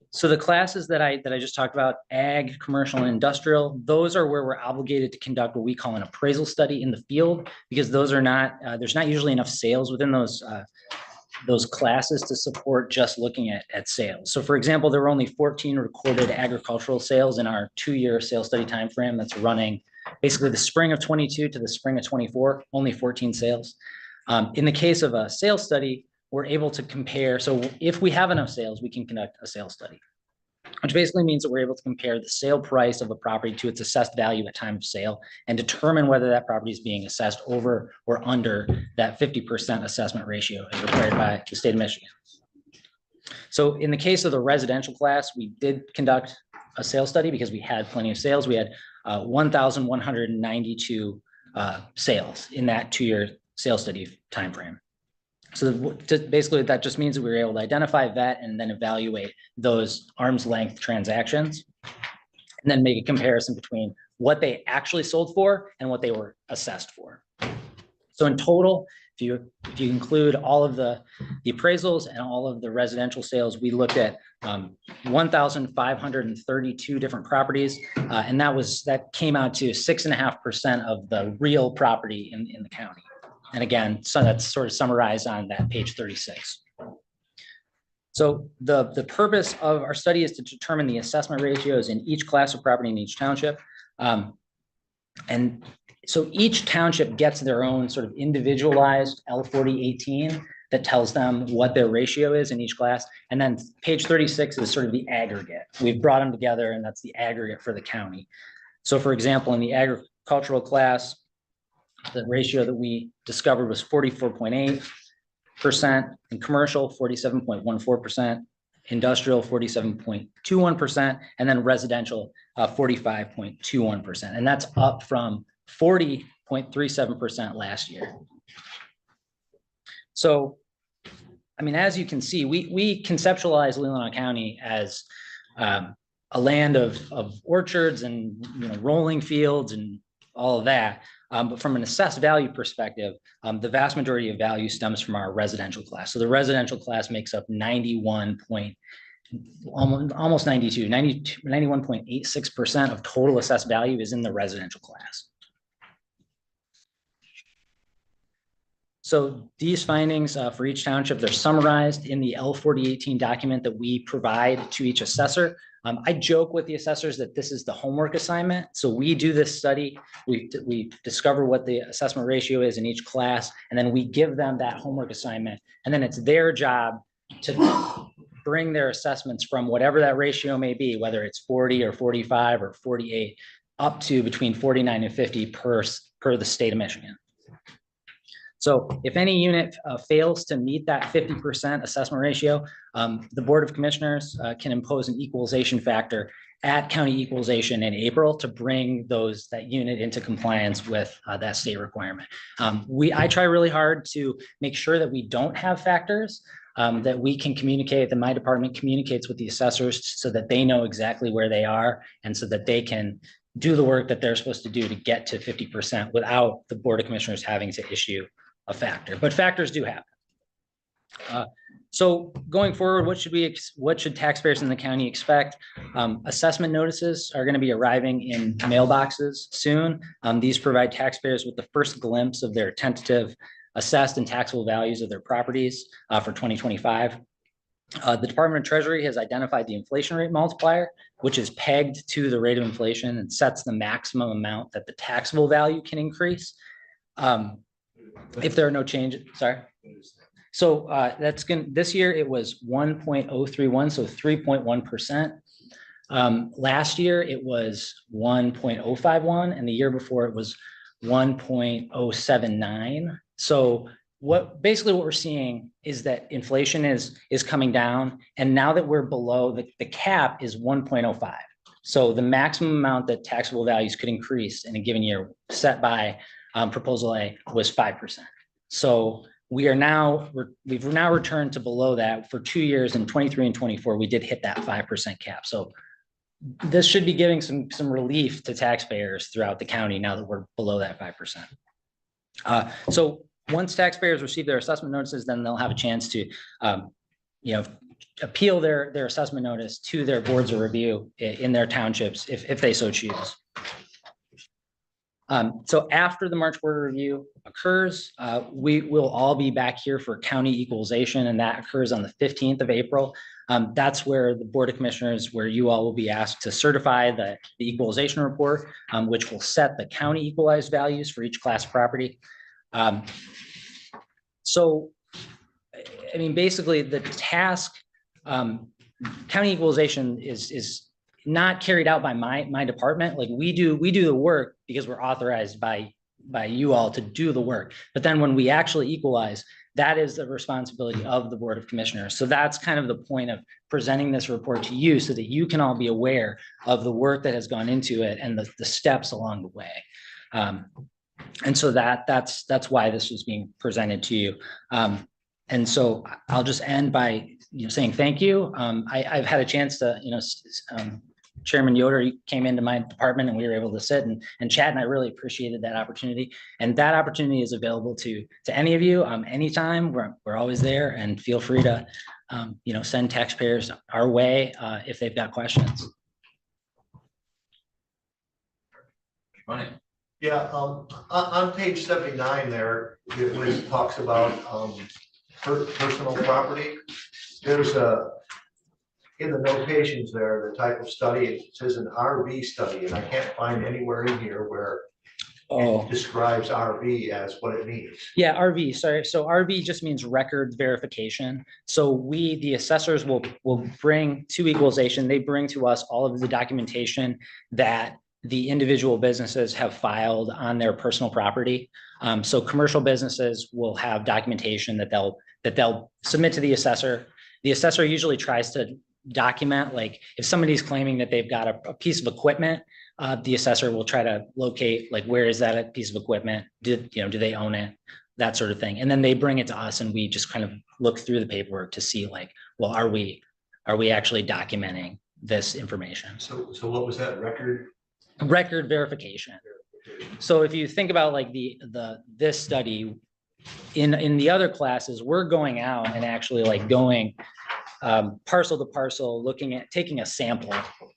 So the classes that I just talked about, ag, commercial, and industrial, those are where we're obligated to conduct what we call an appraisal study in the field, because those are not, there's not usually enough sales within those classes to support just looking at sales. So for example, there were only 14 recorded agricultural sales in our 2-year sales study timeframe that's running basically the spring of 22 to the spring of 24, only 14 sales. In the case of a sales study, we're able to compare. So if we have enough sales, we can conduct a sales study, which basically means that we're able to compare the sale price of a property to its assessed value at time of sale and determine whether that property is being assessed over or under that 50% assessment ratio as required by the state of Michigan. So in the case of the residential class, we did conduct a sales study because we had plenty of sales. We had 1,192 sales in that 2-year sales study timeframe. So basically that just means that we were able to identify, vet, and then evaluate those arm's length transactions, and then make a comparison between what they actually sold for and what they were assessed for. So in total, if you include all of the appraisals and all of the residential sales, we looked at 1,532 different properties, and that came out to 6.5% of the real property in the county. And again, so that's sort of summarized on that page 36. So the purpose of our study is to determine the assessment ratios in each class of property in each township. And so each township gets their own sort of individualized L4018 that tells them what their ratio is in each class. And then page 36 is sort of the aggregate. We've brought them together, and that's the aggregate for the county. So for example, in the agricultural class, the ratio that we discovered was 44.8%, in commercial, 47.14%, industrial, 47.21%, and then residential, 45.21%. And that's up from 40.37% last year. So, I mean, as you can see, we conceptualize Leelanau County as a land of orchards and rolling fields and all of that. But from an assessed value perspective, the vast majority of value stems from our residential class. So the residential class makes up 91.86% of total assessed value is in the residential class. So these findings for each township, they're summarized in the L4018 document that we provide to each assessor. I joke with the assessors that this is the homework assignment. So we do this study, we discover what the assessment ratio is in each class, and then we give them that homework assignment. And then it's their job to bring their assessments from whatever that ratio may be, whether it's 40 or 45 or 48, up to between 49 and 50 per the state of Michigan. So if any unit fails to meet that 50% assessment ratio, the Board of Commissioners can impose an equalization factor at county equalization in April to bring that unit into compliance with that state requirement. I try really hard to make sure that we don't have factors that we can communicate, that my department communicates with the assessors so that they know exactly where they are and so that they can do the work that they're supposed to do to get to 50% without the Board of Commissioners having to issue a factor, but factors do happen. So going forward, what should taxpayers in the county expect? Assessment notices are going to be arriving in mailboxes soon. These provide taxpayers with the first glimpse of their tentative assessed and taxable values of their properties for 2025. The Department of Treasury has identified the inflation rate multiplier, which is pegged to the rate of inflation and sets the maximum amount that the taxable value can increase. If there are no changes, sorry. So that's going, this year it was 1.031, so 3.1%. Last year it was 1.051, and the year before it was 1.079. So basically what we're seeing is that inflation is coming down, and now that we're below the cap is 1.05. So the maximum amount that taxable values could increase in a given year set by proposal A was 5%. So we've now returned to below that for 2 years. In 23 and 24, we did hit that 5% cap. So this should be giving some relief to taxpayers throughout the county now that we're below that 5%. So once taxpayers receive their assessment notices, then they'll have a chance to, appeal their assessment notice to their boards of review in their townships if they so choose. So after the March Board Review occurs, we will all be back here for county equalization, and that occurs on the 15th of April. That's where the Board of Commissioners, where you all will be asked to certify the equalization report, which will set the county equalized values for each class of property. So, I mean, basically the task, county equalization is not carried out by my department. Like we do the work because we're authorized by you all to do the work. But then when we actually equalize, that is the responsibility of the Board of Commissioners. So that's kind of the point of presenting this report to you so that you can all be aware of the work that has gone into it and the steps along the way. And so that's why this was being presented to you. And so I'll just end by saying thank you. I've had a chance to, Chairman Yoder came into my department and we were able to sit and chat, and I really appreciated that opportunity. And that opportunity is available to any of you anytime. We're always there, and feel free to send taxpayers our way if they've got questions. Yeah, on page 79 there, it talks about personal property. There's in the notations there, the type of study, it says an RV study, and I can't find anywhere in here where it describes RV as what it means. Yeah, RV, sorry. So RV just means record verification. So the assessors will bring to equalization, they bring to us all of the documentation that the individual businesses have filed on their personal property. So commercial businesses will have documentation that they'll submit to the assessor. The assessor usually tries to document, like if somebody's claiming that they've got a piece of equipment, the assessor will try to locate, like, where is that piece of equipment? Do they own it? That sort of thing. And then they bring it to us and we just kind of look through the paperwork to see, like, well, are we actually documenting this information? So what was that record? Record verification. So if you think about like this study in the other classes, we're going out and actually like going parcel to parcel, looking at taking a sample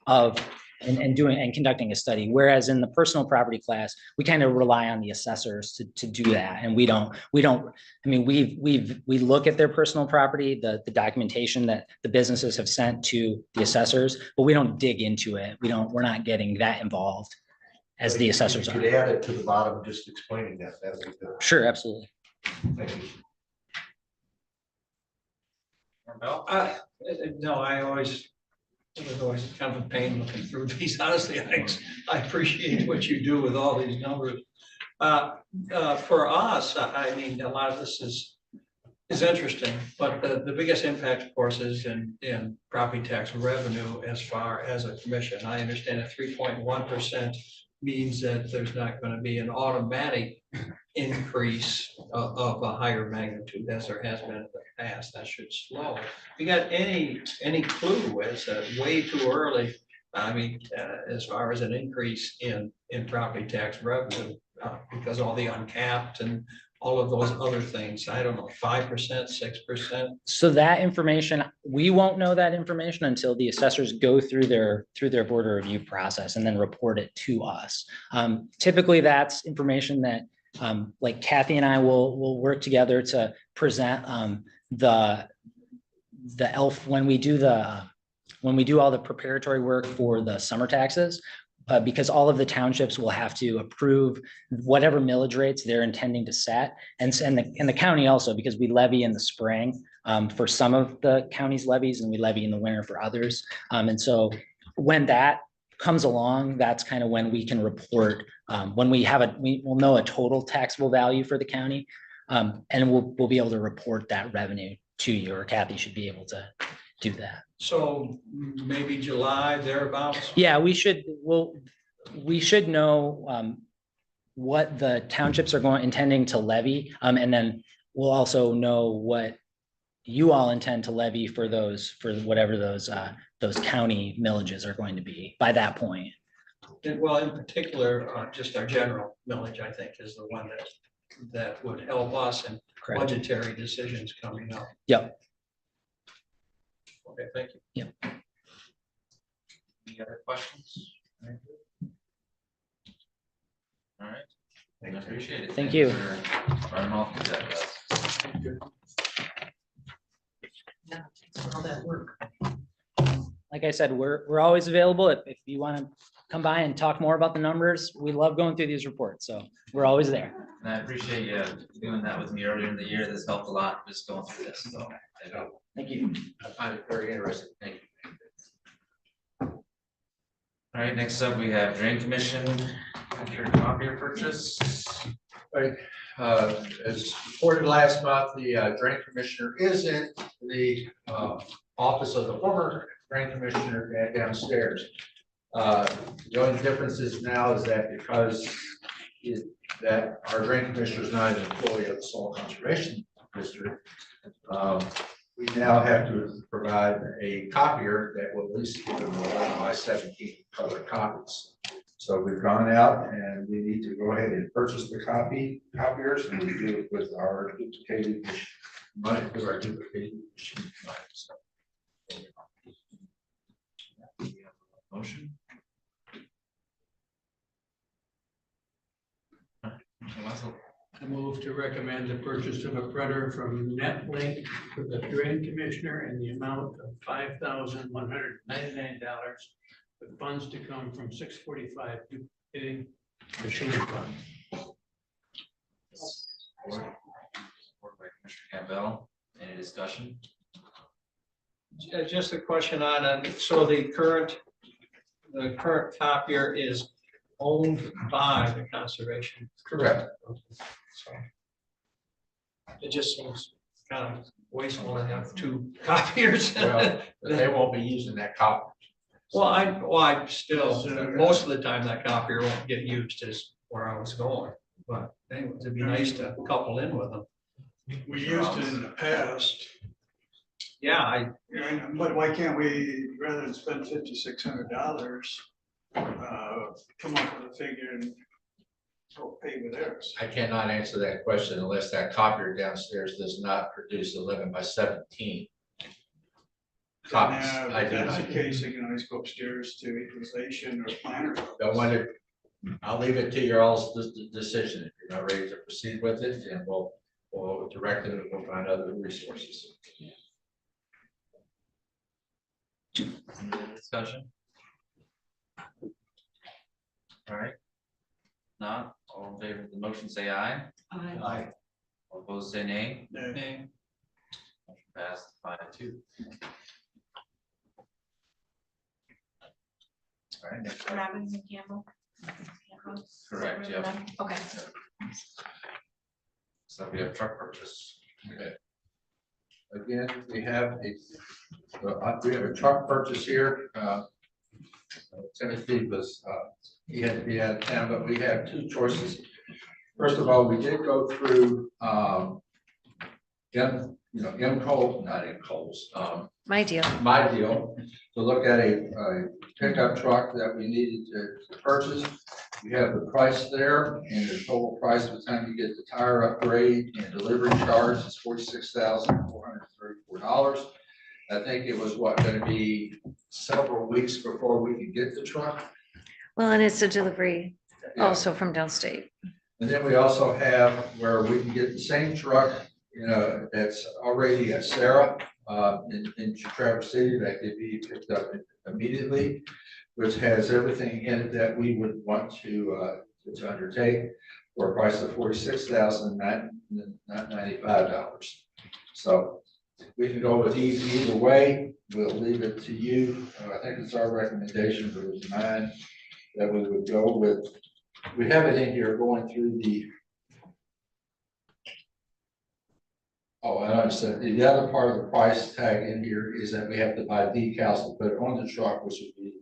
of and conducting a study. Whereas in the personal property class, we kind of rely on the assessors to do that. And we don't, I mean, we look at their personal property, the documentation that the businesses have sent to the assessors, but we don't dig into it. We're not getting that involved as the assessors are. You could add it to the bottom, just explaining that. That would be good. Sure, absolutely. Thank you. No, it was always kind of a pain looking through these. Honestly, I appreciate what you do with all these numbers. For us, I mean, a lot of this is interesting, but the biggest impact, of course, is in property tax revenue as far as a commission. I understand that 3.1% means that there's not going to be an automatic increase of a higher magnitude as there has been in the past. That should slow. You got any clue as way too early? I mean, as far as an increase in property tax revenue because all the uncapped and all of those other things. I don't know, 5%, 6%. So that information, we won't know that information until the assessors go through their board review process and then report it to us. Typically, that's information that like Kathy and I will work together to present the ELF when we do all the preparatory work for the summer taxes. Because all of the townships will have to approve whatever millage rates they're intending to set. And the county also, because we levy in the spring for some of the county's levies and we levy in the winter for others. And so when that comes along, that's kind of when we can report, when we will know a total taxable value for the county. And we'll be able to report that revenue to you, or Kathy should be able to do that. So maybe July thereabouts? Yeah, we should know what the townships are intending to levy. And then we'll also know what you all intend to levy for whatever those county millages are going to be by that point. Well, in particular, just our general millage, I think, is the one that would help us in Correct. budgetary decisions coming up. Yep. Okay, thank you. Yep. Any other questions? All right, I appreciate it. Thank you. For running all through that with us. Yeah, thanks for all that work. Like I said, we're always available if you want to come by and talk more about the numbers. We love going through these reports, so we're always there. And I appreciate you doing that with me earlier in the year. This helped a lot just going through this, so. Thank you. I find it very interesting. Thank you. All right, next up, we have Drain Commission, copier purchase. Right, as reported last month, the drain commissioner is in the office of the former drain commissioner downstairs. The only difference is now is that because that our drain commissioner is not an employee of the Soil Conservation District, we now have to provide a copier that will at least give them 11x17 color copies. So we've gone out and we need to go ahead and purchase the copiers, and we do it with our duplicated money, with our duplicated machine money. So, Motion. I move to recommend the purchase of a printer from NetLink for the drain commissioner in the amount of $5,199, with funds to come from 645 duplicating machine fund. Support by Commissioner Campbell. Any discussion? Just a question on, so the current copier is owned by the conservation. correct. So it just seems kind of wasteful to have two copiers. Well, they won't be using that copy. Well, I still, most of the time that copier won't get used is where I was going, but anyway, it'd be nice to couple in with them. We used it in the past, Yeah, but why can't we, rather than spend $5,600, come up with a figure and pay with theirs? I cannot answer that question unless that copier downstairs does not produce 11x17 copies. If that's the case, you can always go upstairs to Equalization or planners. I'll leave it to your all's decision. If you're not ready to proceed with it, and we'll direct it and we'll find other resources. Any other discussion? All right. Not all in favor of the motion, say aye. Aye. All opposed, say nay. Nay. Motion passed 5-2. All right, next up. Robbins and Campbell. Correct, yep. Okay. So we have truck purchase. Again, we have a truck purchase here. Timothy was, he had to be out of town, but we have two choices. First of all, we did go through, My deal. My deal, to look at a pickup truck that we needed to purchase. You have the price there, and the total price by the time you get the tire upgrade and delivery charge is $46,434. I think it was going to be several weeks before we could get the truck. Well, and it's a delivery Yeah. also from downstate. And then we also have where we can get the same truck, that's already a Sarah, in Traverse City that could be picked up immediately, which has everything in it that we would want to undertake for a price of $46,995. So we can go with either way. We'll leave it to you. I think it's our recommendation, but it was mine, that we would go with. We have it in here going through the. Oh, and I understand. The other part of the price tag in here is that we have to buy decals to put on the truck, which would be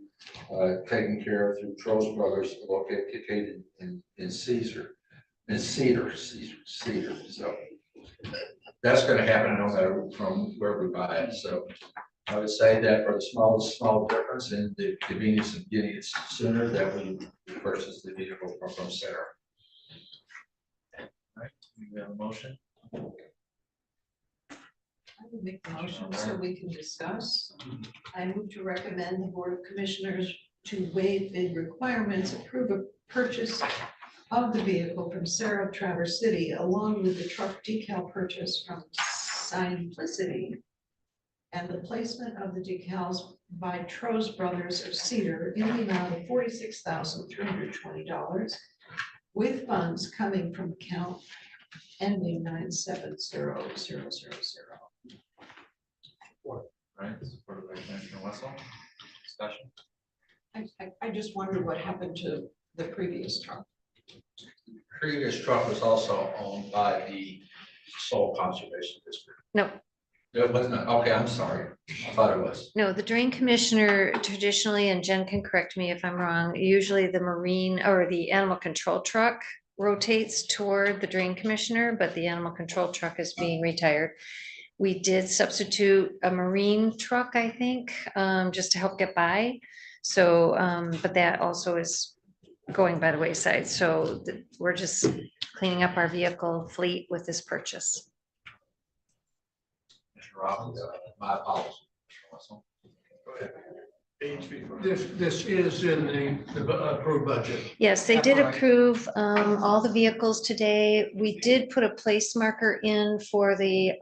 taken care of through Troll's Brothers, located in Cedar. So that's going to happen no matter from where we buy it. So I would say that for the small difference in the convenience of getting it sooner, that we purchase the vehicle from Sarah. All right, we have a motion. I will make the motion so we can discuss. I move to recommend the Board of Commissioners to waive bid requirements, approve a purchase of the vehicle from Sarah of Traverse City, along with the truck decal purchase from Simplicity, and the placement of the decals by Troll's Brothers of Cedar in the amount of $46,320, with funds coming from account ending 9700000. Right, supported by Commissioner Wessel. Discussion. I just wonder what happened to the previous truck. Previous truck was also owned by the Soul Conservation District. No, It was not. Okay, I'm sorry. I thought it was. no, the drain commissioner traditionally, and Jen can correct me if I'm wrong, usually the marine or the animal control truck rotates toward the drain commissioner, but the animal control truck is being retired. We did substitute a marine truck, I think, just to help get by. So, but that also is going by the wayside. So we're just cleaning up our vehicle fleet with this purchase. Mr. Robbins, my apologies. Mr. Wessel. This is in the approved budget. Yes, they did approve all the vehicles today. We did put a place marker in for the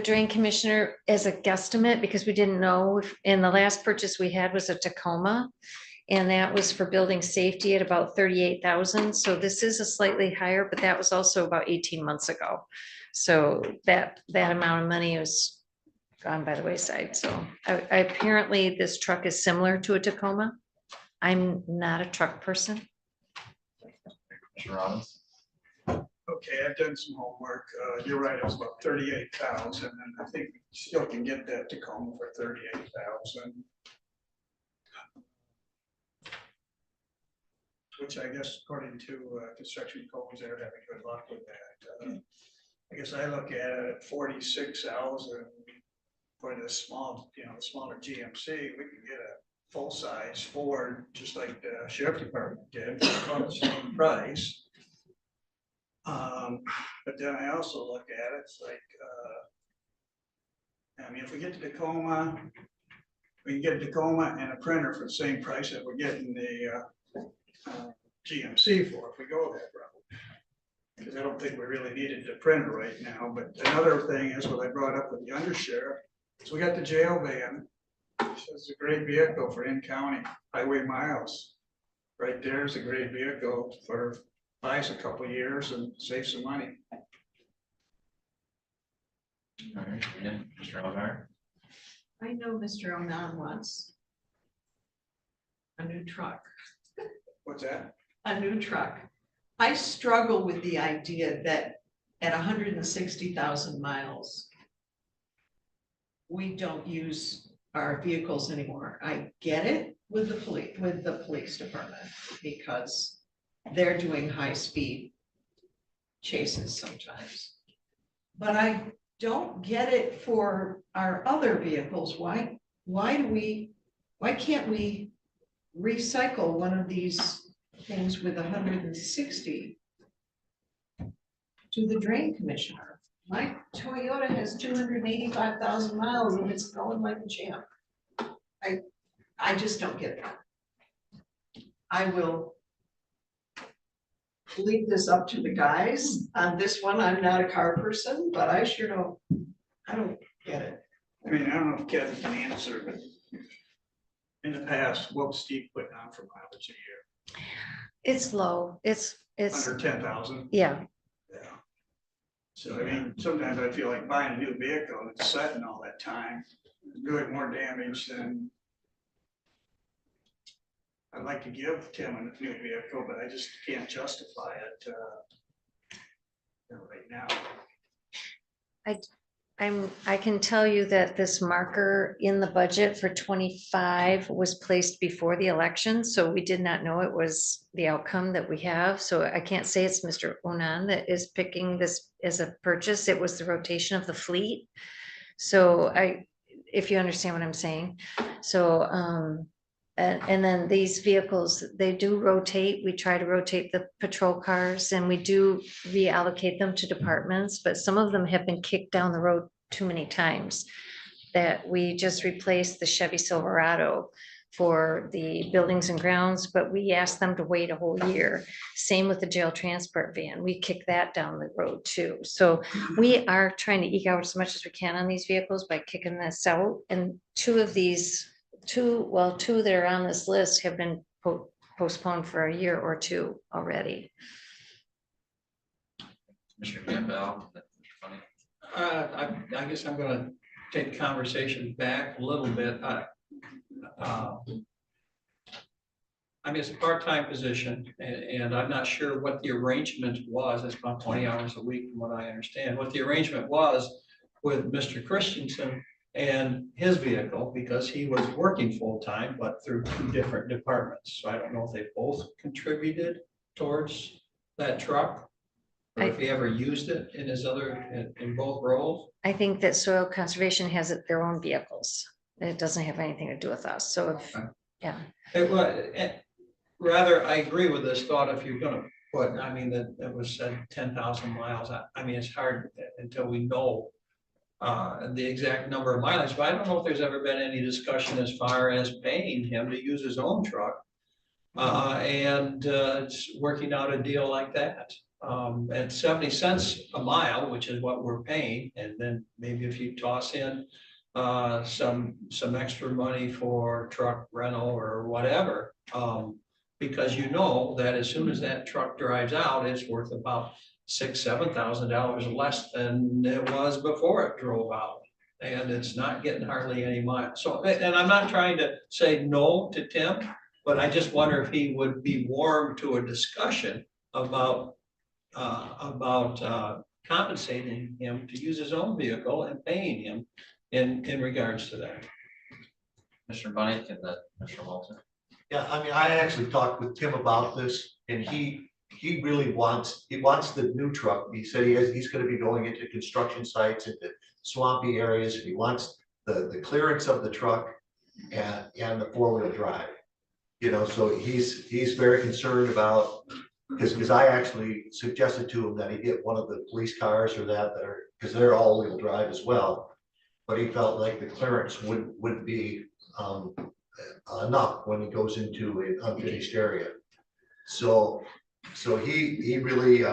drain commissioner as a guesstimate, because we didn't know if, in the last purchase we had was a Tacoma. And that was for building safety at about 38,000. So this is a slightly higher, but that was also about 18 months ago. So that amount of money was gone by the wayside. So apparently this truck is similar to a Tacoma. I'm not a truck person. Mr. Robbins. Okay, I've done some homework. You're right, it was about 38,000, and I think we still can get that Tacoma for 38,000. Which I guess according to construction codes, they're having good luck with that. I guess I look at it at 46,000 for the small, the smaller GMC. We can get a full-size Ford, just like the sheriff department did, for about the same price. But then I also look at it, it's like, if we get the Tacoma, we can get a Tacoma and a printer for the same price that we're getting the GMC for if we go that route. Because I don't think we really needed the printer right now. But another thing is what I brought up with the undersheriff. So we got the jail van. It's a great vehicle for in-county highway miles. Right there is a great vehicle for buys a couple of years and save some money. All right, yeah, Mr. Elgar. I know Mr. Onan wants a new truck. What's that? A new truck. I struggle with the idea that at 160,000 miles, we don't use our vehicles anymore. I get it with the police department, because they're doing high-speed chases sometimes. But I don't get it for our other vehicles. Why can't we recycle one of these things with 160 to the drain commissioner? My Toyota has 285,000 miles and it's going like a champ. I just don't get that. I will leave this up to the guys. On this one, I'm not a car person, but I sure don't, I don't get it. I mean, I don't know if Kevin can answer, but in the past, what was Steve putting on for mileage a year? It's low. It's, Under 10,000? yeah. Yeah. So I mean, sometimes I feel like buying a new vehicle and it's sitting all that time, doing more damage than. I'd like to give Tim a new vehicle, but I just can't justify it, right now. I can tell you that this marker in the budget for 25 was placed before the election, so we did not know it was the outcome that we have. So I can't say it's Mr. Onan that is picking this as a purchase. It was the rotation of the fleet. So if you understand what I'm saying. So, and then these vehicles, they do rotate. We try to rotate the patrol cars and we do reallocate them to departments, but some of them have been kicked down the road too many times that we just replaced the Chevy Silverado for the buildings and grounds, but we asked them to wait a whole year. Same with the jail transport van. We kicked that down the road too. So we are trying to eke out as much as we can on these vehicles by kicking this out. And two that are on this list have been postponed for a year or two already. Commissioner Campbell, Mr. Funny. I guess I'm gonna take the conversation back a little bit. I mean, it's a part-time position and I'm not sure what the arrangement was. It's about 20 hours a week from what I understand. What the arrangement was with Mr. Christensen and his vehicle, because he was working full-time, but through two different departments. So I don't know if they both contributed towards that truck, or if he ever used it in his in both roles. I think that soil conservation has their own vehicles. It doesn't have anything to do with us. So if, yeah. Rather, I agree with this thought. If you're gonna put, I mean, that was said 10,000 miles. I mean, it's hard until we know the exact number of mileage, but I don't know if there's ever been any discussion as far as paying him to use his own truck. And it's working out a deal like that. At 70 cents a mile, which is what we're paying, and then maybe if you toss in some extra money for truck rental or whatever, because you know that as soon as that truck drives out, it's worth about $6,000-7,000 less than it was before it drove out, and it's not getting hardly any miles. So, and I'm not trying to say no to Tim, but I just wonder if he would be warm to a discussion about compensating him to use his own vehicle and paying him in regards to that. Commissioner Bunny, and then Commissioner Walter. Yeah, I mean, I actually talked with Tim about this and he really wants the new truck. He said he's gonna be going into construction sites, into swampy areas. And he wants the clearance of the truck and the 4-wheel drive. You know, so he's very concerned about, because I actually suggested to him that he get one of the police cars or that are, because they're all-wheel drive as well. But he felt like the clearance would be enough when he goes into an unfinished area. So he really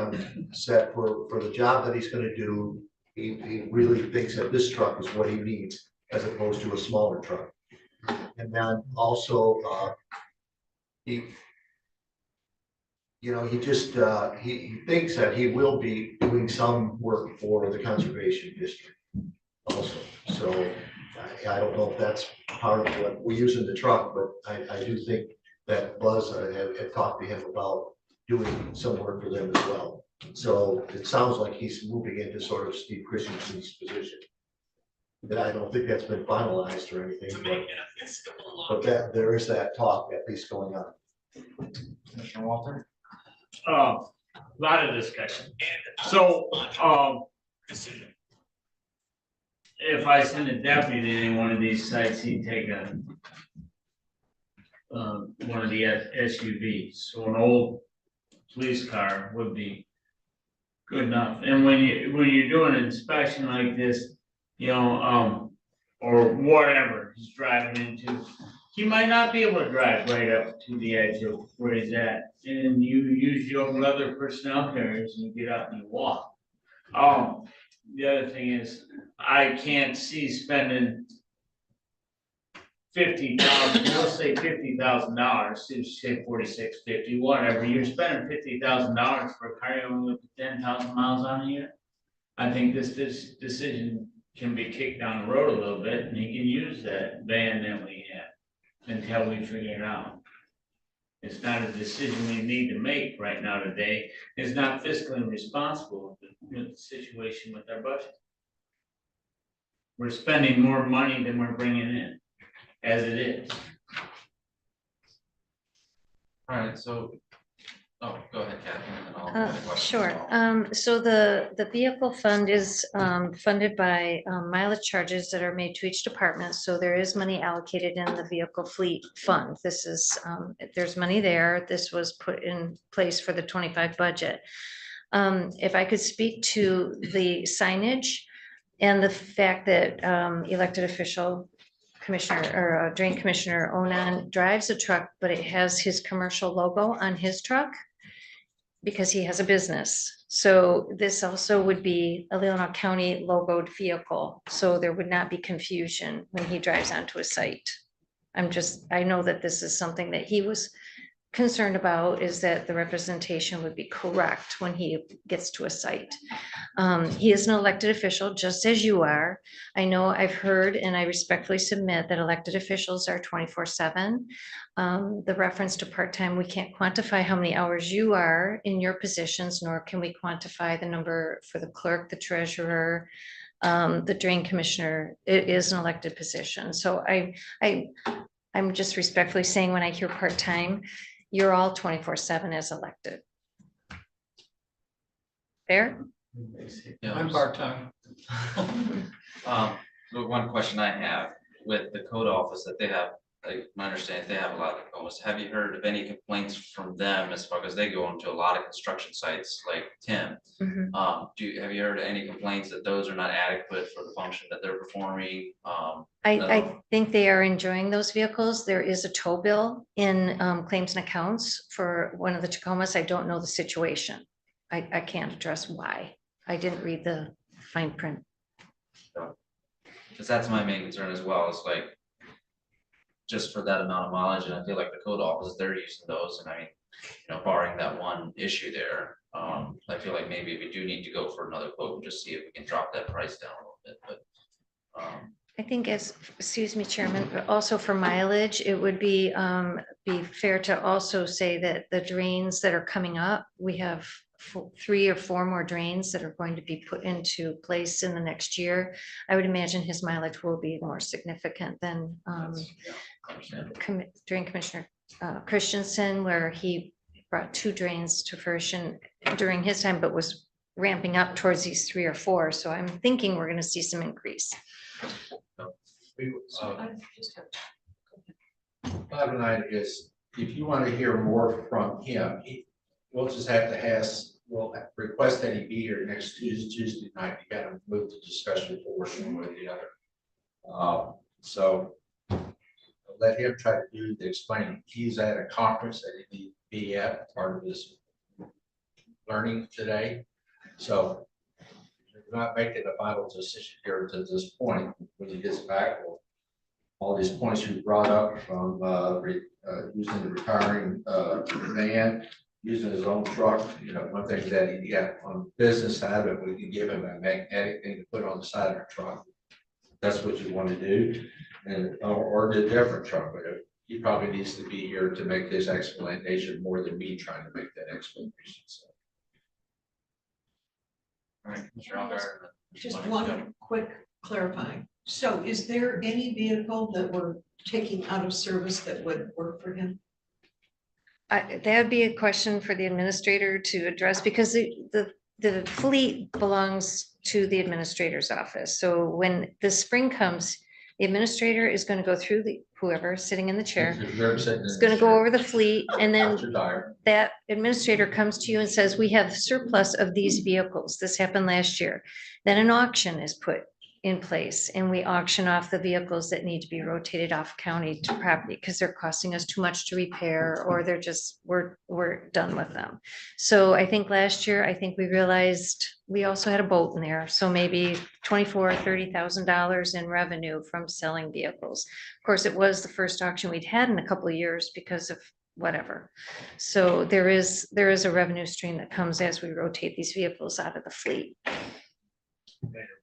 said for the job that he's gonna do, he really thinks that this truck is what he needs as opposed to a smaller truck. And then also, he just, he thinks that he will be doing some work for the conservation district also. So I don't know if that's part of what we use in the truck, but I do think that Buzz had talked to him about doing some work for them as well. So it sounds like he's moving into sort of Steve Christensen's position. And I don't think that's been finalized or anything, but that there is that talk at least going on. Commissioner Walter. A lot of discussion. So, if I send a deputy to any one of these sites, he'd take one of the SUVs. So an old police car would be good enough. And when you're doing an inspection like this, or whatever he's driving into, he might not be able to drive right up to the edge of where he's at, and you use your other personnel carriers and you get out and you walk. The other thing is, I can't see spending let's say $50,000, say 4650, whatever, you're spending $50,000 for a car you only put 10,000 miles on a year. I think this decision can be kicked down the road a little bit, and he can use that van that we have until we figure it out. It's not a decision we need to make right now today. It's not fiscally responsible with the situation with our budget. We're spending more money than we're bringing in, as it is. All right, so, oh, go ahead, Kathy. And then I'll have a question Sure. as well. So the vehicle fund is funded by mileage charges that are made to each department. So there is money allocated in the vehicle fleet fund. This is, there's money there. This was put in place for the 25 budget. If I could speak to the signage and the fact that elected official Commissioner or Drain Commissioner Onan drives a truck, but it has his commercial logo on his truck because he has a business. So this also would be a Leelanau County logoed vehicle. So there would not be confusion when he drives onto a site. I know that this is something that he was concerned about, is that the representation would be correct when he gets to a site. He is an elected official, just as you are. I know I've heard, and I respectfully submit that elected officials are 24/7. The reference to part-time, we can't quantify how many hours you are in your positions, nor can we quantify the number for the clerk, the treasurer, the drain commissioner. It is an elected position. So I'm just respectfully saying, when I hear part-time, you're all 24/7 as elected. Fair? Yeah, I'm part-time. So one question I have with the code office that they have, like, my understanding, they have a lot of almost, have you heard of any complaints from them as far as they go into a lot of construction sites like Tim? Mhm. Have you heard any complaints that those are not adequate for the function that they're performing? I think they are enjoying those vehicles. There is a tow bill in claims and accounts for one of the Tacomas. I don't know the situation. I can't address why. I didn't read the fine print. Because that's my main concern as well, is like, just for that amount of mileage, and I feel like the code office, they're using those, and I mean, barring that one issue there, I feel like maybe we do need to go for another quote and just see if we can drop that price down a little bit, but. I think excuse me, Chairman, but also for mileage, it would be fair to also say that the drains that are coming up, we have 3 or 4 more drains that are going to be put into place in the next year. I would imagine his mileage will be more significant than Drain Commissioner Christensen, where he brought 2 drains to fruition during his time, but was ramping up towards these 3 or 4. So I'm thinking we're going to see some increase. Bottom line is, if you want to hear more from him, we'll just have to we'll request that he be here next Tuesday night. You got to move the discussion forward one way or the other. So let him try to do the explaining. He's at a conference that he needs to be at, part of his learning today. So we're not making a final decision here to this point. When he gets back, all these points you brought up from using the retiring van, using his own truck, one thing that he got on business side, but we can give him a magnetic thing to put on the side of our truck. That's what you want to do, and or the different truck, but he probably needs to be here to make this explanation more than me trying to make that explanation. So. All right, Mr. Algar. Just one quick clarifying. So is there any vehicle that we're taking out of service that would work for him? That would be a question for the administrator to address, because the fleet belongs to the administrator's office. So when the spring comes, the administrator is going to go through whoever sitting in the chair is going to go over the fleet, and then that administrator comes to you and says, we have surplus of these vehicles. This happened last year. Then an auction is put in place and we auction off the vehicles that need to be rotated off county to property because they're costing us too much to repair or they're just, we're done with them. So I think last year, I think we realized we also had a boat in there. So maybe $24,000-$30,000 in revenue from selling vehicles. Of course, it was the first auction we'd had in a couple of years because of whatever. So there is a revenue stream that comes as we rotate these vehicles out of the fleet.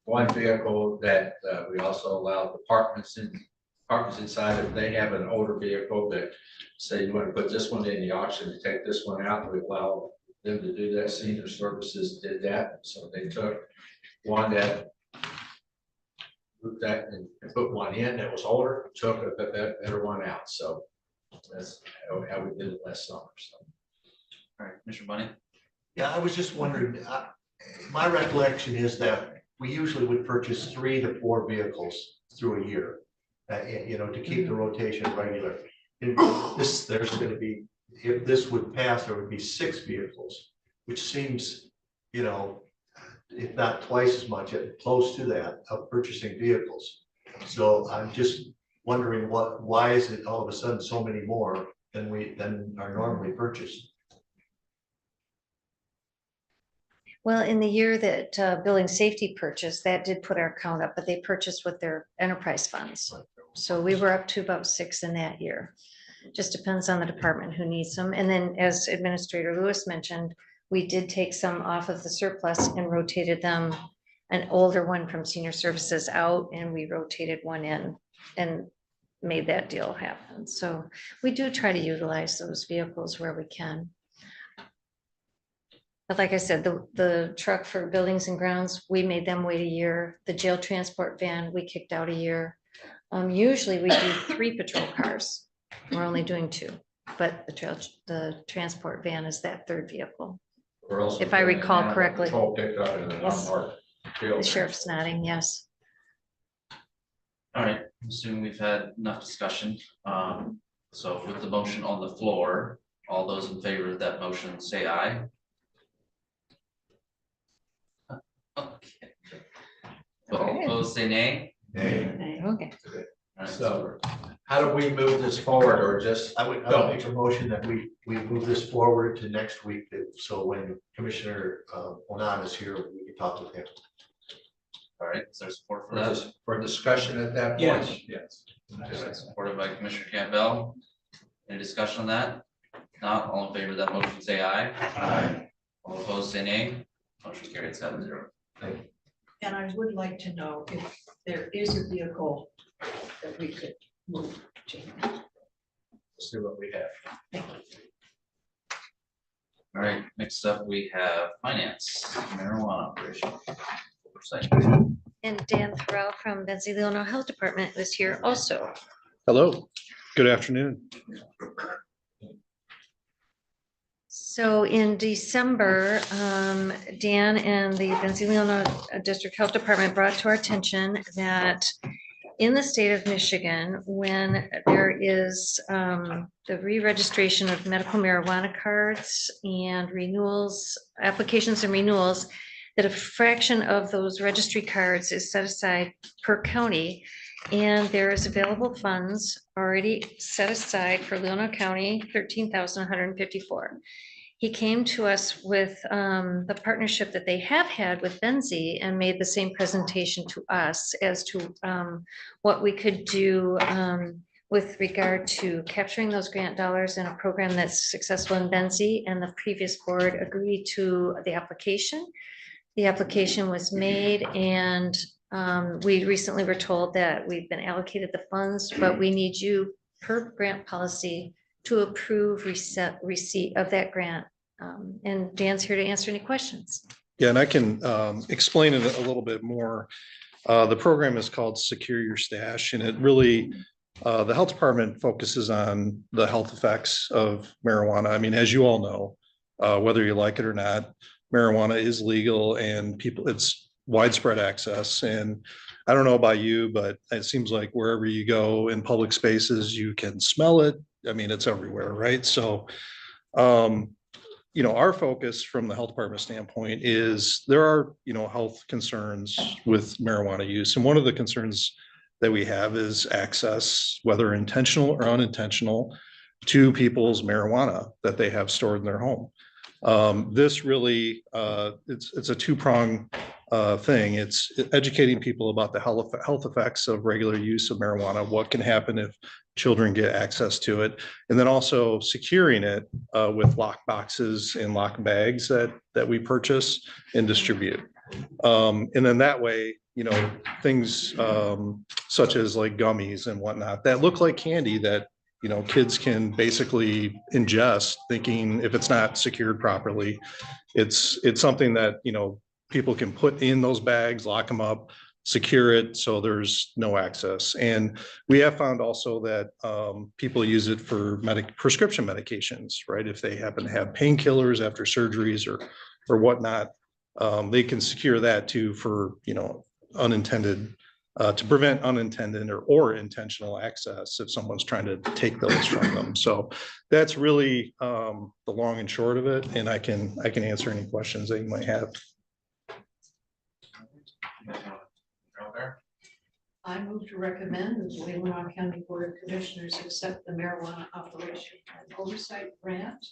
One vehicle that we also allow departments inside, if they have an older vehicle that say you want to put this one in the auction to take this one out, we allow them to do that. Senior Services did that. So they took one that moved that and put one in that was older, took a better one out. So that's how we did it last summer. So. All right, Mr. Bunny. Yeah, I was just wondering, my recollection is that we usually would purchase 3 to 4 vehicles through a year, to keep the rotation regular. There's going to be, if this would pass, there would be 6 vehicles, which seems, if not twice as much, close to that of purchasing vehicles. So I'm just wondering why is it all of a sudden so many more than are normally purchased? Well, in the year that Building Safety purchased, that did put our count up, but they purchased with their enterprise funds. So we were up to about 6 in that year. Just depends on the department who needs them. And then as Administrator Lewis mentioned, we did take some off of the surplus and rotated them, an older one from Senior Services out, and we rotated one in and made that deal happen. So we do try to utilize those vehicles where we can. But like I said, the truck for buildings and grounds, we made them wait a year. The jail transport van, we kicked out a year. Usually we do 3 patrol cars. We're only doing 2, but the transport van is that 3rd vehicle. If I recall correctly. Yes. The sheriff's nodding, yes. All right, I'm assuming we've had enough discussion. So with the motion on the floor, all those in favor of that motion, say aye. Okay. All opposed, say nay. Okay. All right, So how do we move this forward or just? I would make a motion that we move this forward to next week, so when Commissioner Onan is here, we can talk with him. All right, is there support for that? For discussion at that point? Yes. Okay, supported by Commissioner Campbell. Any discussion on that? Not all in favor of that motion, say aye. Aye. All opposed, say nay. Motion carried 7-0. And I would like to know if there is a vehicle that we could move to. Let's see what we have. All right, next up, we have finance, marijuana operation. Oversight. And Dan Thorell from Leelanau Health Department was here also. Hello, good afternoon. So in December, Dan and the Leelanau District Health Department brought to our attention that in the state of Michigan, when there is the re-registration of medical marijuana cards and renewals, applications and renewals, that a fraction of those registry cards is set aside per county. And there is available funds already set aside for Leelanau County, $13,154. He came to us with the partnership that they have had with Benzie and made the same presentation to us as to what we could do with regard to capturing those grant dollars in a program that's successful in Benzie. And the previous board agreed to the application. The application was made and we recently were told that we've been allocated the funds, but we need you per grant policy to approve receipt of that grant. And Dan's here to answer any questions. Yeah, and I can explain it a little bit more. The program is called Secure Your Stash, and it really, the health department focuses on the health effects of marijuana. I mean, as you all know, whether you like it or not, marijuana is legal and it's widespread access. And I don't know about you, but it seems like wherever you go in public spaces, you can smell it. I mean, it's everywhere, right? So our focus from the health department standpoint is there are, health concerns with marijuana use. And one of the concerns that we have is access, whether intentional or unintentional, to people's marijuana that they have stored in their home. This really, it's a two-prong thing. It's educating people about the health effects of regular use of marijuana, what can happen if children get access to it, and then also securing it with lock boxes and lock bags that we purchase and distribute. And then that way, things such as like gummies and whatnot that look like candy that kids can basically ingest, thinking if it's not secured properly, it's something that people can put in those bags, lock them up, secure it so there's no access. And we have found also that people use it for prescription medications, right? If they happen to have painkillers after surgeries or whatnot, they can secure that too for unintended. To prevent unintended or intentional access if someone's trying to take those from them. So that's really the long and short of it. And I can answer any questions that you might have. I move to recommend that the Leelanau County Board of Commissioners accept the marijuana operation and oversight grant,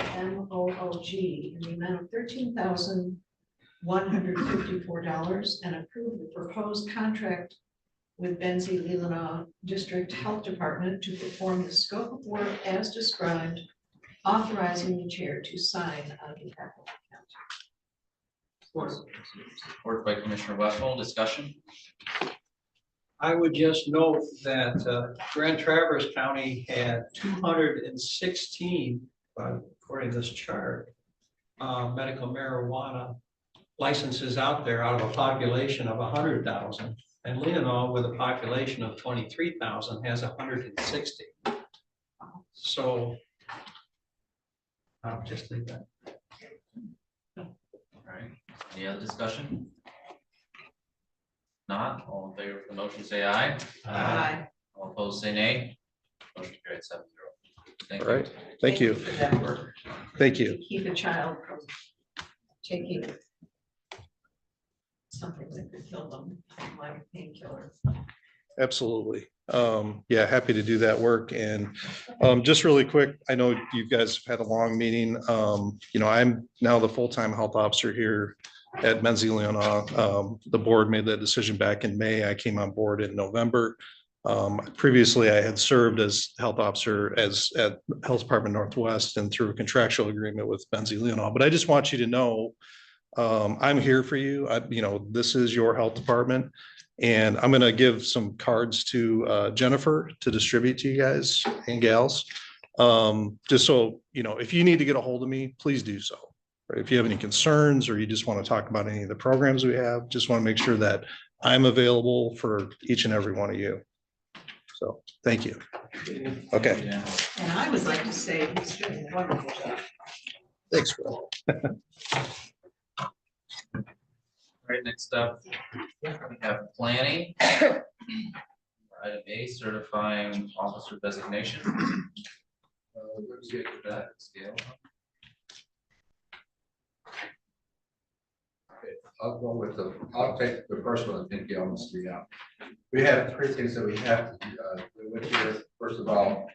MOOG, in the amount of $13,154 and approve the proposed contract with Benzie Leelanau District Health Department to perform the scope of work as described, authorizing the chair to sign on behalf of the county. Support by Commissioner Westphal. Discussion. I would just note that Grand Traverse County had 216, according to this chart, medical marijuana licenses out there out of a population of 100,000. And Leelanau, with a population of 23,000, has 160. So I'll just leave that. All right. Any other discussion? Not all in favor of the motion, say aye. Aye. All opposed, say nay. Motion carried 7-0. Thank All you. right. Thank you. For that work. Thank you. To keep a child from taking something that could kill them, like a painkiller. Absolutely. Yeah, happy to do that work. And just really quick, I know you guys have had a long meeting. I'm now the full-time health officer here at Benzie Leelanau. The board made that decision back in May. I came on board in November. Previously, I had served as health officer at Health Department Northwest and through a contractual agreement with Benzie Leelanau. But I just want you to know, I'm here for you. This is your health department. And I'm going to give some cards to Jennifer to distribute to you guys and gals. Just so, if you need to get a hold of me, please do so. Right? If you have any concerns or you just want to talk about any of the programs we have, just want to make sure that I'm available for each and every one of you. So thank you. Okay. Yeah. And I would like to say he's doing a wonderful job. Thanks, Will. All right, next up, we have planning. Item A, certifying officer designation. Let's get to that scale. I'll take the first one. I think you almost three out. We have three things that we have to do with here. First of all,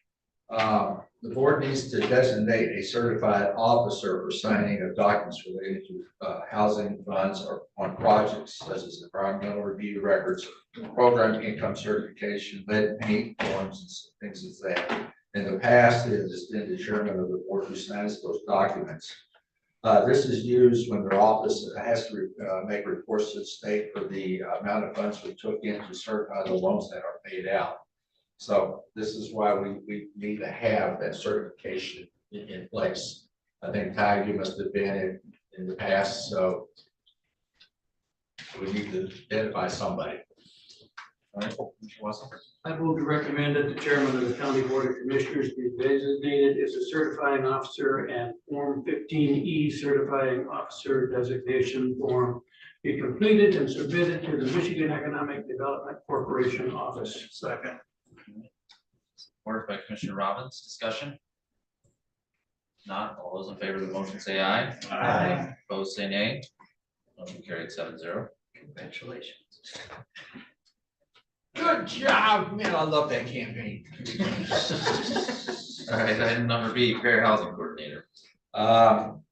the board needs to designate a certified officer for signing of documents related to housing funds or on projects such as environmental review records, program income certification, lead paint forms, and things like that. In the past, it has been the chairman of the board who signs those documents. This is used when their office has to make reports to the state for the amount of funds we took in to certify the loans that are paid out. So this is why we need to have that certification in place. I think, Ty, you must have been in the past, so we need to identify somebody. All right, Mr. Wessel. I move to recommend that the chairman of the county board of commissioners be designated as a certifying officer and Form 15E certifying officer designation form be completed and submitted to the Michigan Economic Development Corporation office. Second. Support by Commissioner Robbins. Discussion. Not, all those in favor of the motion say aye. Aye. Opposed, say nay. Motion carried 7-0. Congratulations. Good job, man. I love that campaign. All right, item number B, Fair Housing Coordinator.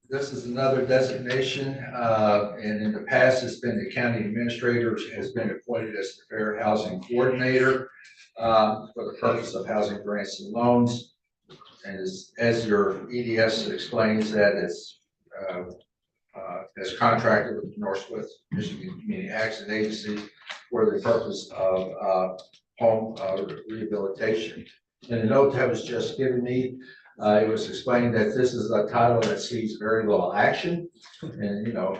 This is another designation, and in the past, it's been the county administrator has been appointed as the Fair Housing Coordinator for the purpose of housing grants and loans. And as your EDS explains that it's contracted with Northwest Michigan Community Action Agency for the purpose of home rehabilitation. And the note that was just given me, it was explained that this is a title that sees very little action. And, you know,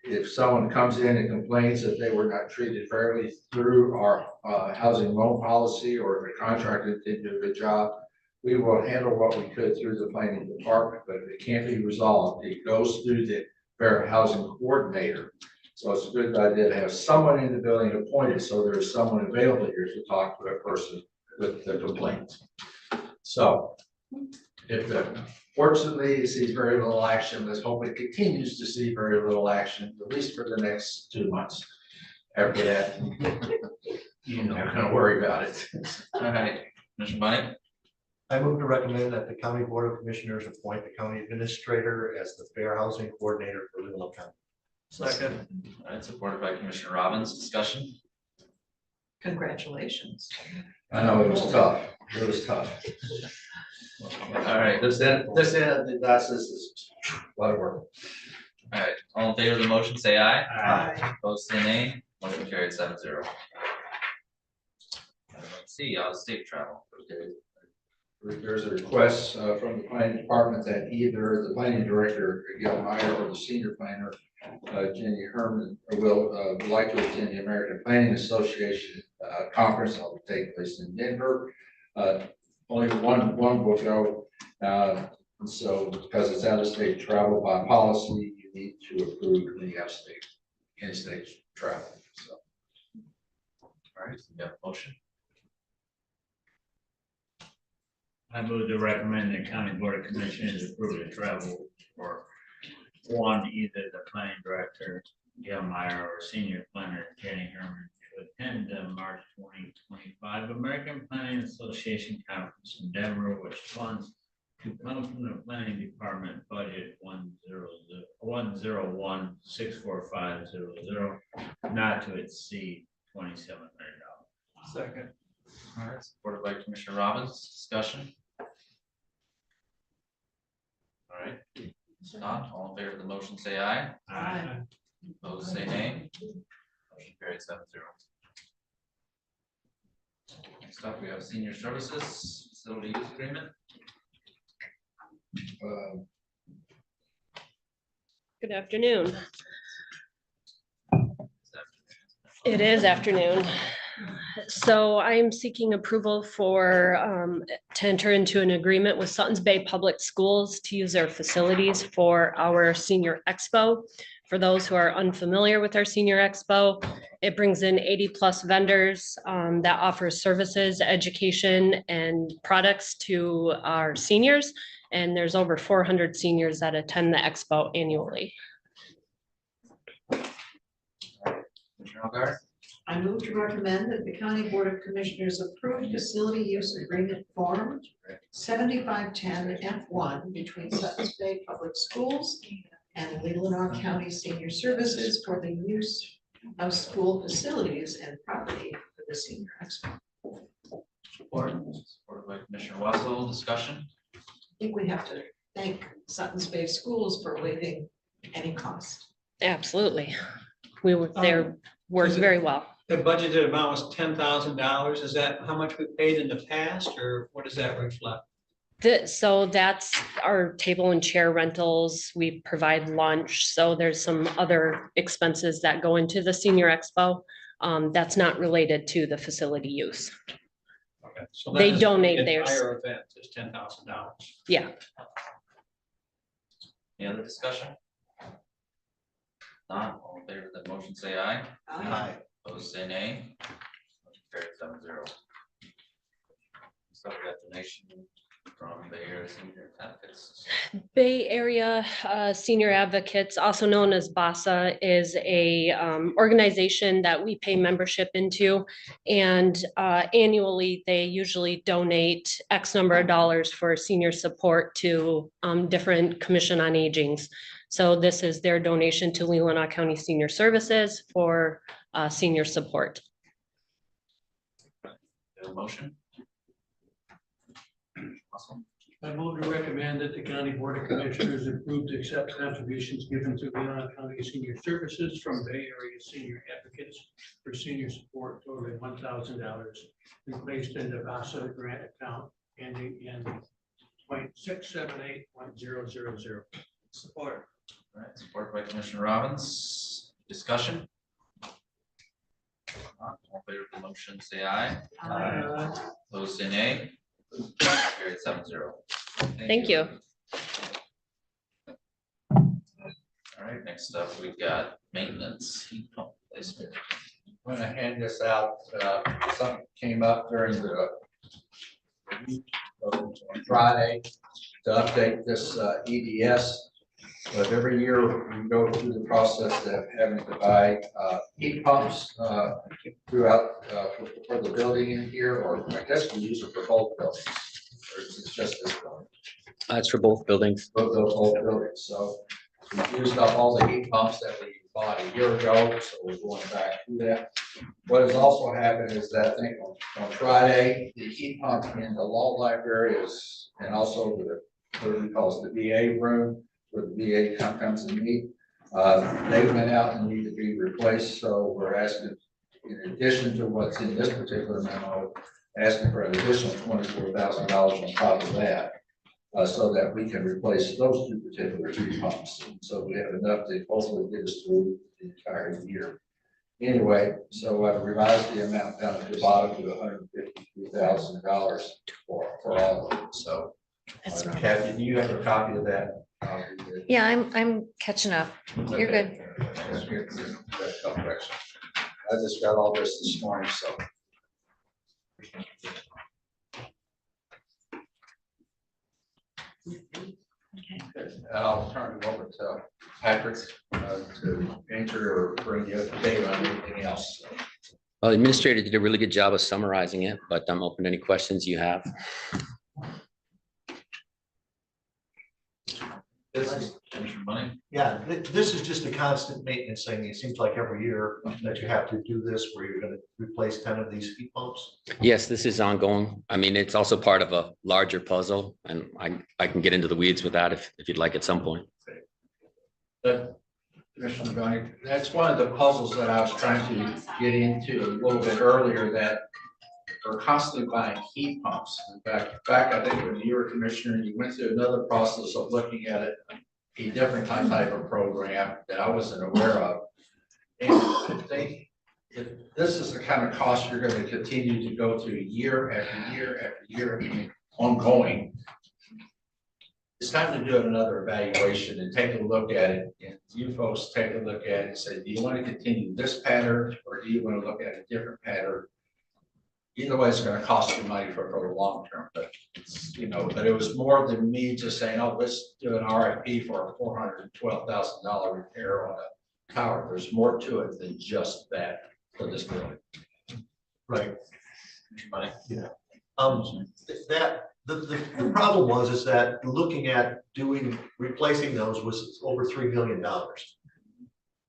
if someone comes in and complains that they were not treated fairly through our housing loan policy, or if a contractor didn't do a good job, we will handle what we could through the planning department, but if it can't be resolved, it goes through the Fair Housing Coordinator. So it's a good idea to have someone in the building appointed, so there's someone available here to talk to a person with the complaint. So if fortunately it sees very little action, let's hope it continues to see very little action, at least for the next 2 months. After that, you're not gonna worry about it. All right, Commissioner Bunny. I move to recommend that the County Board of Commissioners appoint the county administrator as the Fair Housing Coordinator for Leelanau County. Second. All right, supported by Commissioner Robbins. Discussion. Congratulations. I know it was tough. It was tough. All right, This end, that's this is a lot of work. all right, all in favor of the motion, say aye. Aye. Opposed, say nay. Motion carried 7-0. Let's see, out-of-state travel. There's a request from the planning department that either the planning director, Gail Meyer, or the senior planner, Jenny Herman, would like to attend the American Planning Association conference that will take place in Denver. Only one will go. And so because it's out-of-state travel by policy, you need to approve any out-of-state, in-state travel. So. All right, we got a motion. I move to recommend the County Board of Commissioners approve the travel for one, either the planning director, Gail Meyer, or senior planner, Jenny Herman, to attend the March 2025 American Planning Association Conference in Denver, which funds to come from the planning department budget 101-64500, not to exceed $2,700. Second. All right, supported by Commissioner Robbins. Discussion. All right, if not, all in favor of the motion, say aye. Aye. Opposed, say nay. Motion carried 7-0. Next up, we have senior services facility use agreement. Good afternoon. It is afternoon. So I'm seeking approval for to enter into an agreement with Suttons Bay Public Schools to use their facilities for our senior expo. For those who are unfamiliar with our senior expo, it brings in 80+ vendors that offer services, education, and products to our seniors. And there's over 400 seniors that attend the expo annually. Commissioner Elgar. I move to recommend that the County Board of Commissioners approve facility use agreement form 7510 F1 between Suttons Bay Public Schools and Leelanau County Senior Services for the use of school facilities and property for the senior expo. Supported by Commissioner Wessel. Discussion. I think we have to thank Suttons Bay Schools for waiving any cost. Absolutely. We were there, worked is it- very well. The budgeted amount was $10,000. Is that how much we paid in the past, or what does that reflect? So that's our table and chair rentals. We provide lunch. So there's some other expenses that go into the senior expo. That's not related to the facility use. Okay, so They that is donate the theirs. entire event is $10,000. Yeah. Any other discussion? Not all in favor of the motion, say aye. Aye. Opposed, say nay. Motion carried 7-0. So we got donation from the Area Senior Advocates. Bay Area Senior Advocates, also known as BASA, is a organization that we pay membership into. And annually, they usually donate X number of dollars for senior support to different Commission on Agings. So this is their donation to Leelanau County Senior Services for senior support. Motion? Awesome. I move to recommend that the County Board of Commissioners approve to accept contributions given to Leelanau County Senior Services from Bay Area Senior Advocates for senior support totaling $1,000 and placed in the VASA grant account ending in 0.6781000. Support. All right, support by Commissioner Robbins. Discussion? All in favor of the motion, say aye. Aye. Opposed, say nay. Carried 7-0. Thank you. All right, next up, we've got maintenance. Heat pump replacement. I'm gonna hand this out, something came up during the week on Friday to update this EDS. But every year we go through the process of having to buy heat pumps throughout for the building in here, or I guess we use it for both buildings. Or it's just this building. It's for both buildings. Both buildings. So we've used up all the heat pumps that we bought a year ago, so we're going back to that. What has also happened is that I think on Friday, the heat pump in the law library is, and also the, what we call the VA room, where the VA comes and meet. They went out and need to be replaced, so we're asking, in addition to what's in this particular memo, asking for an additional $24,000 on top of that, so that we can replace those two particular heat pumps. And so we have enough to hopefully get us through the entire year. Anyway, so I've revised the amount down at the bottom to $153,000 for all of it. So, Kathy, do you have a copy of that? Yeah, I'm catching up. You're good. I just got all this morning, so. I'll turn it over to Patrick to answer or bring you up to date on anything else. Well, the administrator did a really good job of summarizing it, but I'm open to any questions you have. Yeah, this is just a constant maintenance thing. It seems like every year that you have to do this where you're gonna replace 10 of these heat pumps. Yes, this is ongoing. I mean, it's also part of a larger puzzle, and I can get into the weeds with that if you'd like at some point. But Commissioner Gunny, that's one of the puzzles that I was trying to get into a little bit earlier, that we're constantly buying heat pumps. In fact, back I think when you were commissioner, you went through another process of looking at it, a different type of program that I wasn't aware of. And I think if this is the kind of cost you're going to continue to go through year after year after year, ongoing, it's time to do another evaluation and take a look at it. And you folks take a look at it and say, do you want to continue this pattern, or do you want to look at a different pattern? Either way, it's going to cost you money for the long term, but it's, you know, but it was more than me just saying, oh, let's do an RFP for a $412,000 repair on a tower. There's more to it than just that for this building. Right. Yeah. The problem is that looking at replacing those was over $3 million.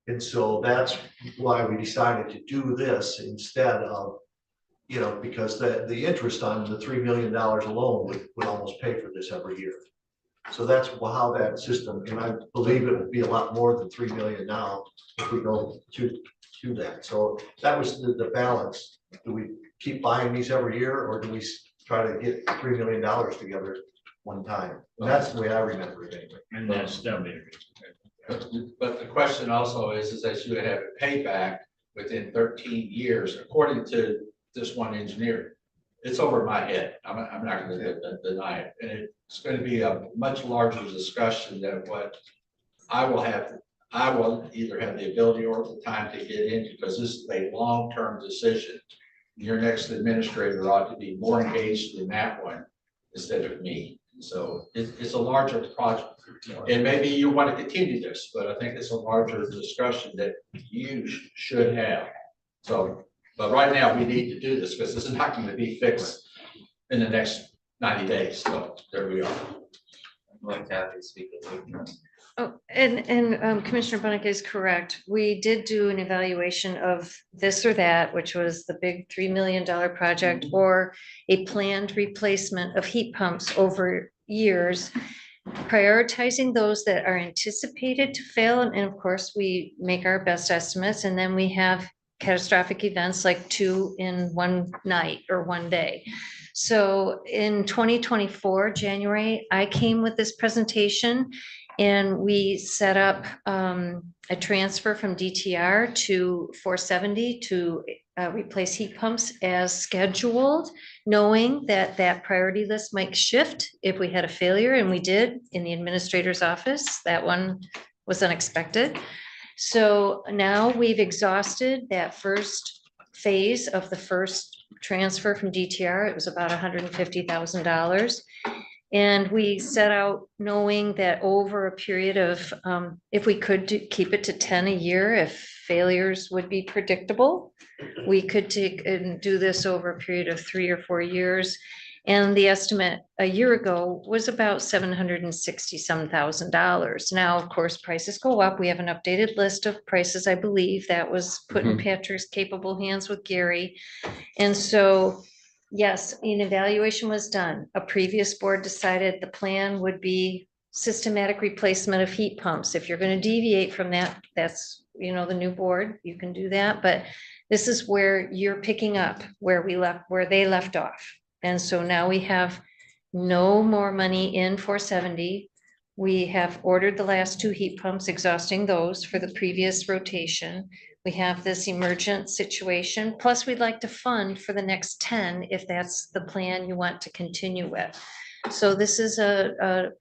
And so that's why we decided to do this instead of, you know, because the interest on the $3 million alone would almost pay for this every year. So that's how that system, and I believe it will be a lot more than 3 million now if we go to that. So that was the balance. Do we keep buying these every year, or do we try to get $3 million together one time? And that's the way I remember it anyway. And that's definitely. But the question also is that you would have a payback within 13 years, according to this one engineer. It's over my head. I'm not going to deny it. And it's going to be a much larger discussion than what I will have. I will either have the ability or the time to get into, because this is a long-term decision. Your next administrator ought to be more engaged in that one instead of me. So it's a larger project. And maybe you want to continue this, but I think it's a larger discussion that you should have. So, but right now we need to do this because this is not going to be fixed in the next 90 days. So there we are. Like Kathy speaking. Oh, and Commissioner Bunnick is correct. We did do an evaluation of this or that, which was the big $3 million project or a planned replacement of heat pumps over years, prioritizing those that are anticipated to fail. And of course, we make our best estimates, and then we have catastrophic events like 2 in one night or one day. So in 2024, January, I came with this presentation and we set up a transfer from DTR to 470 to replace heat pumps as scheduled, knowing that that priority list might shift if we had a failure, and we did in the administrator's office. That one was unexpected. So now we've exhausted that first phase of the first transfer from DTR. It was about $150,000. And we set out knowing that over a period of, if we could keep it to 10 a year, if failures would be predictable, we could take and do this over a period of 3 or 4 years. And the estimate a year ago was about $760,000. Now, of course, prices go up. We have an updated list of prices. I believe that was put in Patrick's capable hands with Gary. And so, yes, an evaluation was done. A previous board decided the plan would be systematic replacement of heat pumps. If you're going to deviate from that, that's, you know, the new board, you can do that. But this is where you're picking up where they left off. And so now we have no more money in 470. We have ordered the last 2 heat pumps, exhausting those for the previous rotation. We have this emergent situation, plus we'd like to fund for the next 10 if that's the plan you want to continue with. So this is and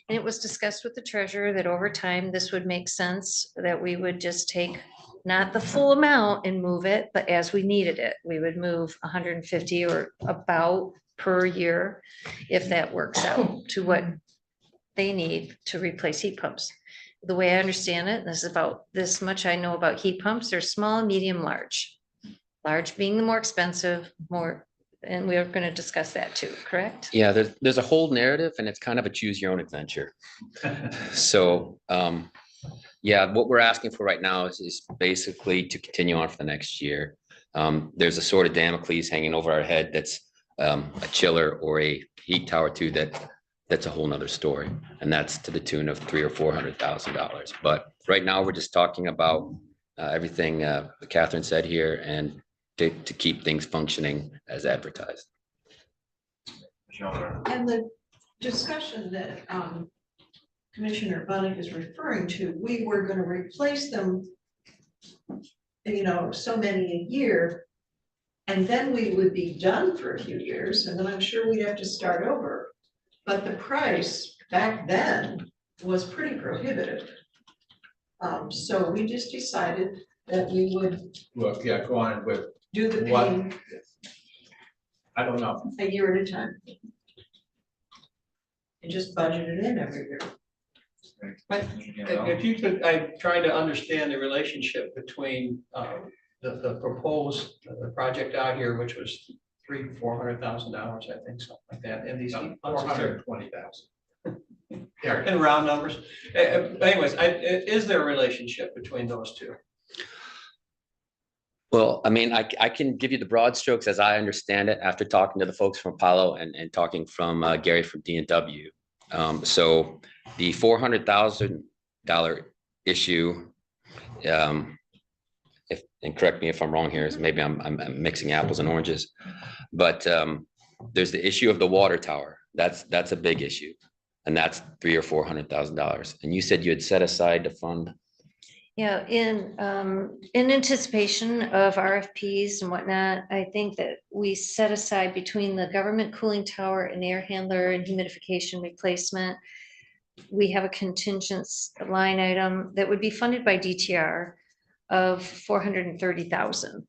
it was discussed with the treasurer that over time, this would make sense, that we would just take not the full amount and move it, but as we needed it, we would move 150 or about per year, if that works out to what they need to replace heat pumps. The way I understand it, this is about this much I know about heat pumps, they're small, medium, large. Large being the more expensive, and we're going to discuss that too, correct? Yeah, there's a whole narrative and it's kind of a choose your own adventure. So, yeah, what we're asking for right now is basically to continue on for the next year. There's a sword of Damocles hanging over our head that's a chiller or a heat tower too, that's a whole nother story. And that's to the tune of $300,000 or $400,000. But right now we're just talking about everything Catherine said here and to keep things functioning as advertised. And the discussion that Commissioner Bunnick is referring to, we were going to replace them, you know, so many a year, and then we would be done for a few years, and then I'm sure we'd have to start over. But the price back then was pretty prohibitive. So we just decided that we would Well, yeah, go on with do the what? paying I don't know. a year at a time. And just budget it in every year. But if you could, I tried to understand the relationship between the proposed, the project out here, which was $400,000, I think, something like that, and these. 420,000. Yeah. In round numbers. Anyways, is there a relationship between those two? Well, I mean, I can give you the broad strokes as I understand it after talking to the folks from Apollo and talking from Gary from D&W. So the $400,000 issue, and correct me if I'm wrong here, is maybe I'm mixing apples and oranges, but there's the issue of the water tower. That's a big issue, and that's $300,000 or $400,000. And you said you had set aside to fund. Yeah, in anticipation of RFPs and whatnot, I think that we set aside between the government cooling tower and air handler and humidification replacement, we have a contingent line item that would be funded by DTR of $430,000.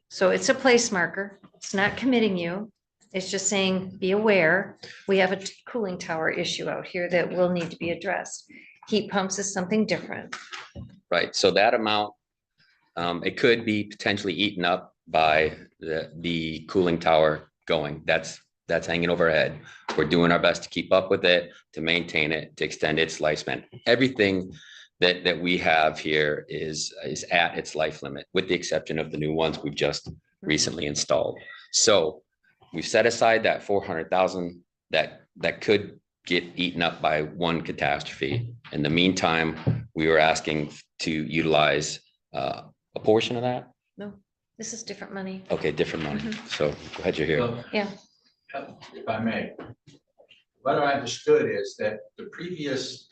So it's a place marker. It's not committing you. It's just saying, be aware, we have a cooling tower issue out here that will need to be addressed. Heat pumps is something different. Right, so that amount, it could be potentially eaten up by the cooling tower going. That's hanging overhead. We're doing our best to keep up with it, to maintain it, to extend its lifespan. Everything that we have here is at its life limit, with the exception of the new ones we've just recently installed. So we've set aside that 400,000 that could get eaten up by one catastrophe. In the meantime, we were asking to utilize a portion of that. No, this is different money. Okay, different money. So go ahead, you're here. Mm-hmm. Yeah. Mm-hmm. If I may. What I understood is that the previous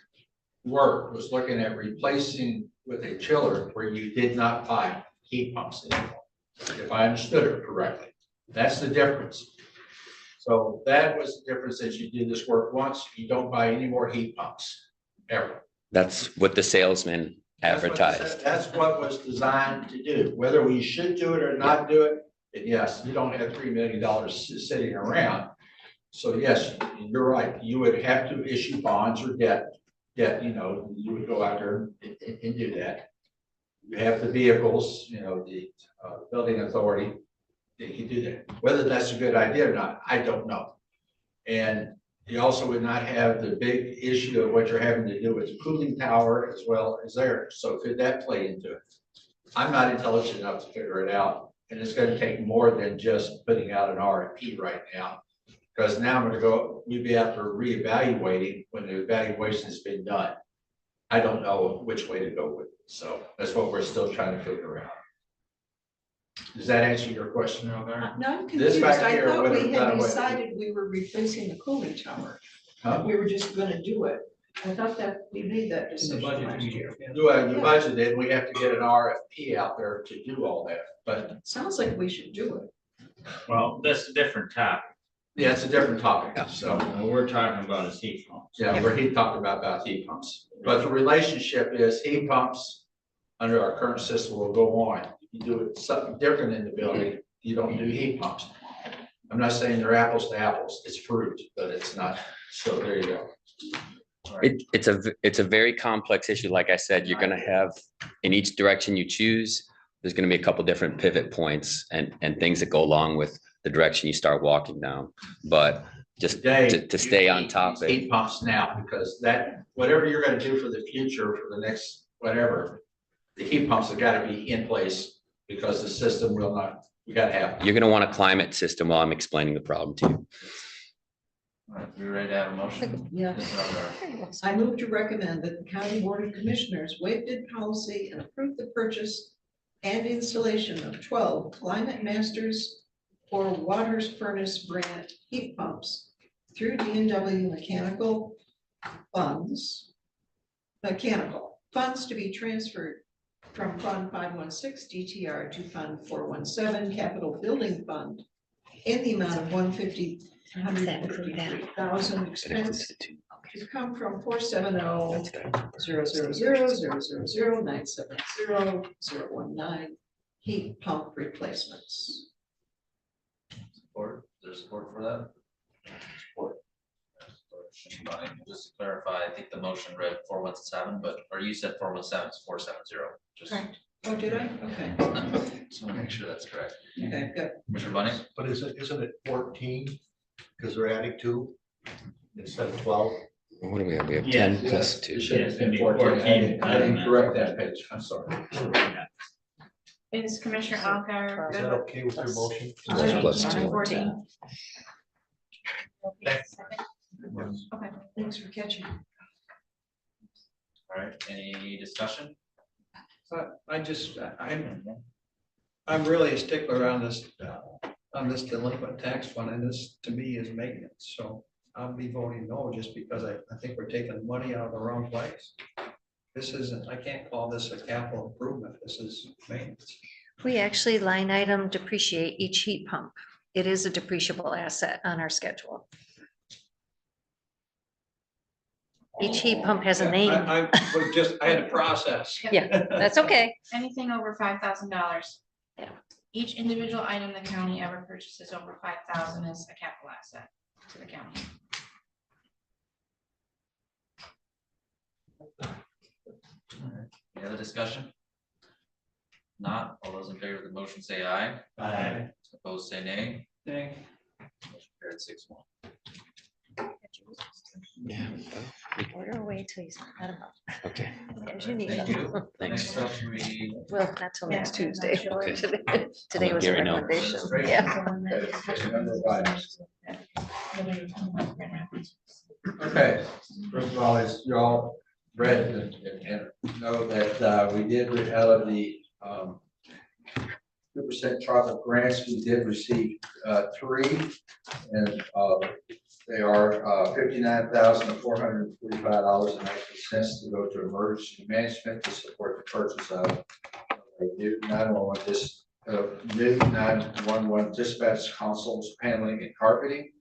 work was looking at replacing with a chiller where you did not buy heat pumps anymore. If I understood it correctly, that's the difference. So that was the difference, that you did this work once, you don't buy any more heat pumps, ever. That's what the salesman advertised. That's what was designed to do, whether we should do it or not do it. And yes, you don't have $3 million sitting around. So yes, you're right, you would have to issue bonds or debt, you would go out there and do that. You have the vehicles, the building authority, they can do that. Whether that's a good idea or not, I don't know. And you also would not have the big issue of what you're having to do with the cooling tower as well as there. So could that play into it? I'm not intelligent enough to figure it out. And it's going to take more than just putting out an RFP right now. Because now I'm going to go, we'd be after reevaluating when the evaluation has been done. I don't know which way to go with it. So that's what we're still trying to figure out. Does that answer your question, Albert? No, I'm This confused. back I here thought would we have got had away. decided we were replacing the cooling tower. Huh? We were just gonna do it. I thought that we made that decision last year. Well, you budgeted, we have to get an RFP out there to do all that, but Sounds like we should do it. Well, that's a different topic. yeah, it's a different topic, so. What we're talking about is heat pumps. Yeah, where he talked about heat pumps, but the relationship is heat pumps under our current system will go on. You do it something different in the building, you don't do heat pumps. I'm not saying they're apples to apples, it's fruit, but it's not, so there you go. It's a very complex issue. Like I said, you're gonna have, in each direction you choose, there's gonna be a couple different pivot points and things that go along with the direction you start walking down. But just Today, to stay you on need top of it. heat pumps now, because that, whatever you're gonna do for the future, for the next, whatever, the heat pumps have gotta be in place, because the system will not, you gotta have. You're gonna want a climate system while I'm explaining the problem to you. All right, we ready to have a motion? Yeah. Ms. Elder. I move to recommend that the County Board of Commissioners waive bid policy and approve the purchase and installation of 12 Climate Masters or Waters Furnace brand heat pumps through D&W Mechanical funds to be transferred from Fund 516 DTR to Fund 417 Capital Building Fund in the amount of $153,000 expense to come from 470-000-000-970-019 heat pump replacements. Support, there's support for that? Support. Just to clarify, I think the motion read 417, or you said 417 is 470. Just Correct. Oh, did I? Okay. just want to make sure that's correct. Okay, good. Commissioner Bunny? But isn't it 14? Because they're adding 2 instead of 12. What do we have? We have Yes, 10 plus It 2. should have it's gonna been be 14. 14. I didn't correct that page, I'm sorry. Is Commissioner Algar Is good that with okay with your motion? Plus 2. 14? Okay, thanks for catching. All right, any discussion? I'm really a stickler on this delinquent tax fund, and this to me is maintenance, so I'll be voting no, just because I think we're taking money out of the wrong place. This isn't, I can't call this a capital improvement, this is maintenance. We actually line item depreciate each heat pump. It is a depreciable asset on our schedule. Each heat pump has a name. I had a process. Yeah, that's okay. Anything over $5,000. Each individual item the county ever purchases over 5,000 is a capital asset to the county. Any other discussion? Not, all those in favor of the motion say aye. Aye. Opposed, say nay. Thank. Motion carried 6-1. Order away till you sign that up. Okay. As you need. Thank you. Thanks. Next up, we. Well, not till next Yeah, Tuesday. I'm not sure. Today was a Gary know. recommendation. Great. Yeah. Okay, first of all, as you all read and know that we did, out of the 2% tribal grants, we did receive 3, and they are $59,445.90 to go to emergency management to support the purchase of a new 911 dispatch consoles, paneling, and carpeting.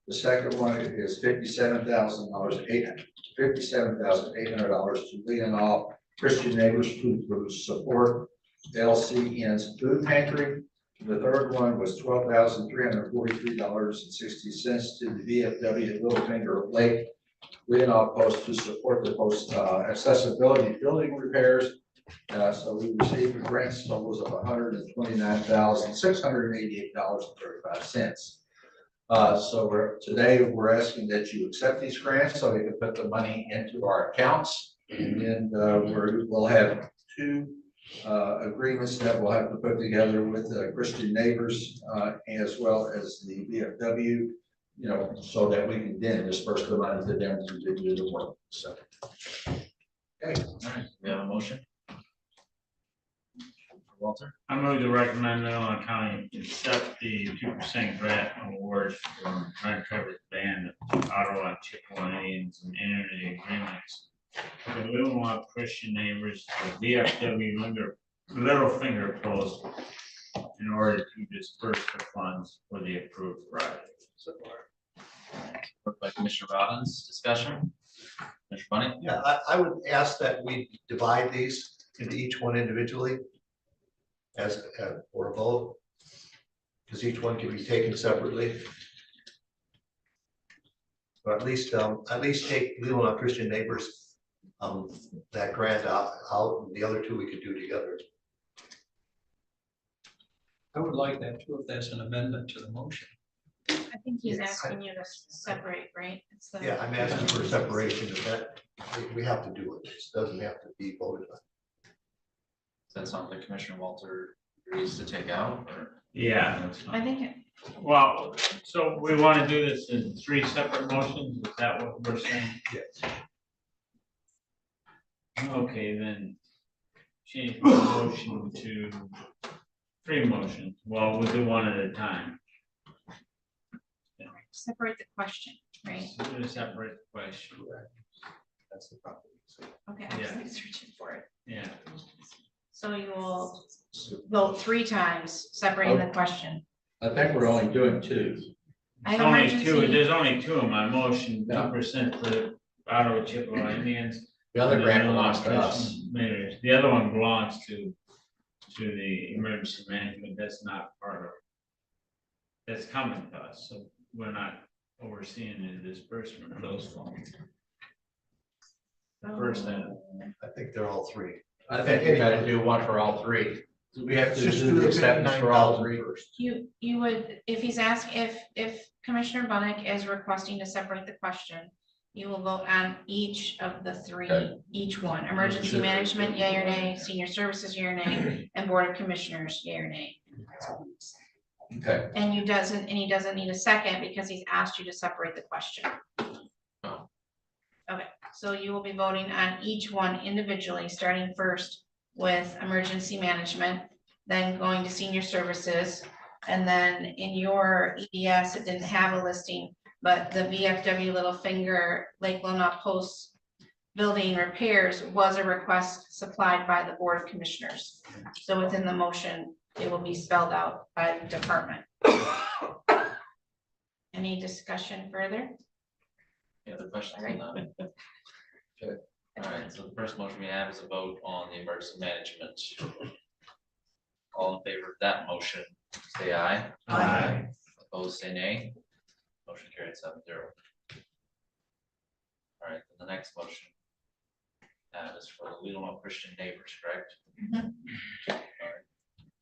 The second one is $57,800 to Leelanau Christian Neighbors Food Group support LCN's food pantry. The third one was $12,343.60 to the VFW Littlefinger Lake Leelanau Post to support the post accessibility building repairs. So we received grants totals of $129,688.35. So today we're asking that you accept these grants so we can put the money into our accounts. And then we'll have 2 agreements that we'll have to put together with Christian Neighbors as well as the VFW, so that we can then disperse the money to them to do the work. So. Okay. All right, we have a motion. Walter, I move to recommend Leelanau County accept the 2% grant award from Rent Coverage Band, Ottawa, Chippewa, and energy agreements. The Leelanau Christian Neighbors, the VFW Littlefinger Post, in order to disperse the funds for the approved project. support by Commissioner Robbins. Discussion. Commissioner Bunny. Yeah, I would ask that we divide these into each one individually as or a vote, because each one can be taken separately. Or at least take Leelanau Christian Neighbors that grant out, and the other 2 we could do together. I would like that too, if that's an amendment to the motion. I think he's Yes. asking you to separate, right? It's the- Yeah, I'm asking for separation of that. We have to do it. This doesn't have to be voted on. Is that something Commissioner Walter agrees to take out, or? Yeah, that's I fine. think Well, so we want to do this in 3 separate motions, is that what we're saying? Yes. Okay, then change the motion to 3 motions. Well, we'll do one at a time. separate the question, right? So we're gonna separate the question. That's the problem. Okay, Yeah. I'm searching for it. Yeah, So you will vote 3 times separating the question. I think we're only doing 2. I have only 2, emergency, there's only 2 in my motion, Yeah. 2% for the Ottawa Chippewa Indians. The other and grant then belongs to us. Christian Neighbors. The other one belongs to the emergency management, that's not part of. That's coming to us, so we're not overseeing the disbursement of those funds. The first end. I think they're all 3. I think we gotta do one for all 3. Do we have to Just do do the the acceptance for all 59,000 3? first. you would, if he's asked, if Commissioner Bunnick is requesting to separate the question, you will vote on each of the 3, Okay. each one. Emergency management, yea or nay, senior services, yea or nay, and board of commissioners, yea or nay. Okay, And he doesn't need a second because he's asked you to separate the question. Oh. Okay, so you will be voting on each one individually, starting first with emergency management, then going to senior services. And then in your EDS, it didn't have a listing, but the VFW Littlefinger Lake Leelanau Post building repairs was a request supplied by the Board of Commissioners. So within the motion, it will be spelled out by the department. Any discussion further? Any other questions on that? Okay, all right, so the first motion we have is a vote on the emergency management. all in favor of that motion, say aye. Aye. Opposed, say nay. Motion carried 7-0. All right, then the next motion is for the Leelanau Christian Neighbors, correct? Mhm. All right.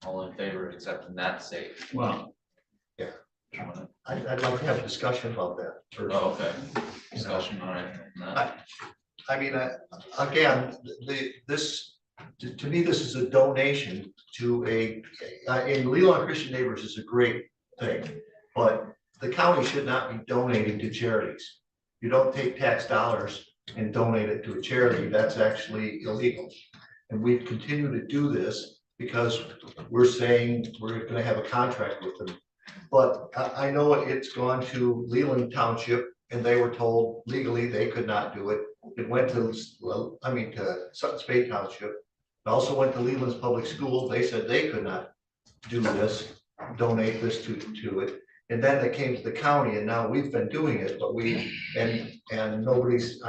All in favor of accepting that, say. Well, I'd like to have a discussion about that first. Oh, okay. Discussion, all right. on that. I mean, again, to me, this is a donation to in Leelanau Christian Neighbors is a great thing, but the county should not be donating to charities. You don't take tax dollars and donate it to a charity. That's actually illegal. And we continue to do this because we're saying we're gonna have a contract with them. But I know it's gone to Leelanau Township and they were told legally they could not do it. It went to, to Sutton Spade Township. It also went to Leland's Public Schools. They said they could not do this, donate this to it. And then it came to the county and now we've been doing it, but and nobody's,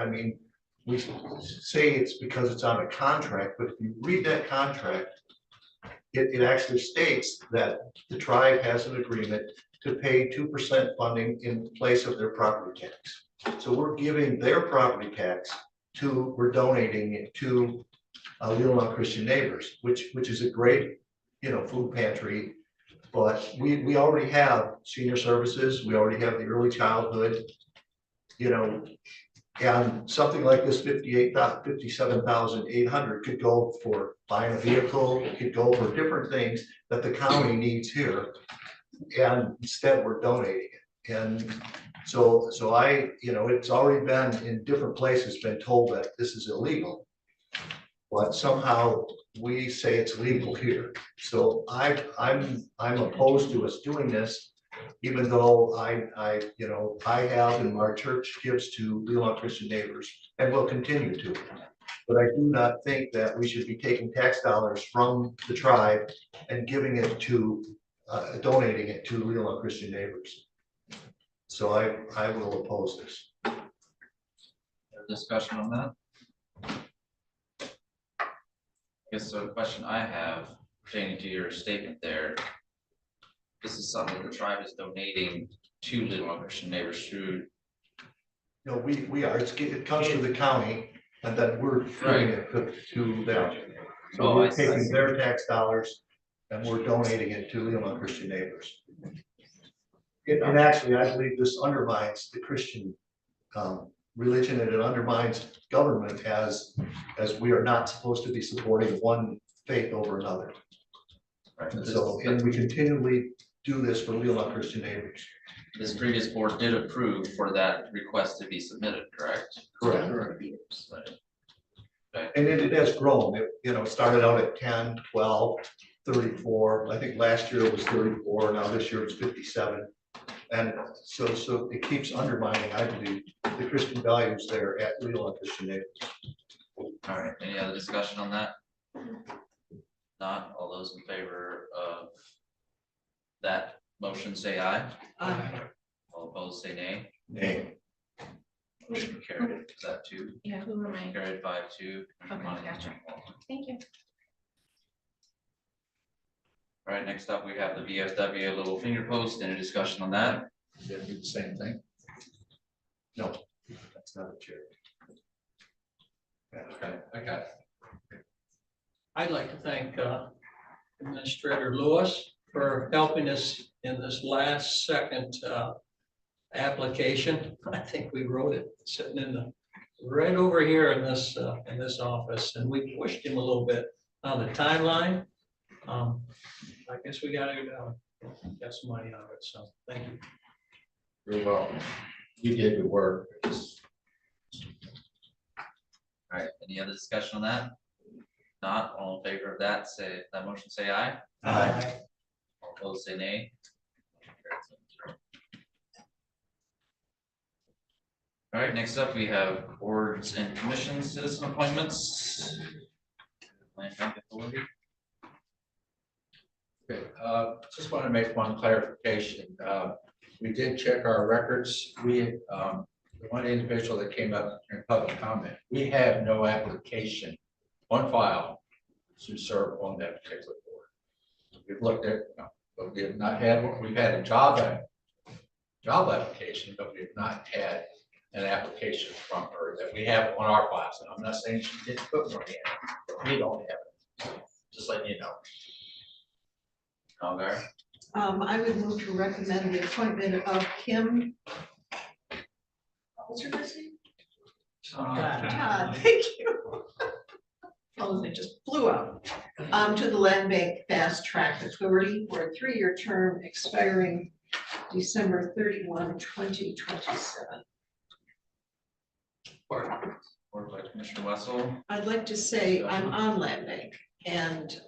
we say it's because it's on a contract, but if you read that contract, it actually states that the tribe has an agreement to pay 2% funding in place of their property tax. So we're giving their property tax we're donating it to Leelanau Christian Neighbors, which is a great, food pantry. But we already have senior services, we already have the early childhood, and something like this 57,800 could go for buying a vehicle, it could go for different things that the county needs here. And instead we're donating it. And so it's already been in different places been told that this is illegal. But somehow we say it's legal here. So I'm opposed to us doing this, even though I have and our church gives to Leelanau Christian Neighbors and will continue to. But I do not think that we should be taking tax dollars from the tribe and giving it to, donating it to Leelanau Christian Neighbors. So I will oppose this. Discussion on that? I guess so the question I have pertaining to your statement there. This is something the tribe is donating to Leelanau Christian Neighbors through. No, we are, it comes to the county and then we're giving it to them. So Oh, we're I see. taking their tax dollars and we're donating it to Leelanau Christian Neighbors. And actually, I believe this undermines the Christian religion and it undermines government as we are not supposed to be supporting one faith over another. Right. So, and we continually do this for Leelanau Christian Neighbors. This previous board did approve for that request to be submitted, correct? Correct. Right. Okay. And it has grown. It started out at 10, 12, 34. I think last year it was 34. Now this year it's 57. And so it keeps undermining, I believe, the Christian values there at Leelanau Christian Neighbors. All right, any other discussion on that? Not, all those in favor of that motion say aye. Aye. All opposed say nay. Nay. Motion carried, is that two? Yeah, who am I? Carried 5-2. Okay, gotcha. Thank you. All right, next up, we have the VFW little finger post. Any discussion on that? Did do the same thing. No, that's not a charity. Okay, I got it. I'd like to thank Administrator Lewis for helping us in this last second application. I think we wrote it sitting in right over here in this office, and we pushed him a little bit on the timeline. I guess we gotta get some money out of it, so thank you. Very well. You did the work. All right, any other discussion on that? Not, all in favor of that, say, that motion say aye. Aye. All opposed say nay. All right, next up, we have boards and commissions, citizen appointments. Land Bank Authority. Okay, just want to make one clarification. We did check our records. The one individual that came up in public comment, we have no application on file to serve on that particular board. we've looked at, but we have not had, we've had a job application, but we've not had an application from her that we have on our files. And I'm not saying she didn't put one in, but we don't have it. So, just letting you know. Algar, I would move to recommend the appointment of Kim. What's her first name? Todd, thank you. Oh, it just flew out. To the Land Bank Fast Track Authority for a 3-year term expiring December 31, 2027. or by Commissioner Wessel. I'd like to say I'm on Land Bank, and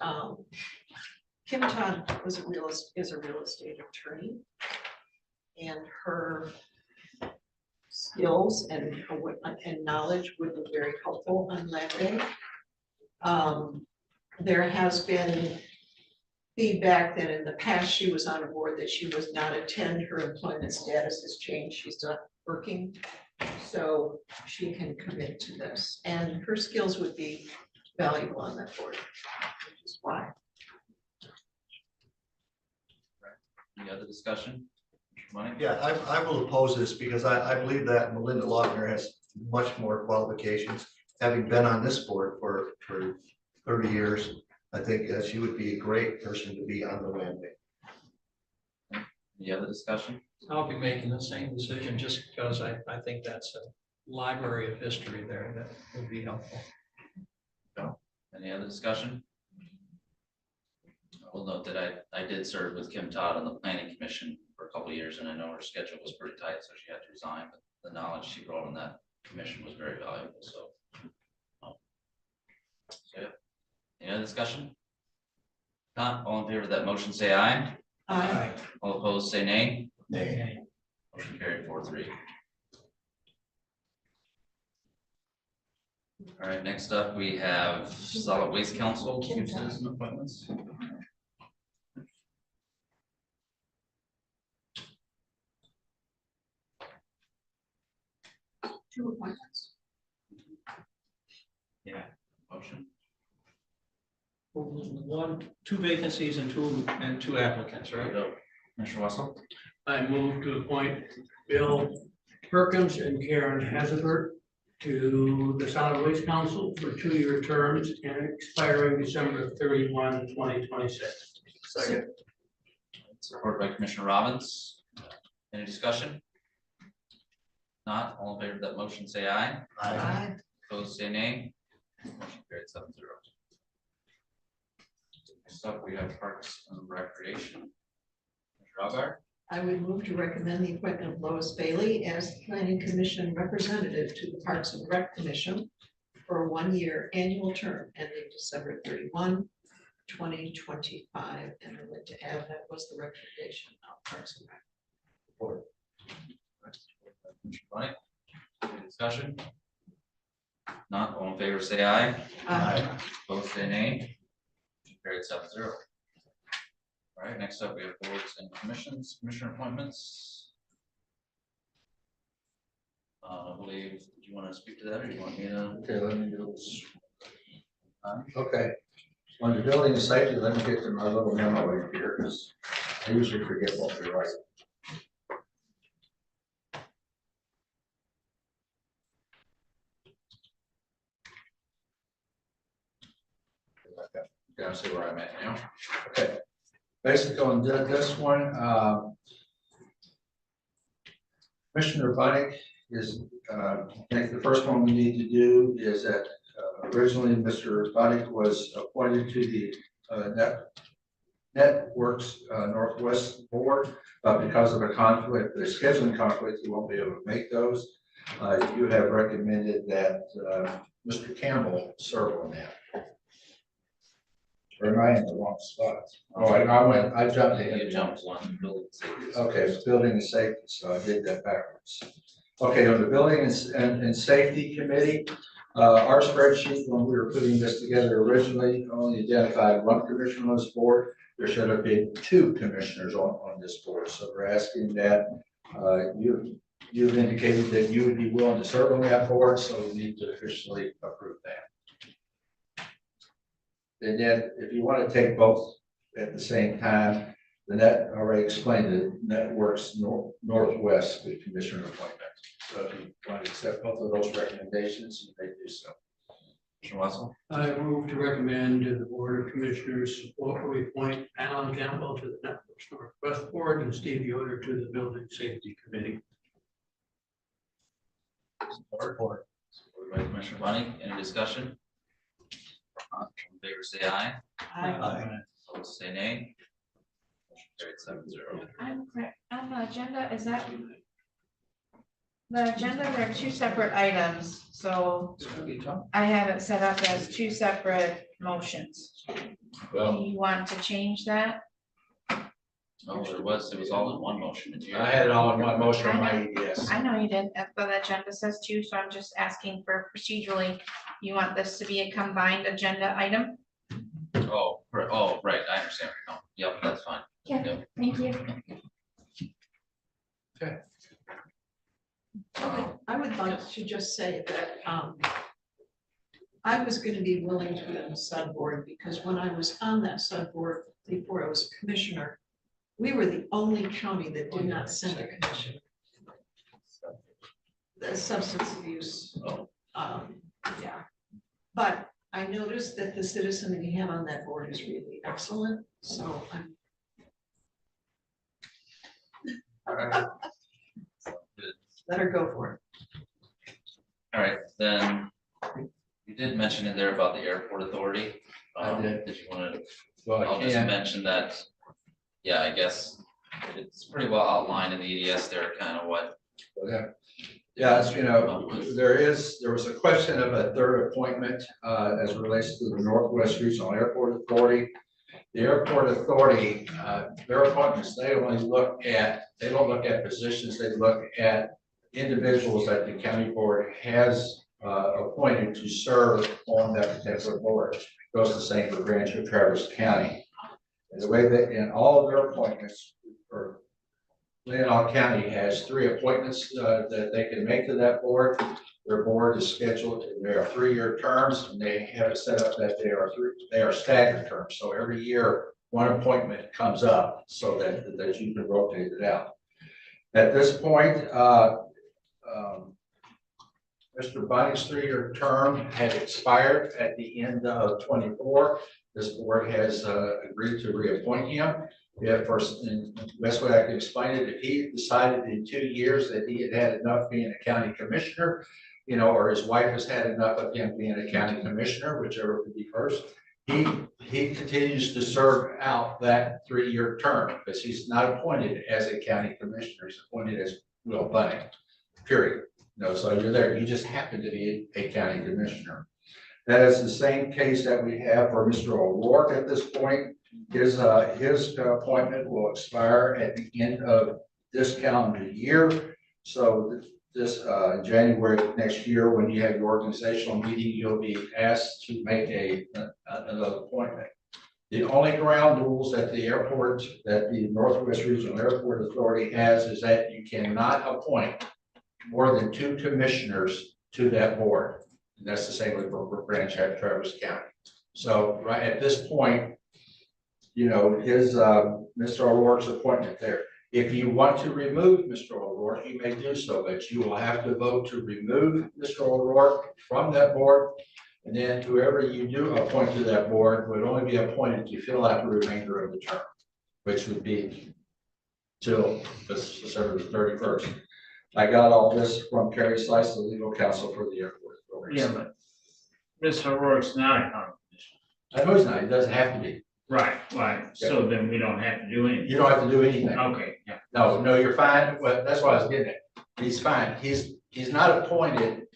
Kim Todd is a real estate attorney, and her skills and knowledge would be very helpful on Land Bank. There has been feedback that in the past she was on a board that she was not a 10. Her employment status has changed. She's not working, so she can commit to this, and her skills would be valuable on that board, which is why. Any other discussion? Money? Yeah, I will oppose this because I believe that Melinda Lochner has much more qualifications. Having been on this board for 30 years, I think she would be a great person to be on the Land Bank. Any other discussion? I'll be making the same decision just because I think that's a library of history there that would be helpful. Any other discussion? I will note that I did serve with Kim Todd on the planning commission for a couple of years, and I know her schedule was pretty tight, so she had to resign, but the knowledge she brought on that commission was very valuable, so. So, yeah. Any other discussion? Not all in favor of that motion, say aye. Aye. All opposed, say nay. Nay. Motion carried 4-3. All right, next up, we have Solid Waste Council, 2 citizen appointments. 2 appointments. Yeah. Motion. 2 vacancies and two applicants, right? Commissioner Wessel. I move to appoint Bill Perkins and Karen Hazard to the Solid Waste Council for 2-year terms and expiring December 31, 2026. Second. Support by Commissioner Robbins. Any discussion? Not all in favor of that motion, say aye. Aye. Opposed, say nay. Motion carried 7-0. Next up, we have Parks and Recreation. Commissioner Algar. I would move to recommend the appointment of Lois Bailey as Planning Commission representative to the Parks and Rec Commission for a 1-year annual term ending December 31, 2025. And I'd like to add that was the recommendation of Parks and Rec. Support. Commissioner Bunny. Any discussion? Not all in favor, say aye. Aye. Opposed, say nay. Motion carried 7-0. All right, next up, we have boards and commissions, commissioner appointments. I believe, do you want to speak to that, or do you want me to? Okay, let me do this. Okay, on the building and safety, let me get to my little memo right here, because I usually forget what we write. Okay, I'll see where I'm at now. Okay, basically on this one, Commissioner Bunnick is, I think the first one we need to do is that originally Mr. Bunnick was appointed to the Networks Northwest Board, but because of a conflict, the scheduling conflict, he won't be able to make those. You have recommended that Mr. Campbell serve on that. Or am I in the wrong spot? Oh, I jumped ahead. You jumped one, building safety. Okay, it's building and safety, so I did that backwards. Okay, on the building and safety committee, our spreadsheet, when we were putting this together originally, only identified 1 commissioner on this board. There should have been 2 commissioners on this board. So we're asking that you've indicated that you would be willing to serve on that board, so we need to officially approve that. And then if you want to take both at the same time, the net already explained that net works northwest with commissioner appointment. So if you want to accept both of those recommendations, you may do so. Commissioner Wessel, I move to recommend to the Board of Commissioners support we appoint Alan Campbell to the Networks Northwest Board and Steve Yoder to the Building Safety Committee. support. Supported by Commissioner Bunning, any discussion? All in favor, say aye. Opposed, say nay. Motion carried 7-0. I'm correct, on the agenda, is that? The agenda, there are two separate items, so I have it set up as two separate motions. Do Well, you want to change that? No, it was all in one motion. Did you? I had it all in one motion on my EDS. I know you did, but the agenda says two, so I'm just asking for procedurally, you want this to be a combined agenda item? Oh, right, I understand. where you're going. Yep, that's fine. Yeah, Yep. thank you. I would like to just say that, I was gonna be willing to be on the sub board because when I was on that sub board before I was commissioner, we were the only county that did not send a commissioner. The substance abuse, yeah. But I noticed that the citizen we have on that board is really excellent, so I'm. Let her go for it. All right, then, you did mention in there about the airport authority. I did. Did you want to, Well, I'll I just can't. mention that, yeah, I guess it's pretty well outlined in the EDS there, kind of what. Yeah, as you know, there was a question of a third appointment as it relates to the Northwest Regional Airport Authority. The airport authority, their appointments, they don't look at positions, they look at individuals that the county board has appointed to serve on that particular board. Goes the same for Grand Traverse County. And the way that in all of their appointments, or Leelanau County has 3 appointments that they can make to that board. Their board is scheduled, they are 3-year terms, and they have it set up that they are staggered terms. So every year, one appointment comes up so that you can rotate it out. At this point, Mr. Bunning's 3-year term had expired at the end of 24. This board has agreed to reappoint him. If first, and the best way I can explain it, if he decided in 2 years that he had had enough being a county commissioner, you know, or his wife has had enough of him being a county commissioner, whichever would be first, he continues to serve out that 3-year term because he's not appointed as a county commissioner. He's appointed as Will Bunning, period. No, so you're there. You just happen to be a county commissioner. That is the same case that we have for Mr. O'Rourke at this point. His appointment will expire at the end of this calendar year. So this January of next year, when you have your organizational meeting, you'll be asked to make another appointment. The only ground rules that the Northwest Regional Airport Authority has is that you cannot appoint more than 2 commissioners to that board. And that's the same with Grand Traverse County. So right at this point, you know, his Mr. O'Rourke's appointment there. If you want to remove Mr. O'Rourke, you may do so, but you will have to vote to remove Mr. O'Rourke from that board. And then whoever you do appoint to that board would only be appointed to fill out the remainder of the term, which would be till December 31st. I got all this from Kerry Slice, the legal counsel for the airport authority. Yeah, but Mr. O'Rourke's not a county commissioner. I know he's not, he doesn't have to be. Right, so then we don't have to do anything. You don't have to do anything. Okay, yeah. No, you're fine. Well, that's what I was getting at. He's fine. He's not appointed.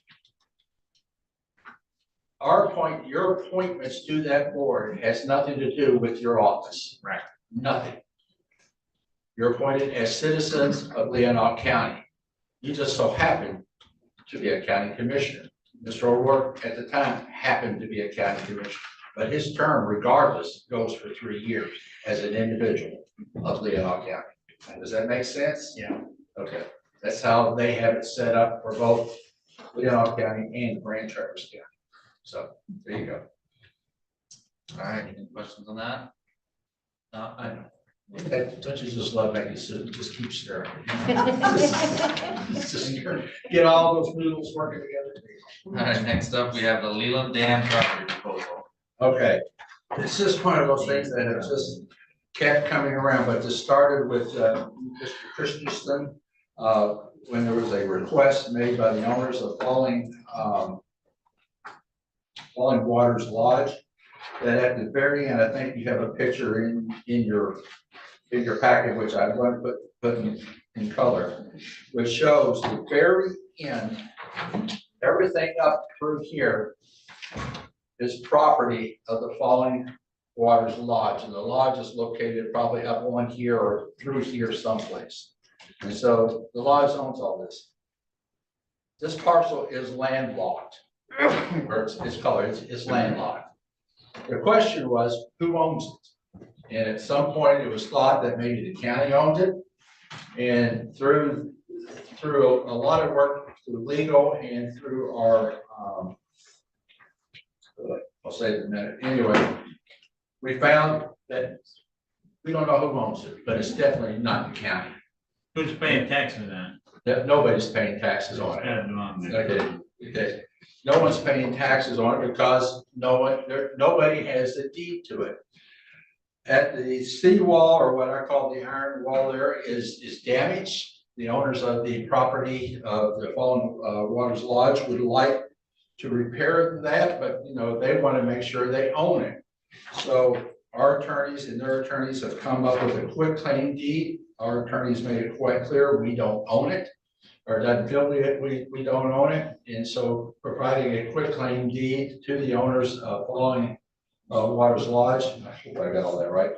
Your appointments to that board has nothing to do with your office. Right. Nothing. You're appointed as citizens of Leelanau County. You just so happen to be a county commissioner. Mr. O'Rourke at the time happened to be a county commissioner, but his term regardless goes for 3 years as an individual of Leelanau County. Does that make sense? Yeah. Okay, that's how they have it set up for both Leelanau County and Grand Traverse County. So there you go. All right, any questions on that? Don't you just love making soup, just keep stirring. Just get all those noodles working together. All right, next up, we have the Leland Dam property proposal. Okay, it's just one of those things that have just kept coming around, but this started with Mr. Christensen. When there was a request made by the owners of Falling Waters Lodge, that at the very end, I think you have a picture in your packet, which I'm going to put in color, which shows the very end, everything up through here is property of the Falling Waters Lodge, and the lodge is located probably up on here or through here someplace. And so the lodge owns all this. This parcel is landlocked, or it's colored, it's landlocked. The question was, who owns it? And at some point it was thought that maybe the county owned it. And through a lot of work through legal and through our, I'll say it in a minute. Anyway, we found that we don't know who owns it, but it's definitely not the county. Who's paying taxes on That nobody's paying taxes on it. Okay. No one's paying taxes on it because nobody has a deed to it. At the seawall, or what I call the iron wall, there is damaged. The owners of the property of the Fallen Waters Lodge would like to repair that, but they want to make sure they own it. So our attorneys and their attorneys have come up with a quick claim deed. Our attorneys made it quite clear we don't own it, or doesn't feel we don't own it. And so providing a quick claim deed to the owners of Falling Waters Lodge, I hope I got all that right,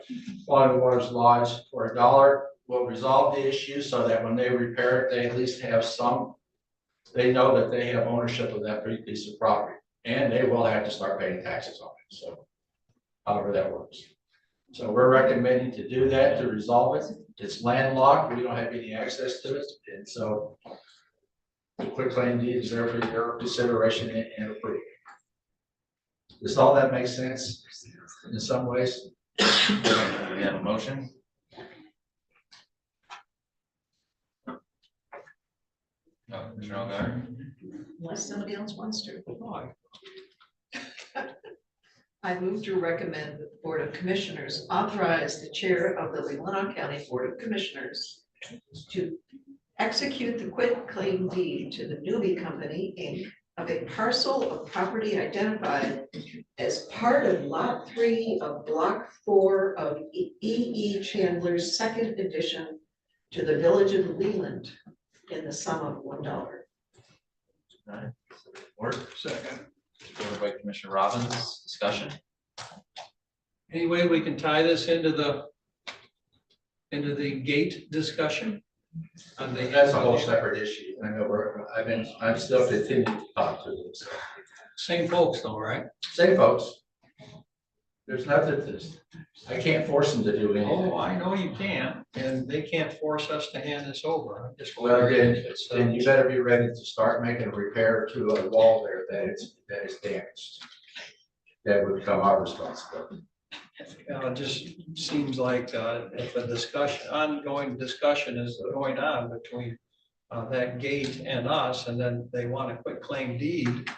Falling Waters Lodge for $1 will resolve the issue so that when they repair it, they at least have they know that they have ownership of that piece of property, and they will have to start paying taxes on it. So however that works. So we're recommending to do that to resolve it. It's landlocked. We don't have any access to it. And so the quick claim deed is there for your consideration and approval. Does all that make sense in some ways? We have a motion. No, Commissioner Algar. Unless somebody else wants to. I move to recommend that the Board of Commissioners authorize the chair of the Leelanau County Board of Commissioners to execute the quit claim deed to the Newbie Company, Inc. of a parcel of property identified as part of Lot 3 of Block 4 of E.E. Chandler's second addition to the Village of Leland in the sum of $1. Right. Work. Second. Supported by Commissioner Robbins. Discussion. Any way we can tie this into the gate discussion? That's a whole separate issue. I know I'm still continuing to talk to them. So. Same folks though, right? Same folks. There's nothing I can't force them to do anything. Oh, I know you can't, and they can't force us to hand this over. I'm just Well, wondering then, if it's, then you better be ready to start making a repair to a wall there that is damaged. That would become our responsibility. it just seems like if a ongoing discussion is going on between that gate and us, and then they want a quick claim deed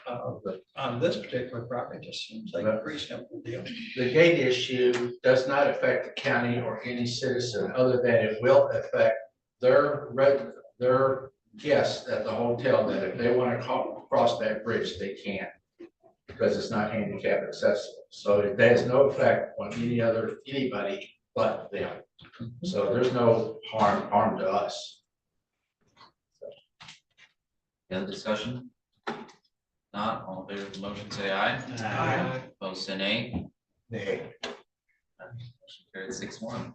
on this particular property, it just seems like a pretty simple deal. The gate issue does not affect the county or any citizen, other than it will affect their guests at the hotel, that if they want to cross that bridge, they can't, because it's not handicap accessible. So it has no effect on anybody but them. So there's no harm to us. Any other discussion? Not all in favor of the motion, say aye. Aye. Opposed, say nay. Nay. Motion carried 6-1.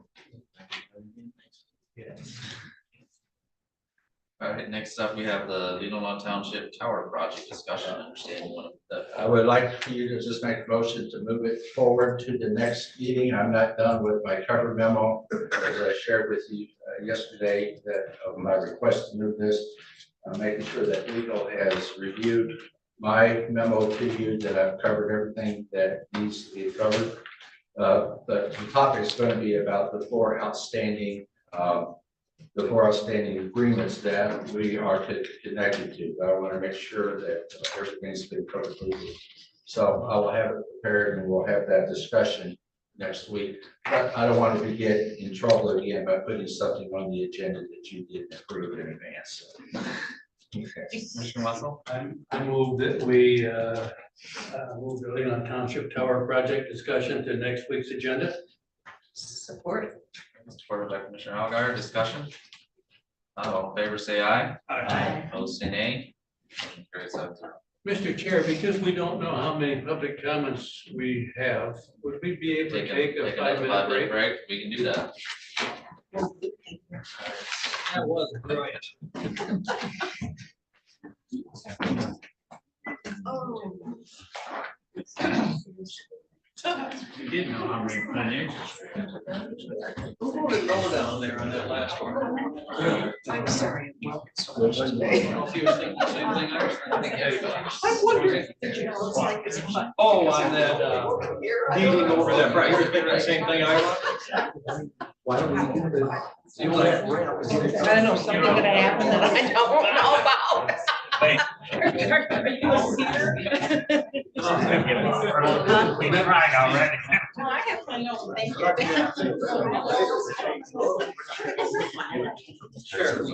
All right, next up, we have the Leelanau Township Tower Project discussion. Understanding one of the. I would like for you to just make a motion to move it forward to the next meeting. I'm not done with my cover memo, as I shared with you yesterday, that of my request to move this. I'm making sure that legal has reviewed my memo to you, that I've covered everything that needs to be covered. The topic is going to be about the four outstanding agreements that we are connected to. I want to make sure that everything's been properly. So I will have it prepared and we'll have that discussion next week. But I don't want to get in trouble again by putting something on the agenda that you didn't approve in advance. Commissioner Russell? I move that we move the Leelanau Township Tower project discussion to next week's agenda. Support. Supported by Commissioner Algar, discussion. All in favor, say aye. Aye. Opposed, say nay. Motion carries 7-0. Mr. Chair, because we don't know how many public comments we have, would we be able to take a another 5-minute break? We can do that. That was brilliant. You did know how many financials. Who voted no down there on that last one? I'm sorry. I don't know if you were thinking the same thing I was thinking. I'm wondering, you know, it's like it's fun. Oh, on that, deeding over that, right, you're thinking the same thing I was? Why don't we do this? You want to- I don't know, something gonna happen that I don't know about. Are you a seer? We've been right already. No, I have my notes, thank you. Sure.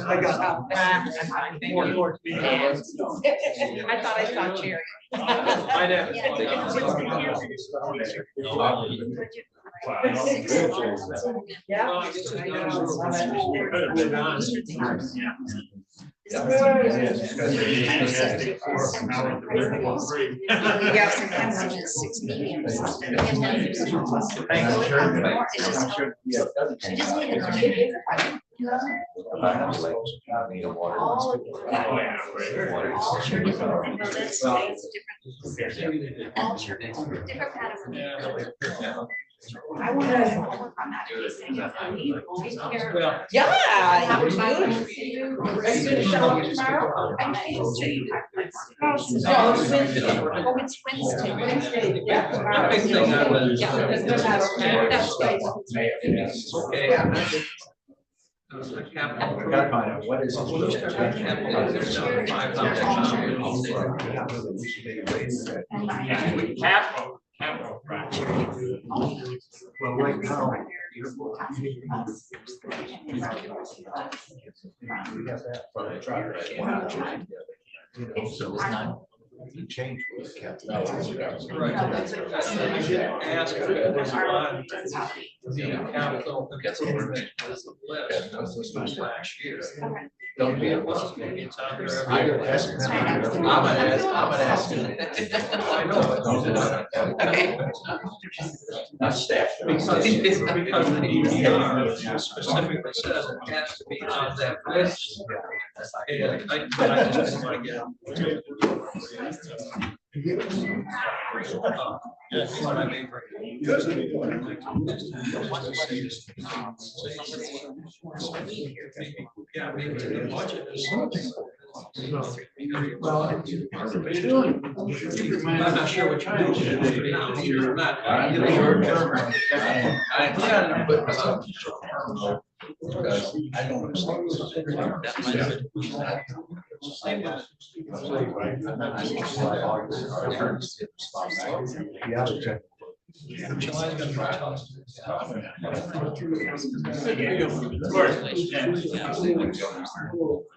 I got I thought I saw Jerry. Might have. Yeah, sometimes I just 6 meetings. I want to work on that. Well, Yeah. Are you gonna show up tomorrow? I can't see. Oh, it's Wednesday. Oh, it's Wednesday. Wednesday. Yeah. the big thing I was. Yeah, that's right. Okay. Gotta find out what is. Capital project. Well, right now. You know, so it's not, you change what's kept. Right. I didn't ask if it was on the capital list last year. Don't be it was, maybe it's on there. I'm gonna ask. I know. Not staff. Because the DDR specifically says it has to be on that list. And but I just didn't want to get. That's what I mean. Yeah, maybe the budget is. Well, I'm not sure what you're doing now, you're not. Because I don't understand. July's gonna be tough.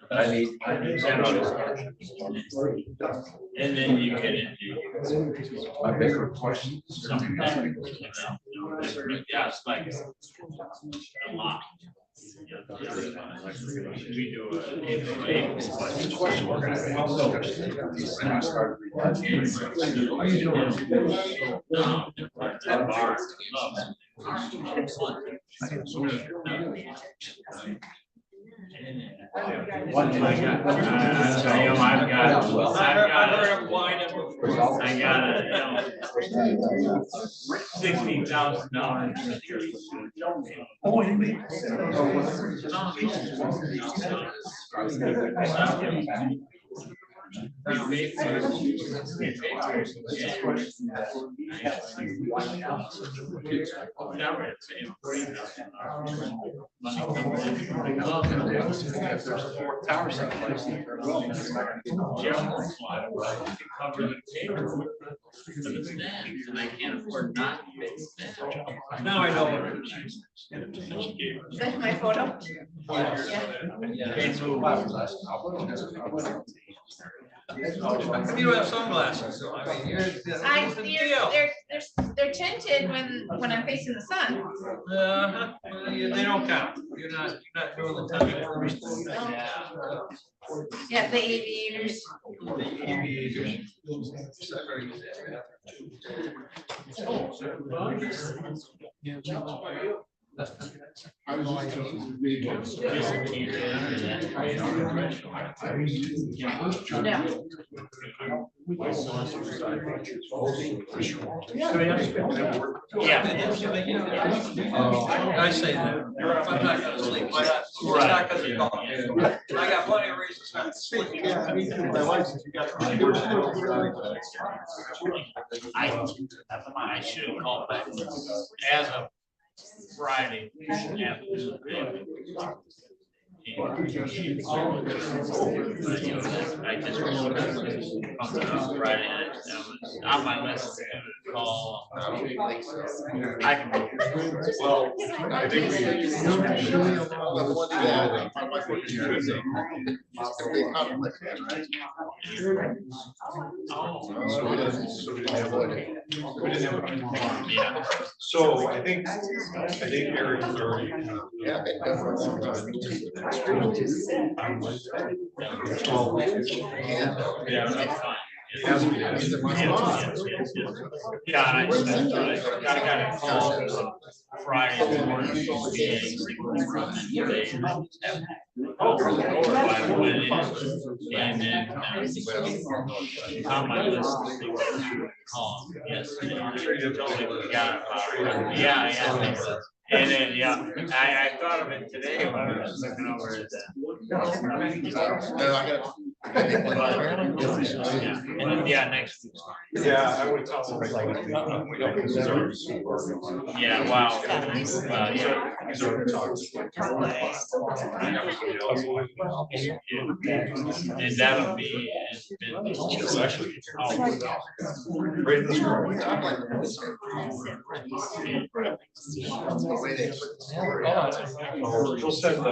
But I need. and then you can. My bigger question. Yeah, it's like a lot. We do one thing I got, $16,000. Now I know. Is that my photo? You have sunglasses, so I mean, They're tinted when I'm facing the sun. they don't count. You're not doing the time. Yeah, the aviators. I say that. I'm not gonna sleep. It's not because of golf. I got plenty of reasons not to sleep. I should have called back as of Friday. I just Friday, on my list to call. I can. Well, I think so I think Eric already. Yeah. 12 weeks. Yeah, that's fine. It has to be. Yeah, I got a call Friday morning. And then on my list, call yesterday. Yeah. And then, I thought of it today when I was looking over at that. And then, next week. Yeah, I would tell them. Yeah, wow. And that'll be. She'll send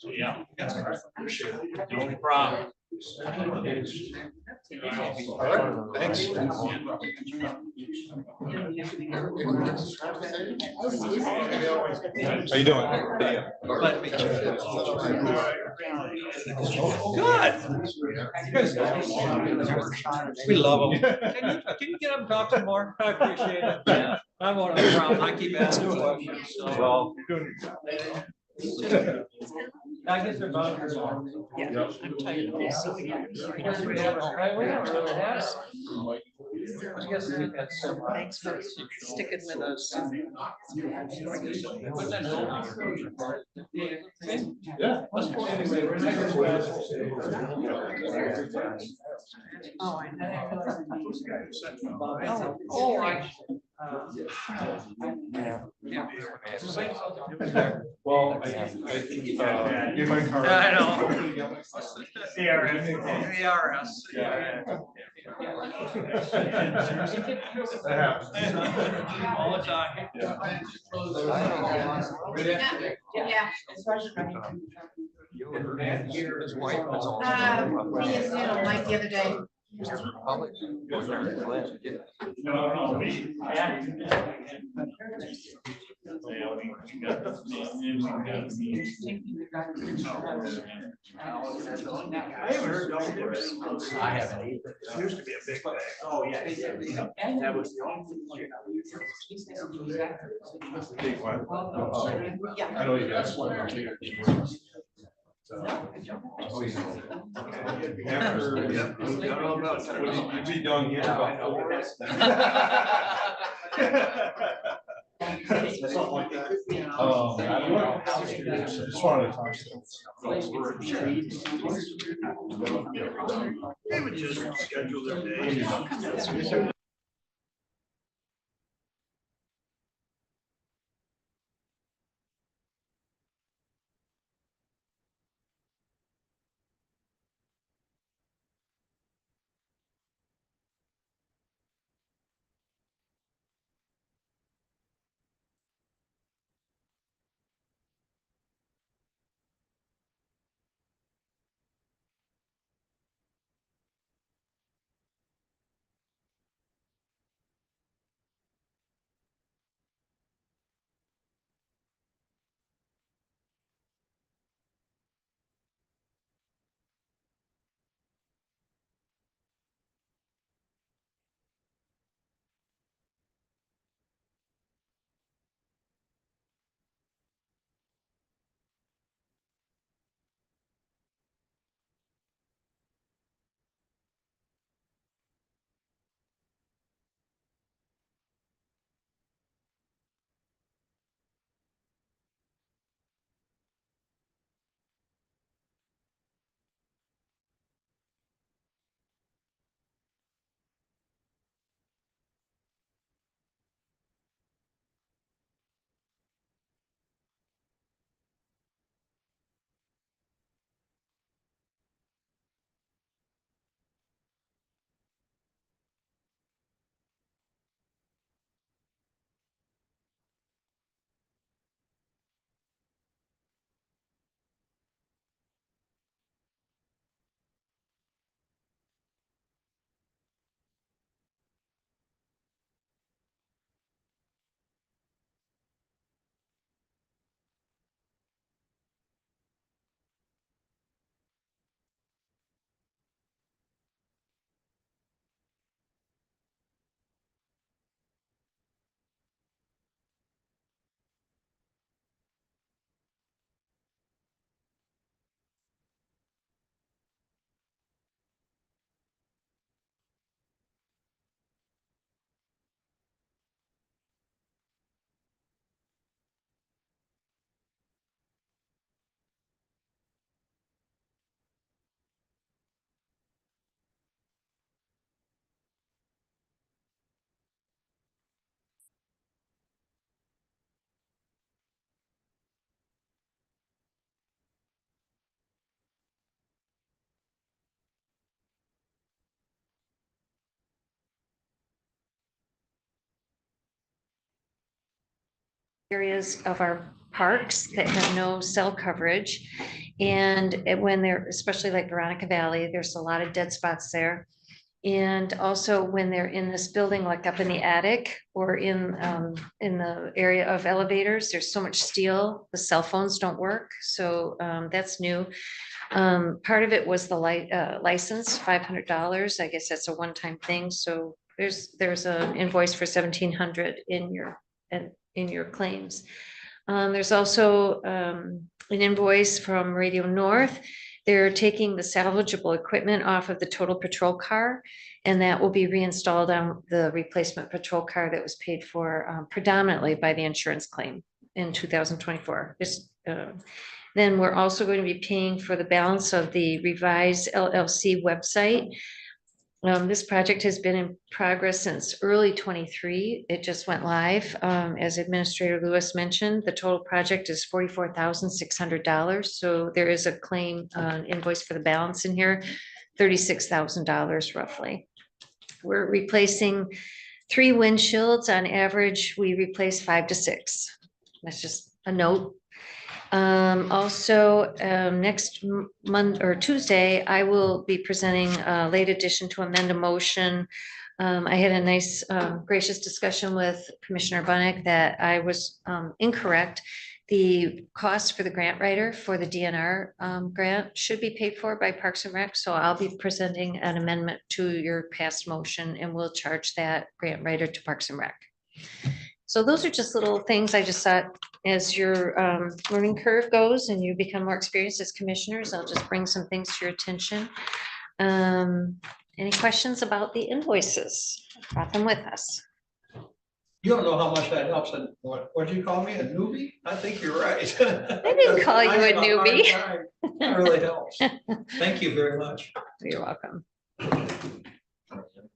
Yeah. No problem. Thanks. How you doing? Glad to meet you. Good. We love them. Can you get them to talk some more? I appreciate it. Yeah. I won't have a problem. I keep asking questions. So. Well. I guess they're about. Yeah, I'm tired of this. Thanks for sticking with us. Yeah. Oh, I know. Oh, Well, give my card. I know. CRS. That happens. All the time. Yeah. Me and Zoom, like the other day. I haven't either. It used to be a big bag. Oh, yeah. That was the only thing. I know you guys. Be done yet. Something like that. I don't know. Just wanted to talk to they would just schedule their day. Areas of our parks that have no cell coverage. And when they're, especially like Veronica Valley, there's a lot of dead spots there. And also when they're in this building, like up in the attic or in the area of elevators, there's so much steel, the cell phones don't work. So that's new. Part of it was the license, $500. I guess that's a one-time thing. So there's an invoice for $1,700 in your claims. There's also an invoice from Radio North. They're taking the salvageable equipment off of the total patrol car, and that will be reinstalled on the replacement patrol car that was paid for predominantly by the insurance claim in 2024. Then we're also going to be paying for the balance of the revised LLC website. This project has been in progress since early 23. It just went live. As Administrator Lewis mentioned, the total project is $44,600. So there is a claim invoice for the balance in here, $36,000 roughly. We're replacing 3 windshields. On average, we replace 5 to 6. That's just a note. Also, next Monday or Tuesday, I will be presenting a late addition to amend a motion. I had a nice gracious discussion with Commissioner Bunnick that I was incorrect. The cost for the grant writer for the DNR grant should be paid for by Parks and Rec. So I'll be presenting an amendment to your past motion and we'll charge that grant writer to Parks and Rec. So those are just little things I just thought, as your learning curve goes and you become more experienced as commissioners, I'll just bring some things to your attention. Any questions about the invoices? I brought them with us. You don't know how much that helps. And what'd you call me, a newbie? I think you're right. I didn't call you a newbie. That really helps. Thank you very much. You're welcome. Any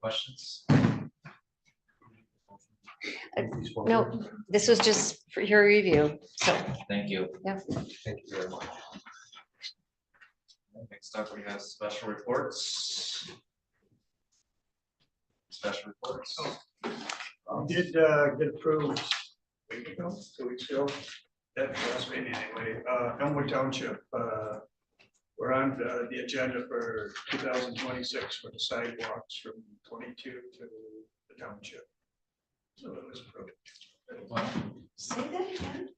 questions? No, this was just for your review, so. Thank you. Yeah. Thank you very much. Next up, we have special reports. Special reports. Did get approved a week ago, 2 weeks ago, that last meeting anyway, Elmwood Township, we're on the agenda for 2026 for the sidewalks from 22 to the township. So it was approved. Say that again.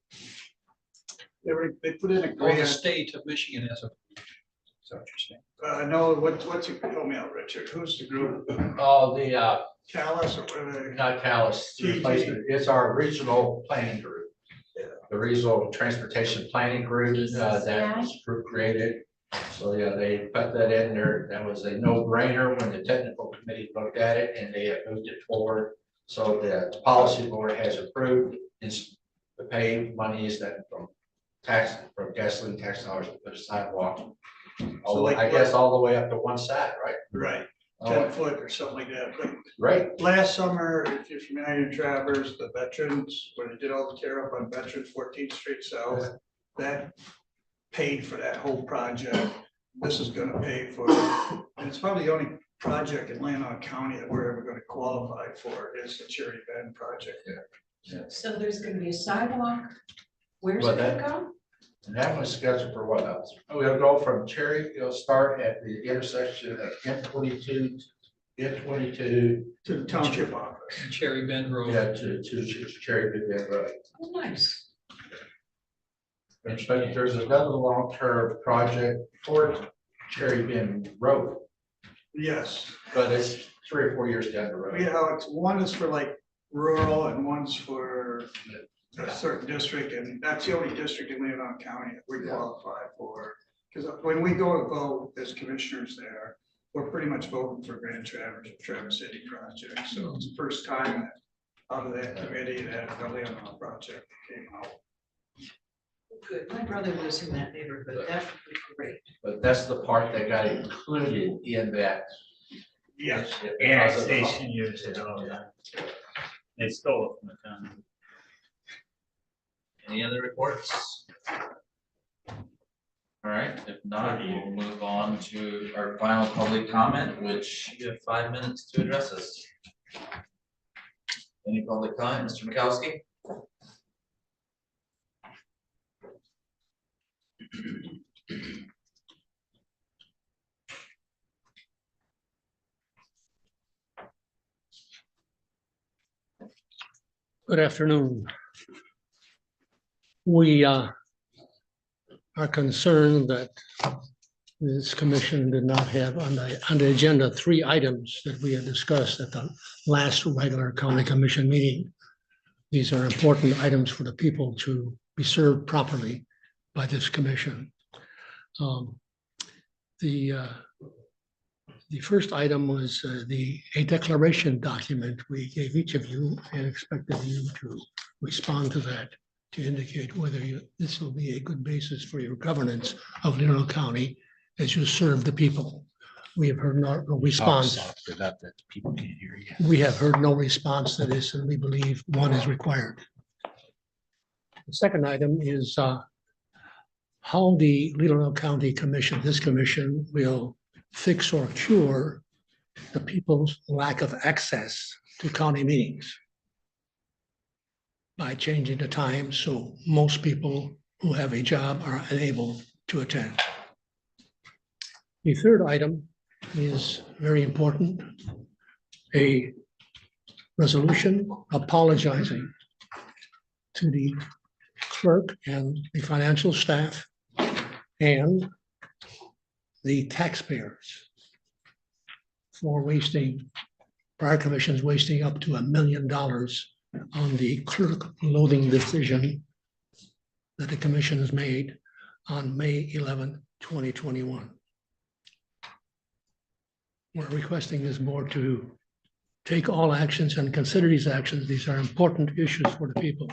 They put in a All the grant, state of Michigan has a. Is that what you're saying? no, what's it, help me out, Richard, who's the group? Oh, the, Callis or whatever? not Callis, the replacement, it's our regional planning group. The regional transportation planning group, that was created. So, yeah, they put that in there. That was a no-brainer when the technical committee looked at it and they have moved it forward. So the policy board has approved is the pay monies that from gasoline tax dollars to put a sidewalk. So like I guess all the way up to one side, right? Right, Oh, 10 foot or something like that, but right. last summer, if you're familiar in Traverse, the veterans, where they did all the tear up on Veterans 14th Street South, that paid for that whole project. This is gonna pay for, and it's probably the only project in Leelanau County that we're ever gonna qualify for is the Cherry Bend project. So there's gonna be a sidewalk. Where's Well, it gonna go? And that one's scheduled for what else? We'll go from Cherry, it'll start at the intersection of M22, M22, To the township office. Cherry Bend Road. yeah, to Cherry Bend Road. Oh, nice. In fact, there's another long-term project towards Cherry Bend Road, Yes, but it's 3 or 4 years down the road. we have, one is for like rural and one's for a certain district, and that's the only district in Leelanau County that we qualify for. Because when we go to vote as commissioners there, we're pretty much voting for Grand Traverse City project. So it's the first time that out of that committee that the Leelanau project came out. Good. My brother lives in that neighborhood. That would be great. But that's the part that got included in that. Yes. Annexation used it all that. They stole it from the town. Any other reports? All right, if not, we'll move on to our final public comment, which you have 5 minutes to address us. Any public comment, Mr. Mikowski? Good afternoon. We are concerned that this commission did not have on the agenda 3 items that we had discussed at the last regular county commission meeting. These are important items for the people to be served properly by this commission. The first item was a declaration document we gave each of you and expected you to respond to that, to indicate whether this will be a good basis for your governance of Leelanau County as you serve the people. We have heard no response. People can't hear you. We have heard no response to this, and we believe one is required. The second item is how the Leelanau County Commission, this commission, will fix or cure the people's lack of access to county meetings by changing the time so most people who have a job are unable to attend. The third item is very important, a resolution apologizing to the clerk and the financial staff and the taxpayers for wasting, prior commissions wasting up to $1 million on the clerk loading decision that the commission has made on May 11, 2021. We're requesting this board to take all actions and consider these actions. These are important issues for the people.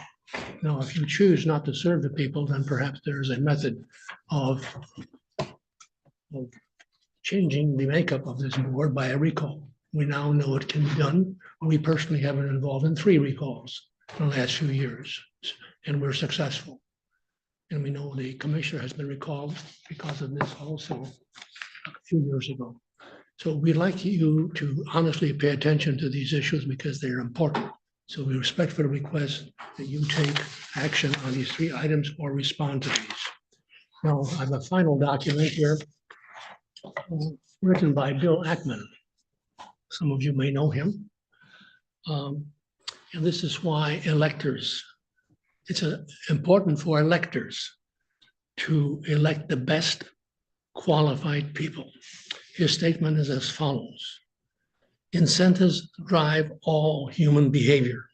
Now, if you choose not to serve the people, then perhaps there's a method of changing the makeup of this board by a recall. We now know it can be done. We personally have been involved in 3 recalls in the last few years, and we're successful. And we know the commissioner has been recalled because of this also a few years ago. So we'd like you to honestly pay attention to these issues because they're important. So we respectfully request that you take action on these 3 items or respond to these. Now, I have a final document here written by Bill Ackman. Some of you may know him. And this is why electors, it's important for electors to elect the best qualified people. His statement is as follows: incentives drive all human behavior.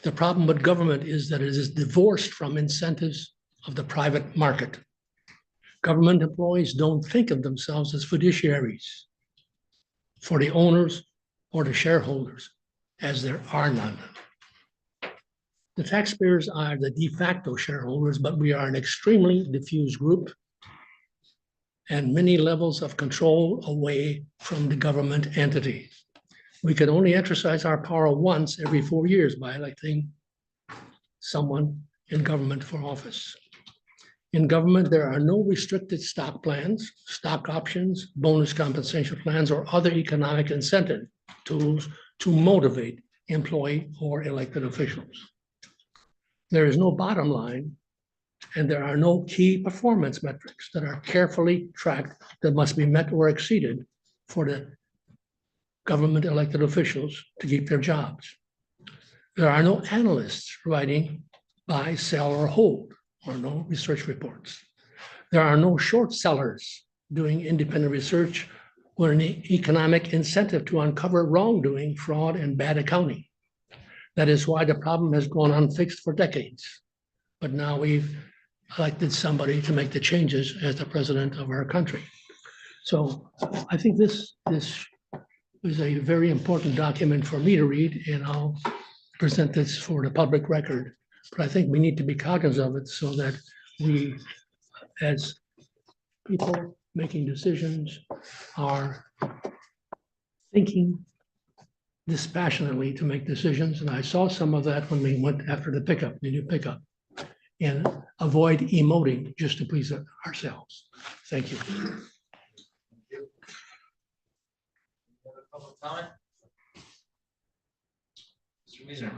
The problem with government is that it is divorced from incentives of the private market. Government employees don't think of themselves as fiduciaries for the owners or the shareholders, as there are none. The taxpayers are the de facto shareholders, but we are an extremely diffuse group and many levels of control away from the government entity. We can only exercise our power once every 4 years by electing someone in government for office. In government, there are no restricted stock plans, stock options, bonus compensation plans, or other economic incentive tools to motivate employee or elected officials. There is no bottom line, and there are no key performance metrics that are carefully tracked that must be met or exceeded for the government elected officials to keep their jobs. There are no analysts writing buy, sell, or hold, or no research reports. There are no short sellers doing independent research or an economic incentive to uncover wrongdoing, fraud, and bad accounting. That is why the problem has gone unfixed for decades. But now we've elected somebody to make the changes as the president of our country. So I think this is a very important document for me to read, and I'll present this for the public record. But I think we need to be cognizant of it so that we, as people making decisions, are thinking dispassionately to make decisions. And I saw some of that when we went after the new pickup, and avoid emoting just to please ourselves. Thank you. Public comment? Mr. Wiesner.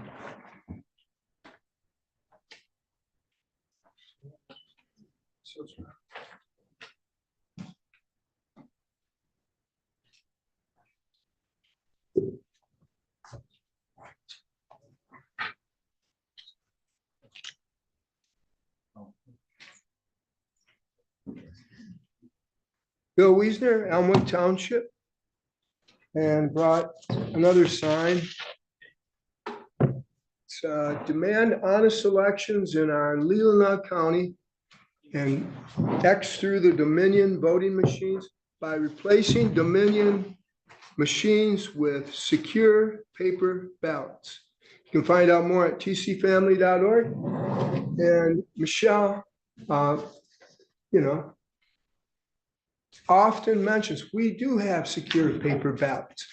Bill Wiesner, Elmwood Township, and brought another sign. It's demand honest elections in our Leelanau County and X through the Dominion voting machines by replacing Dominion machines with secure paper ballots. You can find out more at tcfamily.org. And Michelle, often mentions we do have secure paper ballots.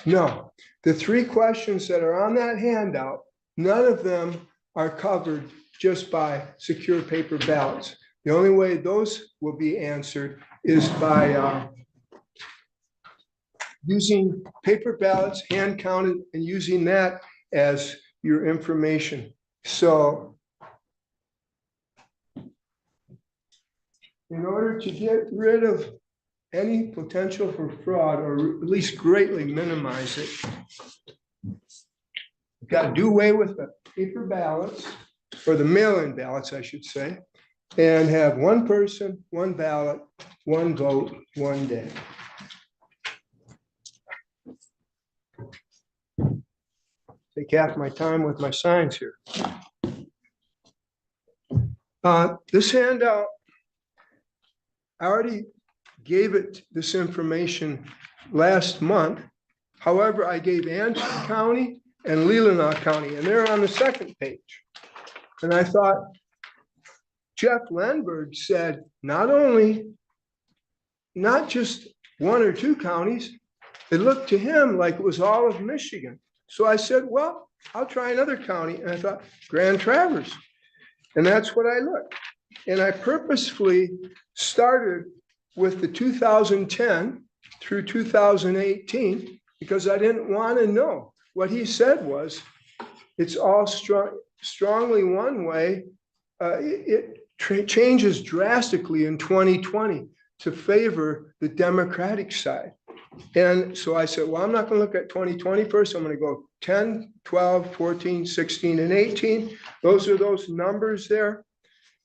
No, the 3 questions that are on that handout, none of them are covered just by secure paper ballots. The only way those will be answered is by using paper ballots, hand counted, and using that as your information. So in order to get rid of any potential for fraud, or at least greatly minimize it, you've got to do away with the paper ballots, or the mail-in ballots, I should say, and have 1 person, 1 ballot, 1 vote, 1 day. take half my time with my signs here. This handout, I already gave it this information last month. However, I gave Antrim County and Leelanau County, and they're on the second page. And I thought, Jeff Lenberg said, not just one or two counties, it looked to him like it was all of Michigan. So I said, well, I'll try another county. And I thought, Grand Traverse. And that's what I looked. And I purposefully started with the 2010 through 2018 because I didn't want to know. What he said was, it's all strongly one way. It changes drastically in 2020 to favor the Democratic side. And so I said, well, I'm not going to look at 2020 first. I'm going to go 10, 12, 14, 16, and 18. Those are those numbers there.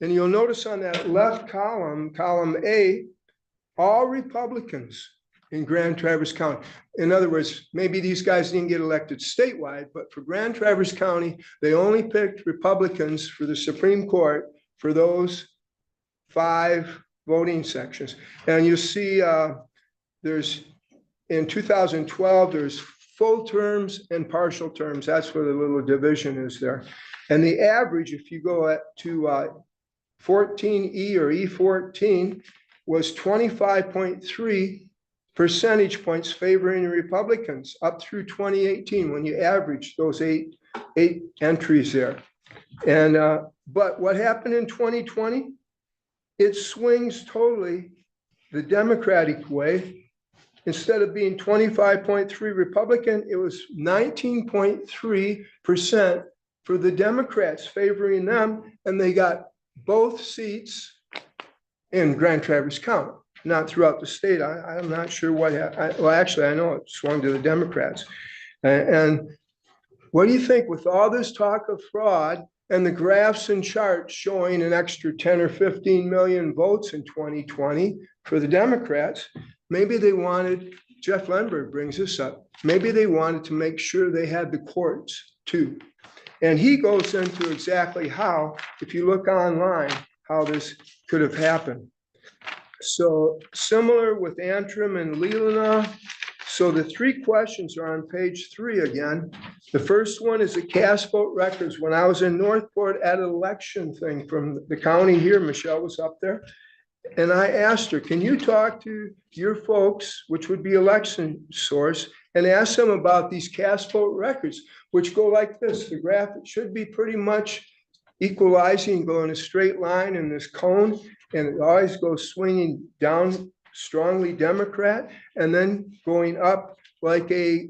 And you'll notice on that left column, column A, all Republicans in Grand Traverse County. In other words, maybe these guys didn't get elected statewide, but for Grand Traverse County, they only picked Republicans for the Supreme Court for those 5 voting sections. And you see there's, in 2012, there's full terms and partial terms. That's where the little division is there. And the average, if you go to 14E or E14, was 25.3 percentage points favoring the Republicans up through 2018 when you average those eight entries there. And but what happened in 2020? It swings totally the Democratic way. Instead of being 25.3 Republican, it was 19.3% for the Democrats favoring them, and they got both seats in Grand Traverse County, not throughout the state. I'm not sure what happened. Well, actually, I know it swung to the Democrats. And what do you think with all this talk of fraud and the graphs and charts showing an extra 10 or 15 million votes in 2020 for the Democrats? Maybe they wanted, Jeff Lenberg brings this up, maybe they wanted to make sure they had the courts too. And he goes into exactly how, if you look online, how this could have happened. So similar with Antrim and Leelanau. So the 3 questions are on page 3 again. The first one is the cast vote records. When I was in Northport at an election thing from the county here, Michelle was up there. And I asked her, can you talk to your folks, which would be election source, and ask them about these cast vote records, which go like this. The graph, it should be pretty much equalizing, go in a straight line in this cone, and it always goes swinging down strongly Democrat, and then going up like a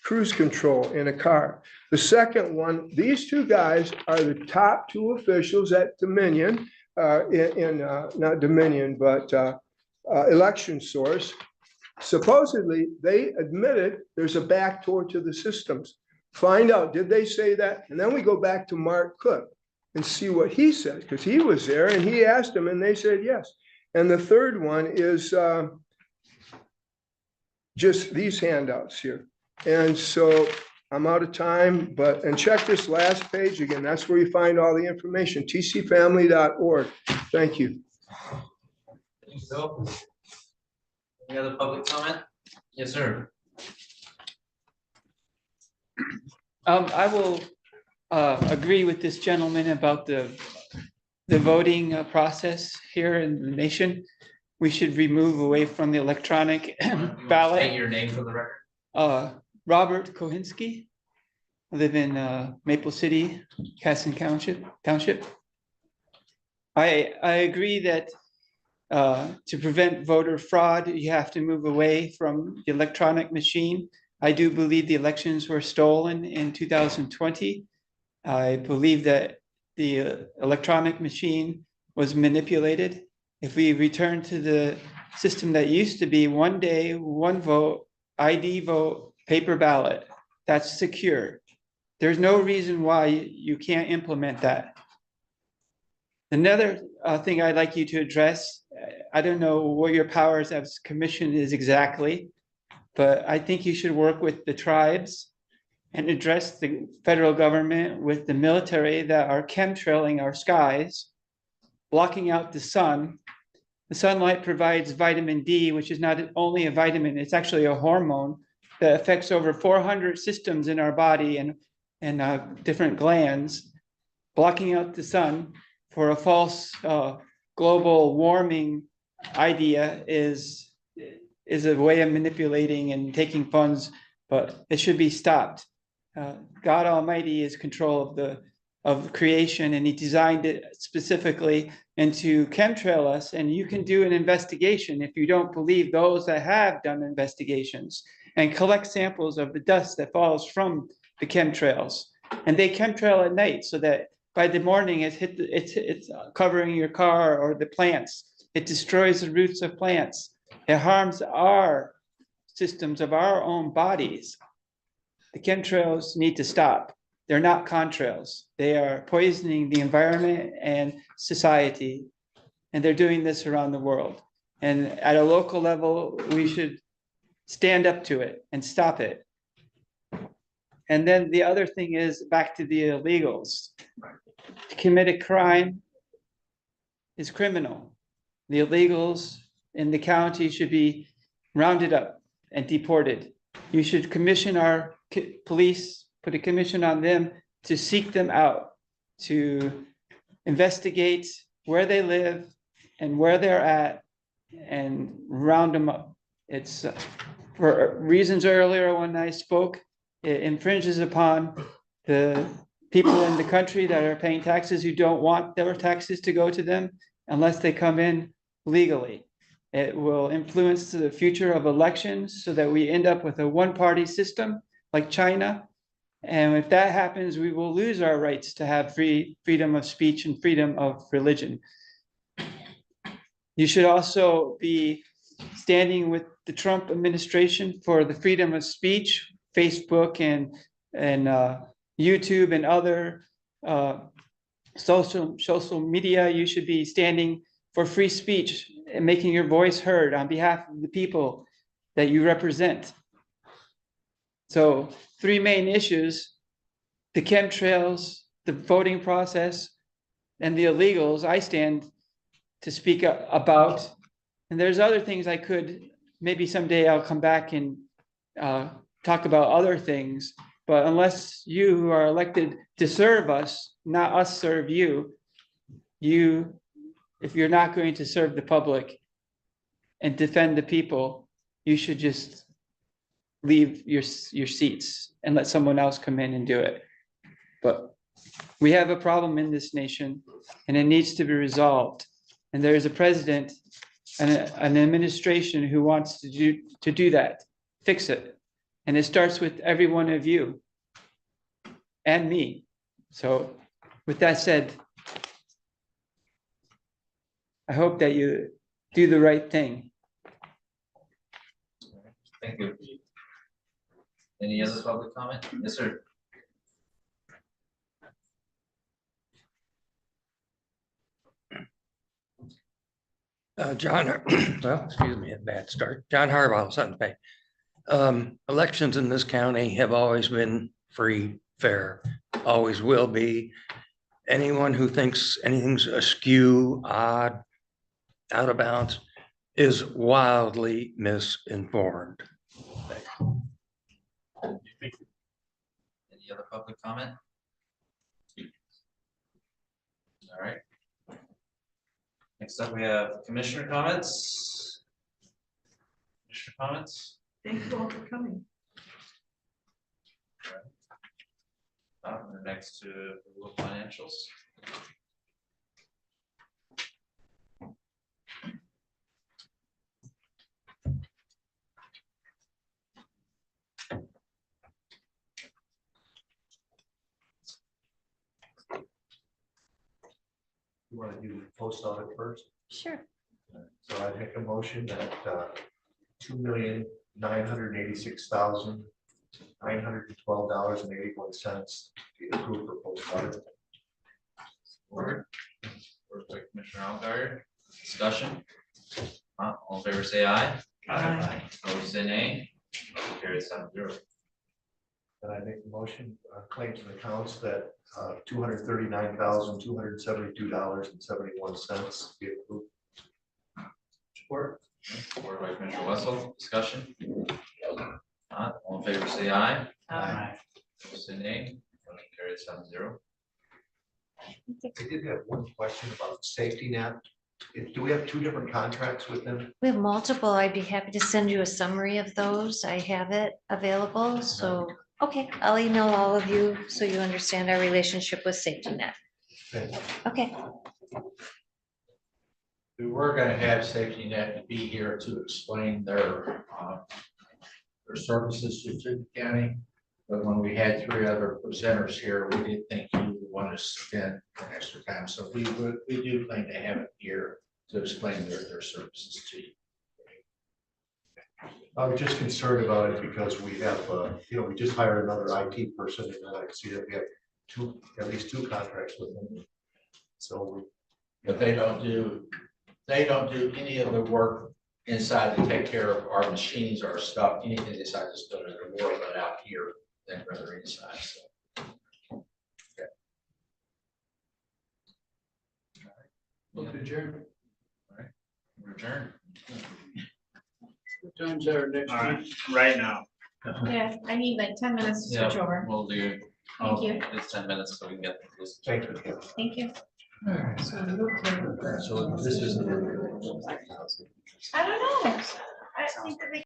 cruise control in a car. The second one, these 2 guys are the top 2 officials at Dominion, not Dominion, but election source. Supposedly, they admitted there's a backdoor to the systems. Find out, did they say that? And then we go back to Mark Cook and see what he said, because he was there and he asked them and they said yes. And the third one is just these handouts here. And so I'm out of time, and check this last page again. That's where you find all the information, tcfamily.org. Thank you. Thanks, Bill. Any other public comment? Yes, sir. I will agree with this gentleman about the voting process here in the nation. We should remove away from the electronic ballot. State your name for the record. Robert Kohinski. I live in Maple City, Casson Township. I agree that to prevent voter fraud, you have to move away from the electronic machine. I do believe the elections were stolen in 2020. I believe that the electronic machine was manipulated. If we return to the system that used to be 1 day, 1 vote, ID vote, paper ballot, that's secure. There's no reason why you can't implement that. Another thing I'd like you to address, I don't know what your powers as commission is exactly, but I think you should work with the tribes and address the federal government with the military that are chemtrailing our skies, blocking out the sun. The sunlight provides vitamin D, which is not only a vitamin, it's actually a hormone that affects over 400 systems in our body and different glands. Blocking out the sun for a false global warming idea is a way of manipulating and taking funds, but it should be stopped. God Almighty is control of creation, and He designed it specifically and to chemtrail us. And you can do an investigation if you don't believe those that have done investigations, and collect samples of the dust that falls from the chemtrails. And they chemtrail at night so that by the morning it's covering your car or the plants. It destroys the roots of plants. It harms our systems of our own bodies. The chemtrails need to stop. They're not contrails. They are poisoning the environment and society. And they're doing this around the world. And at a local level, we should stand up to it and stop it. And then the other thing is back to the illegals. To commit a crime is criminal. The illegals in the county should be rounded up and deported. You should commission our police, put a commission on them to seek them out, to investigate where they live and where they're at and round them up. It's for reasons earlier when I spoke, it infringes upon the people in the country that are paying taxes who don't want their taxes to go to them unless they come in legally. It will influence the future of elections so that we end up with a one-party system like China. And if that happens, we will lose our rights to have freedom of speech and freedom of religion. You should also be standing with the Trump administration for the freedom of speech. Facebook and YouTube and other social media, you should be standing for free speech and making your voice heard on behalf of the people that you represent. So 3 main issues: the chemtrails, the voting process, and the illegals I stand to speak about. And there's other things I could, maybe someday I'll come back and talk about other things, but unless you who are elected to serve us, not us serve you, if you're not going to serve the public and defend the people, you should just leave your seats and let someone else come in and do it. But we have a problem in this nation and it needs to be resolved. And there is a president and an administration who wants to do that, fix it. And it starts with every one of you and me. So with that said, I hope that you do the right thing. Thank you. Any other public comment? Yes, sir. John, well, excuse me, a bad start. John Harbaugh, Sutton Bay. Elections in this county have always been free, fair, always will be. Anyone who thinks anything's askew, odd, out of bounds is wildly misinformed. Any other public comment? All right. Next up, we have commissioner comments. Commissioner comments. Thank you all for coming. We're next to the financials. You want to do post audit first? Sure. So I make a motion that $2,986,912.81 be approved for post audit. Word by Commissioner Allgaier. Discussion. All in favor, say aye. Aye. Opposed, say nay. Motion carries 7-0. And I make the motion, claims and accounts that $239,272.71 be approved. Support. Support by Commissioner Wessel, discussion? Not, all in favor, say aye. Opposed, say nay. Motion carried 7-0. I did have one question about safety net. Do we have two different contracts with them? We have multiple. I'd be happy to send you a summary of those. I have it available, so, okay, I'll email all of you so you understand our relationship with Safety Net. Thank you. Okay, We were gonna have Safety Net be here to explain their services to the county. But when we had three other presenters here, we didn't think you would want to spend an extra time. So we do plan to have it here to explain their services to you. I was just concerned about it because we have, we just hired another IT person and then I see that we have at least two contracts with them. So But they don't do any of the work inside to take care of our machines, our stuff, anything inside this building, they're more of it out here than rather inside, so. Look adjourned. We're adjourned. What time's our next meeting? Right now. Yeah, I need like 10 minutes to Yeah, switch over. we'll do. Thank you. It's 10 minutes so we can get this. thank you. Thank you. So this is. I don't know. I think that they